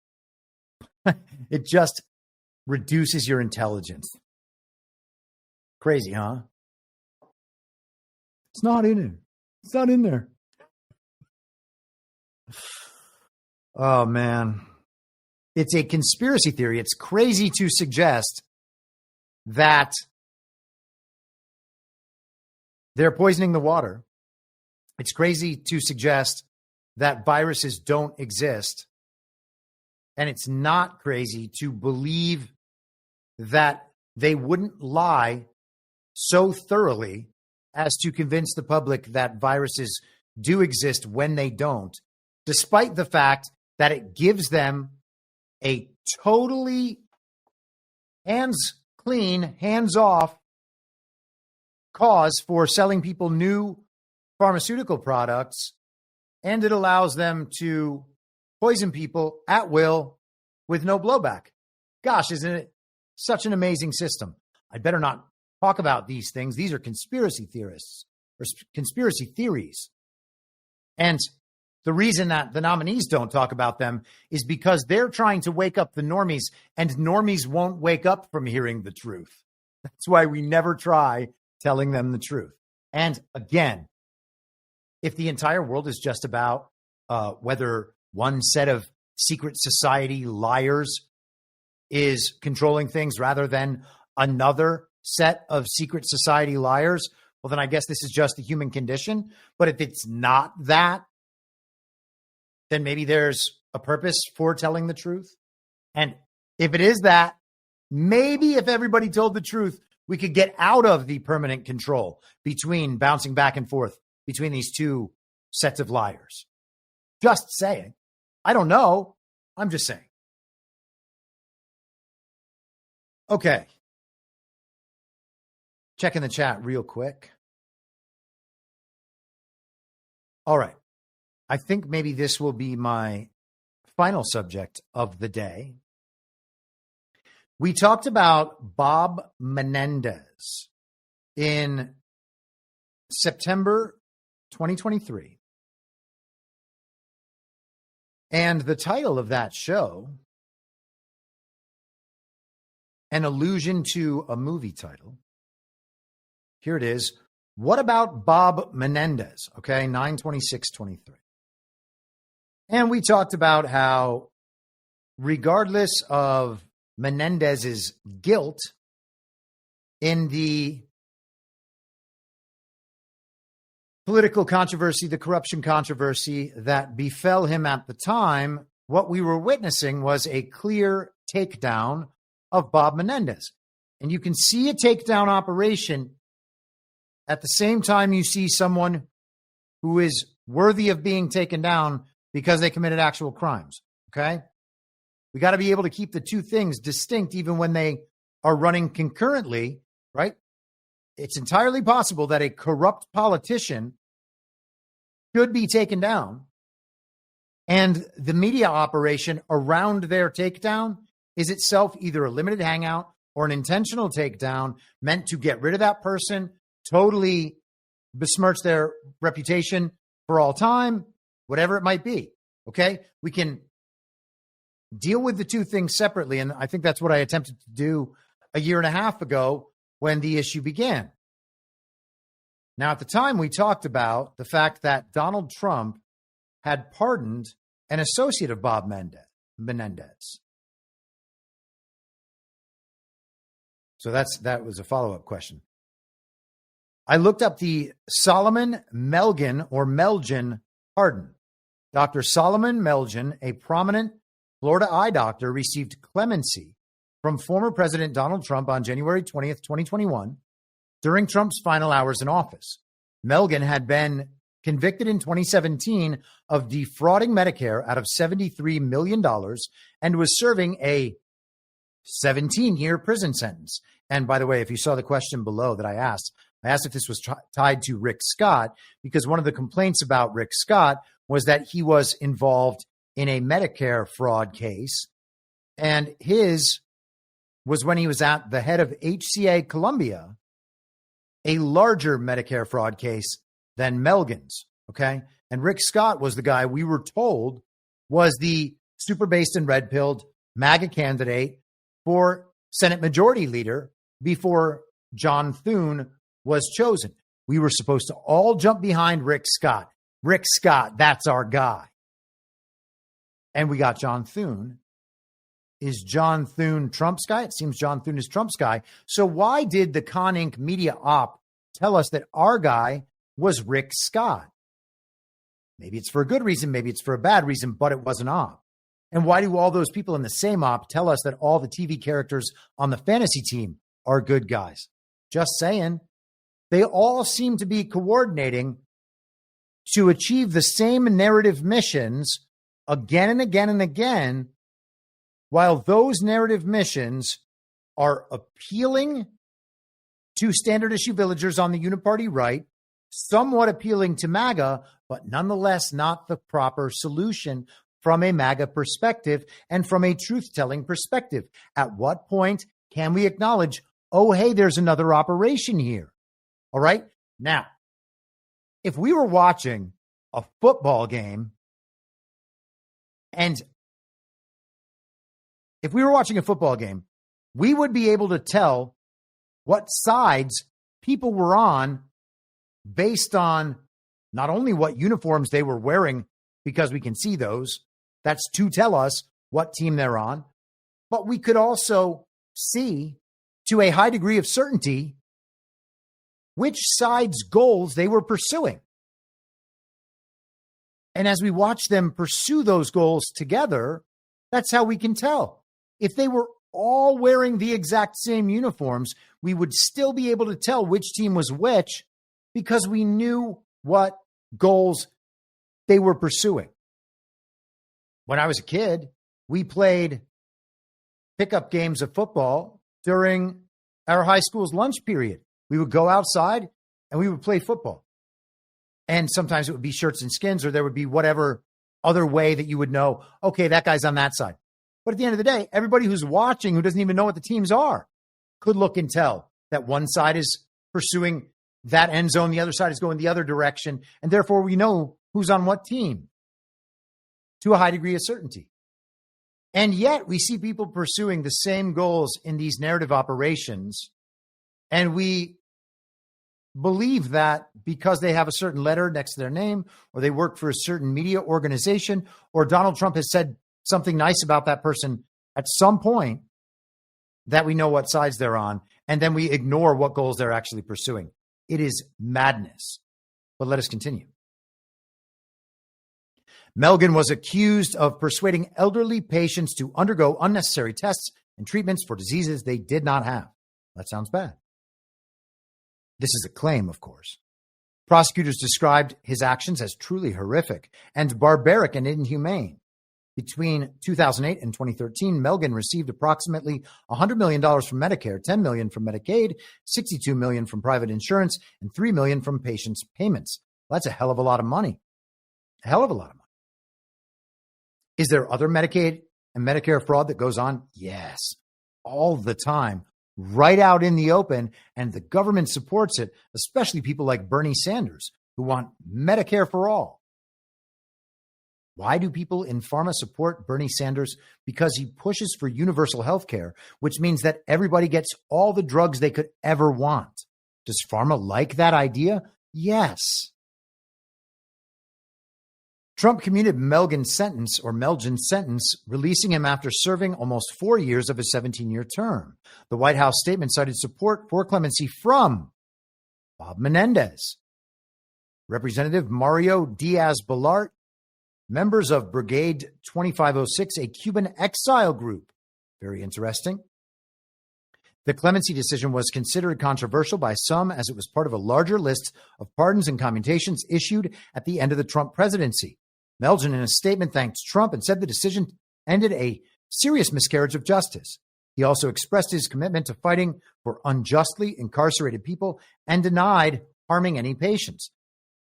It just reduces your intelligence. Crazy, huh? It's not in it. It's not in there. Oh, man. It's a conspiracy theory. It's crazy to suggest that they're poisoning the water. It's crazy to suggest that viruses don't exist. And it's not crazy to believe that they wouldn't lie so thoroughly as to convince the public that viruses do exist when they don't, despite the fact that it gives them a totally hands clean, hands off cause for selling people new pharmaceutical products, and it allows them to poison people at will with no blowback. Gosh, isn't it such an amazing system? I'd better not talk about these things. These are conspiracy theorists or conspiracy theories. And the reason that the nominees don't talk about them is because they're trying to wake up the normies, and normies won't wake up from hearing the truth. That's why we never try telling them the truth. And again, if the entire world is just about whether one set of secret society liars is controlling things rather than another set of secret society liars, well, then I guess this is just the human condition. But if it's not that, then maybe there's a purpose for telling the truth. And if it is that, maybe if everybody told the truth, we could get out of the permanent control between bouncing back and forth between these two sets of liars. Just saying. I don't know. I'm just saying. Okay. Checking the chat real quick. All right. I think maybe this will be my final subject of the day. We talked about Bob Menendez in September 2023. And the title of that show, an allusion to a movie title. Here it is. What about Bob Menendez? Okay, 9/26/23. And we talked about how, regardless of Menendez's guilt in the political controversy, the corruption controversy that befell him at the time, what we were witnessing was a clear takedown of Bob Menendez. And you can see a takedown operation at the same time you see someone who is worthy of being taken down because they committed actual crimes. Okay? We got to be able to keep the two things distinct even when they are running concurrently, right? It's entirely possible that a corrupt politician should be taken down, and the media operation around their takedown is itself either a limited hangout or an intentional takedown meant to get rid of that person, totally besmirch their reputation for all time, whatever it might be. Okay? We can deal with the two things separately, and I think that's what I attempted to do a year and a half ago when the issue began. Now, at the time, we talked about the fact that Donald Trump had pardoned an associate of Bob Menendez. So that was a follow-up question. I looked up the Solomon Melgen or Melgen pardon. Dr. Solomon Melgen, a prominent Florida eye doctor, received clemency from former President Donald Trump on January 20th, 2021, during Trump's final hours in office. Melgen had been convicted in 2017 of defrauding Medicare out of $73 million and was serving a 17-year prison sentence. And by the way, if you saw the question below that I asked if this was tied to Rick Scott, because one of the complaints about Rick Scott was that he was involved in a Medicare fraud case, and his was when he was at the head of HCA Columbia, a larger Medicare fraud case than Melgen's, okay? And Rick Scott was the guy we were told was the super-based and red-pilled MAGA candidate for Senate Majority Leader before John Thune was chosen. We were supposed to all jump behind Rick Scott. Rick Scott, that's our guy. And we got John Thune. Is John Thune Trump's guy? It seems John Thune is Trump's guy. So why did the Con Inc. media op tell us that our guy was Rick Scott? Maybe it's for a good reason, maybe it's for a bad reason, but it was an op. And why do all those people in the same op tell us that all the TV characters on the fantasy team are good guys? Just saying. They all seem to be coordinating to achieve the same narrative missions again and again and again, while those narrative missions are appealing to standard issue villagers on the uniparty right, somewhat appealing to MAGA, but nonetheless not the proper solution from a MAGA perspective and from a truth-telling perspective. At what point can we acknowledge, oh, hey, there's another operation here? All right? Now, if we were watching a football game we would be able to tell what sides people were on based on not only what uniforms they were wearing, because we can see those, that's to tell us what team they're on, but we could also see to a high degree of certainty which side's goals they were pursuing. And as we watch them pursue those goals together, that's how we can tell. If they were all wearing the exact same uniforms, we would still be able to tell which team was which because we knew what goals they were pursuing. When I was a kid, we played pickup games of football during our high school's lunch period. We would go outside and we would play football. And sometimes it would be shirts and skins, or there would be whatever other way that you would know, okay, that guy's on that side. But at the end of the day, everybody who's watching, who doesn't even know what the teams are, could look and tell that one side is pursuing that end zone, the other side is going the other direction, and therefore we know who's on what team to a high degree of certainty. And yet we see people pursuing the same goals in these narrative operations, and we believe that because they have a certain letter next to their name, or they work for a certain media organization, or Donald Trump has said something nice about that person at some point, that we know what sides they're on, and then we ignore what goals they're actually pursuing. It is madness. But let us continue. Melgen was accused of persuading elderly patients to undergo unnecessary tests and treatments for diseases they did not have. That sounds bad. This is a claim, of course. Prosecutors described his actions as truly horrific and barbaric and inhumane. Between 2008 and 2013, Melgen received approximately $100 million from Medicare, $10 million from Medicaid, $62 million from private insurance, and $3 million from patients' payments. Well, that's a hell of a lot of money. A hell of a lot of money. Is there other Medicaid and Medicare fraud that goes on? Yes, all the time, right out in the open, and the government supports it, especially people like Bernie Sanders, who want Medicare for all. Why do people in pharma support Bernie Sanders? Because he pushes for universal health care, which means that everybody gets all the drugs they could ever want. Does pharma like that idea? Yes. Trump commuted Melgen's sentence, releasing him after serving almost 4 years of a 17-year term. The White House statement cited support for clemency from Bob Menendez, Representative Mario Diaz-Balart, members of Brigade 2506, a Cuban exile group. Very interesting. The clemency decision was considered controversial by some as it was part of a larger list of pardons and commutations issued at the end of the Trump presidency. Melgen, in a statement, thanked Trump and said the decision ended a serious miscarriage of justice. He also expressed his commitment to fighting for unjustly incarcerated people and denied harming any patients.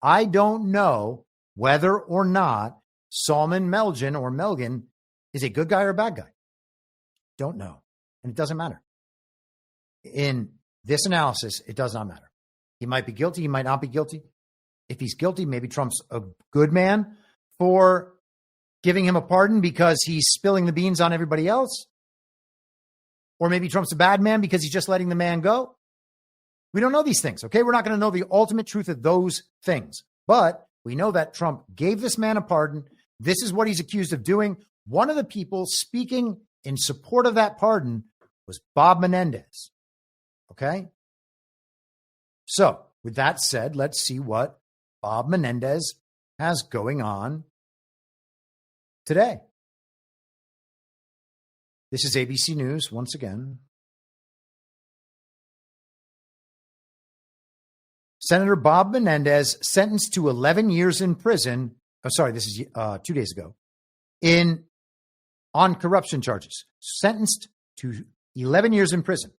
I don't know whether or not Salman Melgen is a good guy or a bad guy. Don't know. And it doesn't matter. In this analysis, it does not matter. He might be guilty. He might not be guilty. If he's guilty, maybe Trump's a good man for giving him a pardon because he's spilling the beans on everybody else. Or maybe Trump's a bad man because he's just letting the man go. We don't know these things, okay? We're not going to know the ultimate truth of those things. But we know that Trump gave this man a pardon. This is what he's accused of doing. One of the people speaking in support of that pardon was Bob Menendez, okay? So, with that said, let's see what Bob Menendez has going on today. This is ABC News once again. Senator Bob Menendez sentenced to 11 years in prison. Oh, sorry, this is 2 days ago. On corruption charges. Sentenced to 11 years in prison.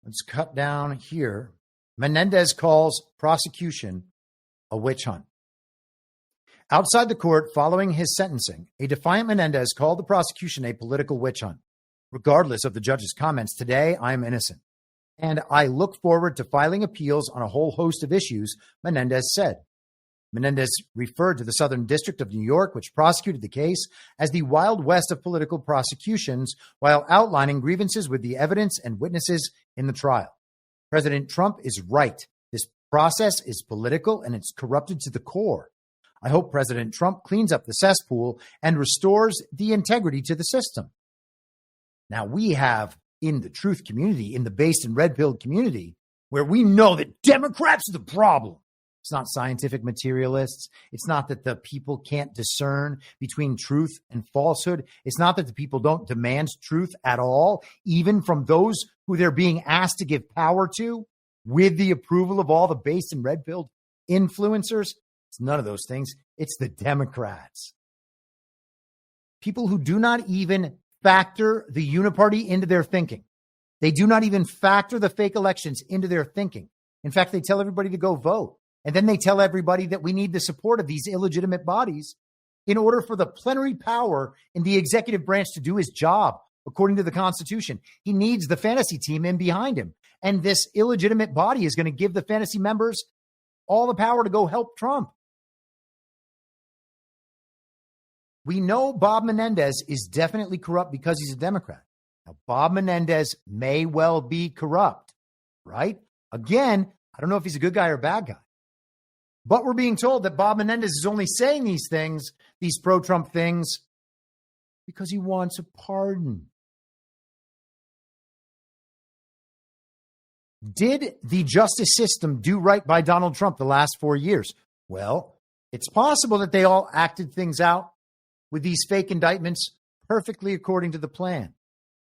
Let's cut down here. Menendez calls prosecution a witch hunt. Outside the court following his sentencing, a defiant Menendez called the prosecution a political witch hunt. Regardless of the judge's comments, today I am innocent. And I look forward to filing appeals on a whole host of issues, Menendez said. Menendez referred to the Southern District of New York, which prosecuted the case, as the Wild West of political prosecutions, while outlining grievances with the evidence and witnesses in the trial. President Trump is right. This process is political and it's corrupted to the core. I hope President Trump cleans up the cesspool and restores the integrity to the system. Now, we have in the truth community, in the based and red-pilled community, where we know that Democrats are the problem. It's not scientific materialists. It's not that the people can't discern between truth and falsehood. It's not that the people don't demand truth at all, even from those who they're being asked to give power to with the approval of all the based and red-pilled influencers. It's none of those things. It's the Democrats. People who do not even factor the uniparty into their thinking. They do not even factor the fake elections into their thinking. In fact, they tell everybody to go vote. And then they tell everybody that we need the support of these illegitimate bodies in order for the plenary power in the executive branch to do his job, according to the Constitution. He needs the fantasy team in behind him. And this illegitimate body is going to give the fantasy members all the power to go help Trump. We know Bob Menendez is definitely corrupt because he's a Democrat. Now, Bob Menendez may well be corrupt, right? Again, I don't know if he's a good guy or a bad guy. But we're being told that Bob Menendez is only saying these things, these pro-Trump things, because he wants a pardon. Did the justice system do right by Donald Trump the last 4 years? Well, it's possible that they all acted things out with these fake indictments perfectly according to the plan,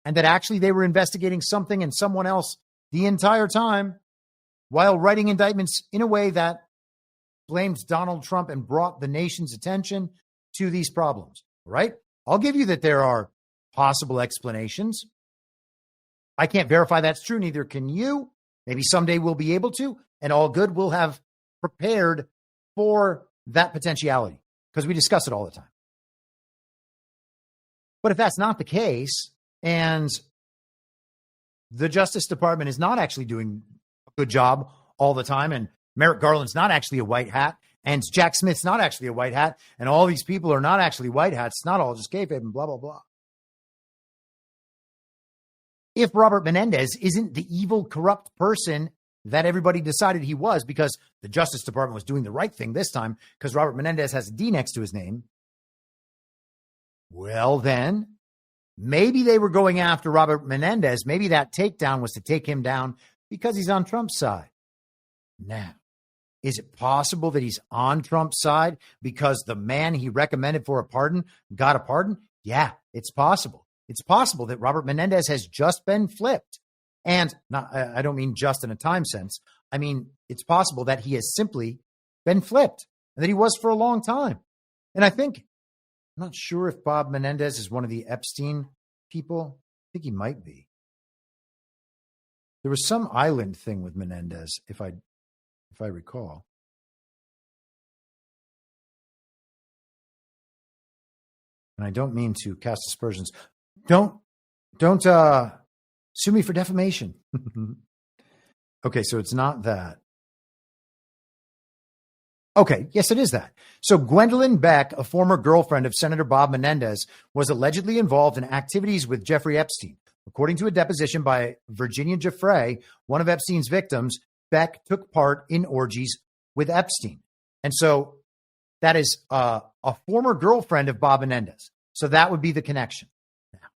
and that actually they were investigating something and someone else the entire time while writing indictments in a way that blamed Donald Trump and brought the nation's attention to these problems, right? I'll give you that there are possible explanations. I can't verify that's true, neither can you. Maybe someday we'll be able to, and all good, we'll have prepared for that potentiality because we discuss it all the time. But if that's not the case, and the Justice Department is not actually doing a good job all the time, and Merrick Garland's not actually a white hat, and Jack Smith's not actually a white hat, and all these people are not actually white hats, it's not all just kayfabe and blah, blah, blah. If Robert Menendez isn't the evil, corrupt person that everybody decided he was because the Justice Department was doing the right thing this time because Robert Menendez has a D next to his name, well, then maybe they were going after Robert Menendez. Maybe that takedown was to take him down because he's on Trump's side. Now, is it possible that he's on Trump's side because the man he recommended for a pardon got a pardon? Yeah, it's possible. It's possible that Robert Menendez has just been flipped. And I don't mean just in a time sense. I mean, it's possible that he has simply been flipped and that he was for a long time. And I'm not sure if Bob Menendez is one of the Epstein people. I think he might be. There was some island thing with Menendez, if I recall. And I don't mean to cast aspersions. Don't sue me for defamation. Okay, so it's not that. Okay, yes, it is that. So Gwendolyn Beck, a former girlfriend of Senator Bob Menendez, was allegedly involved in activities with Jeffrey Epstein. According to a deposition by Virginia Gettr, one of Epstein's victims, Beck took part in orgies with Epstein. And so that is a former girlfriend of Bob Menendez. So that would be the connection. Now,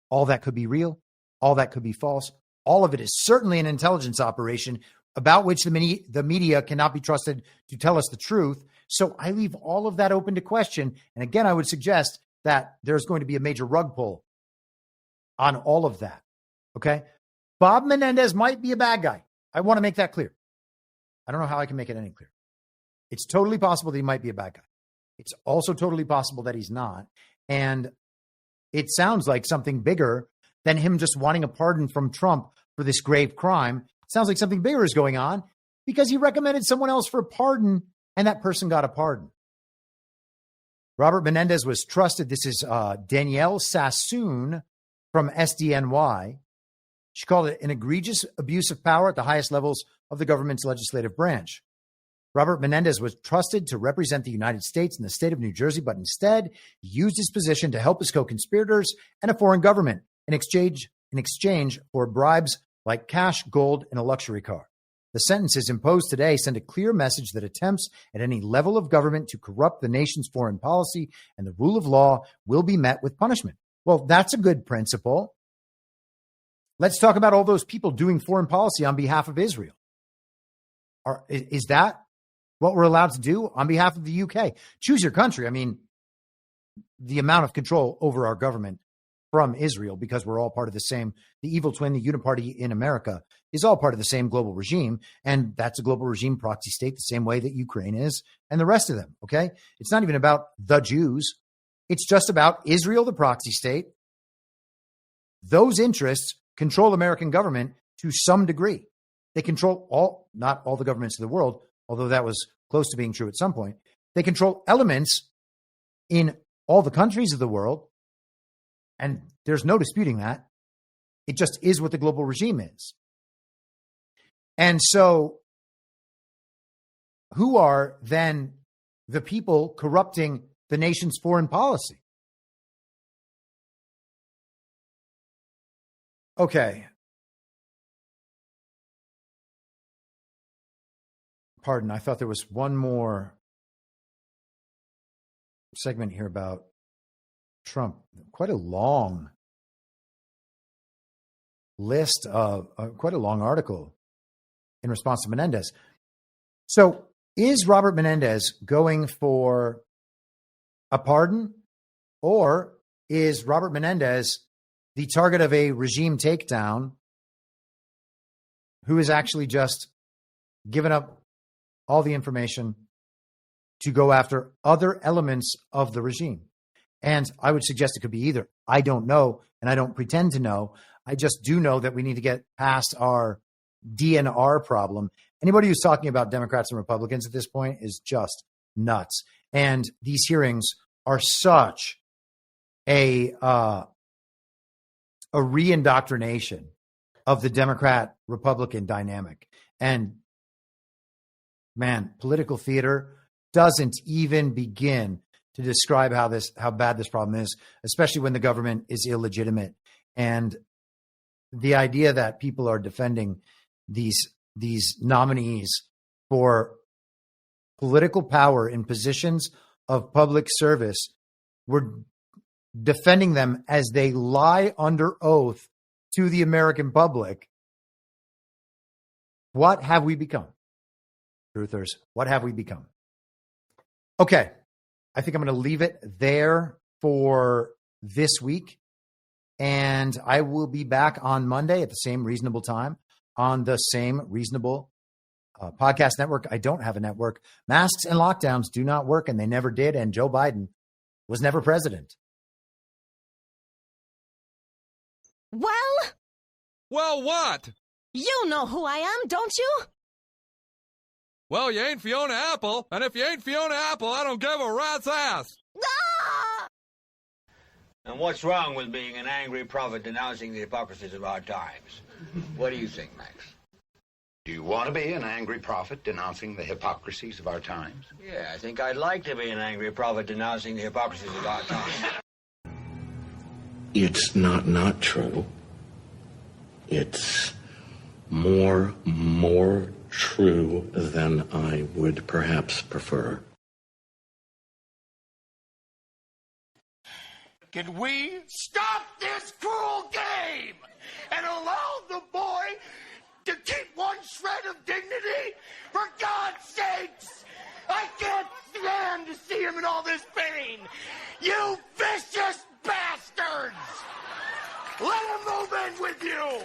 all that could be real. All that could be false. All of it is certainly an intelligence operation about which the media cannot be trusted to tell us the truth. So I leave all of that open to question. And again, I would suggest that there's going to be a major rug pull on all of that. Okay? Bob Menendez might be a bad guy. I want to make that clear. I don't know how I can make it any clearer. It's totally possible that he might be a bad guy. It's also totally possible that he's not. And it sounds like something bigger than him just wanting a pardon from Trump for this grave crime. It sounds like something bigger is going on because he recommended someone else for a pardon and that person got a pardon. Robert Menendez was trusted. This is Danielle Sassoon from SDNY. She called it an egregious abuse of power at the highest levels of the government's legislative branch. Robert Menendez was trusted to represent the United States in the state of New Jersey, but instead he used his position to help his co-conspirators and a foreign government in exchange for bribes like cash, gold, and a luxury car. The sentences imposed today send a clear message that attempts at any level of government to corrupt the nation's foreign policy and the rule of law will be met with punishment. Well, that's a good principle. Let's talk about all those people doing foreign policy on behalf of Israel. Is that what we're allowed to do on behalf of the UK? Choose your country. I mean, the amount of control over our government from Israel, because we're all part of the same, the evil twin, the uniparty in America, is all part of the same global regime. And that's a global regime proxy state the same way that Ukraine is and the rest of them. Okay. It's not even about the Jews. It's just about Israel, the proxy state. Those interests control American government to some degree. They control not all the governments of the world, although that was close to being true at some point. They control elements in all the countries of the world. And there's no disputing that. It just is what the global regime is. And so who are then the people corrupting the nation's foreign policy? Okay. Pardon, I thought there was one more segment here about Trump. Quite a long list of, quite a long article in response to Menendez. So is Robert Menendez going for a pardon, or is Robert Menendez the target of a regime takedown who is actually just given up all the information to go after other elements of the regime? And I would suggest it could be either. I don't know, and I don't pretend to know. I just do know that we need to get past our DNR problem. Anybody who's talking about Democrats and Republicans at this point is just nuts. And these hearings are such a reindoctrination of the Democrat-Republican dynamic. And man, political theater doesn't even begin to describe how bad this problem is, especially when the government is illegitimate. And the idea that people are defending these nominees for political power in positions of public service, we're defending them as they lie under oath to the American public. What have we become? Truthers, what have we become? Okay. I think I'm going to leave it there for this week. And I will be back on Monday at the same reasonable time on the same reasonable podcast network. I don't have a network. Masks and lockdowns do not work, and they never did. And Joe Biden was never president. Well, what? You know who I am, don't you? Well, you ain't Fiona Apple, and if you ain't Fiona Apple, I don't give a rat's ass. Ah! And what's wrong with being an angry prophet denouncing the hypocrisies of our times? What do you think, Max? Do you want to be an angry prophet denouncing the hypocrisies of our times? Yeah, I think I'd like to be an angry prophet denouncing the hypocrisies of our times. It's not true. It's more true than I would perhaps prefer. Can we stop this cruel game and allow the boy to keep one shred of dignity? For God's sakes! I can't stand to see him in all this pain! You vicious bastards! Let him move in with you!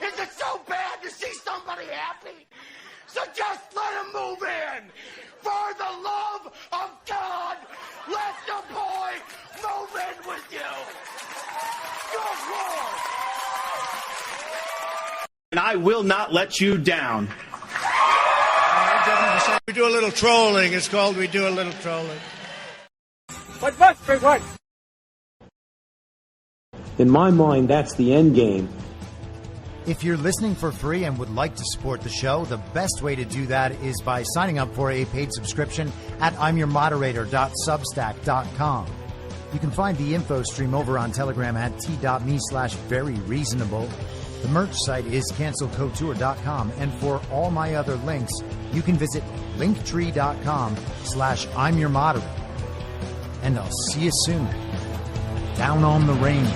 Is it so bad to see somebody happy? So just let him move in! For the love of God, let the boy move in with you! Good Lord! And I will not let you down. We do a little trolling. It's called We Do a Little Trolling. What? In my mind, that's the end game. If you're listening for free and would like to support the show, the best way to do that is by signing up for a paid subscription at imyourmoderator.substack.com. You can find the info stream over on Telegram at t.me/veryreasonable. The merch site is cancelcouture.com, and for all my other links, you can visit linktree.com/imyourmoderator. And I'll see you soon. Down on the range.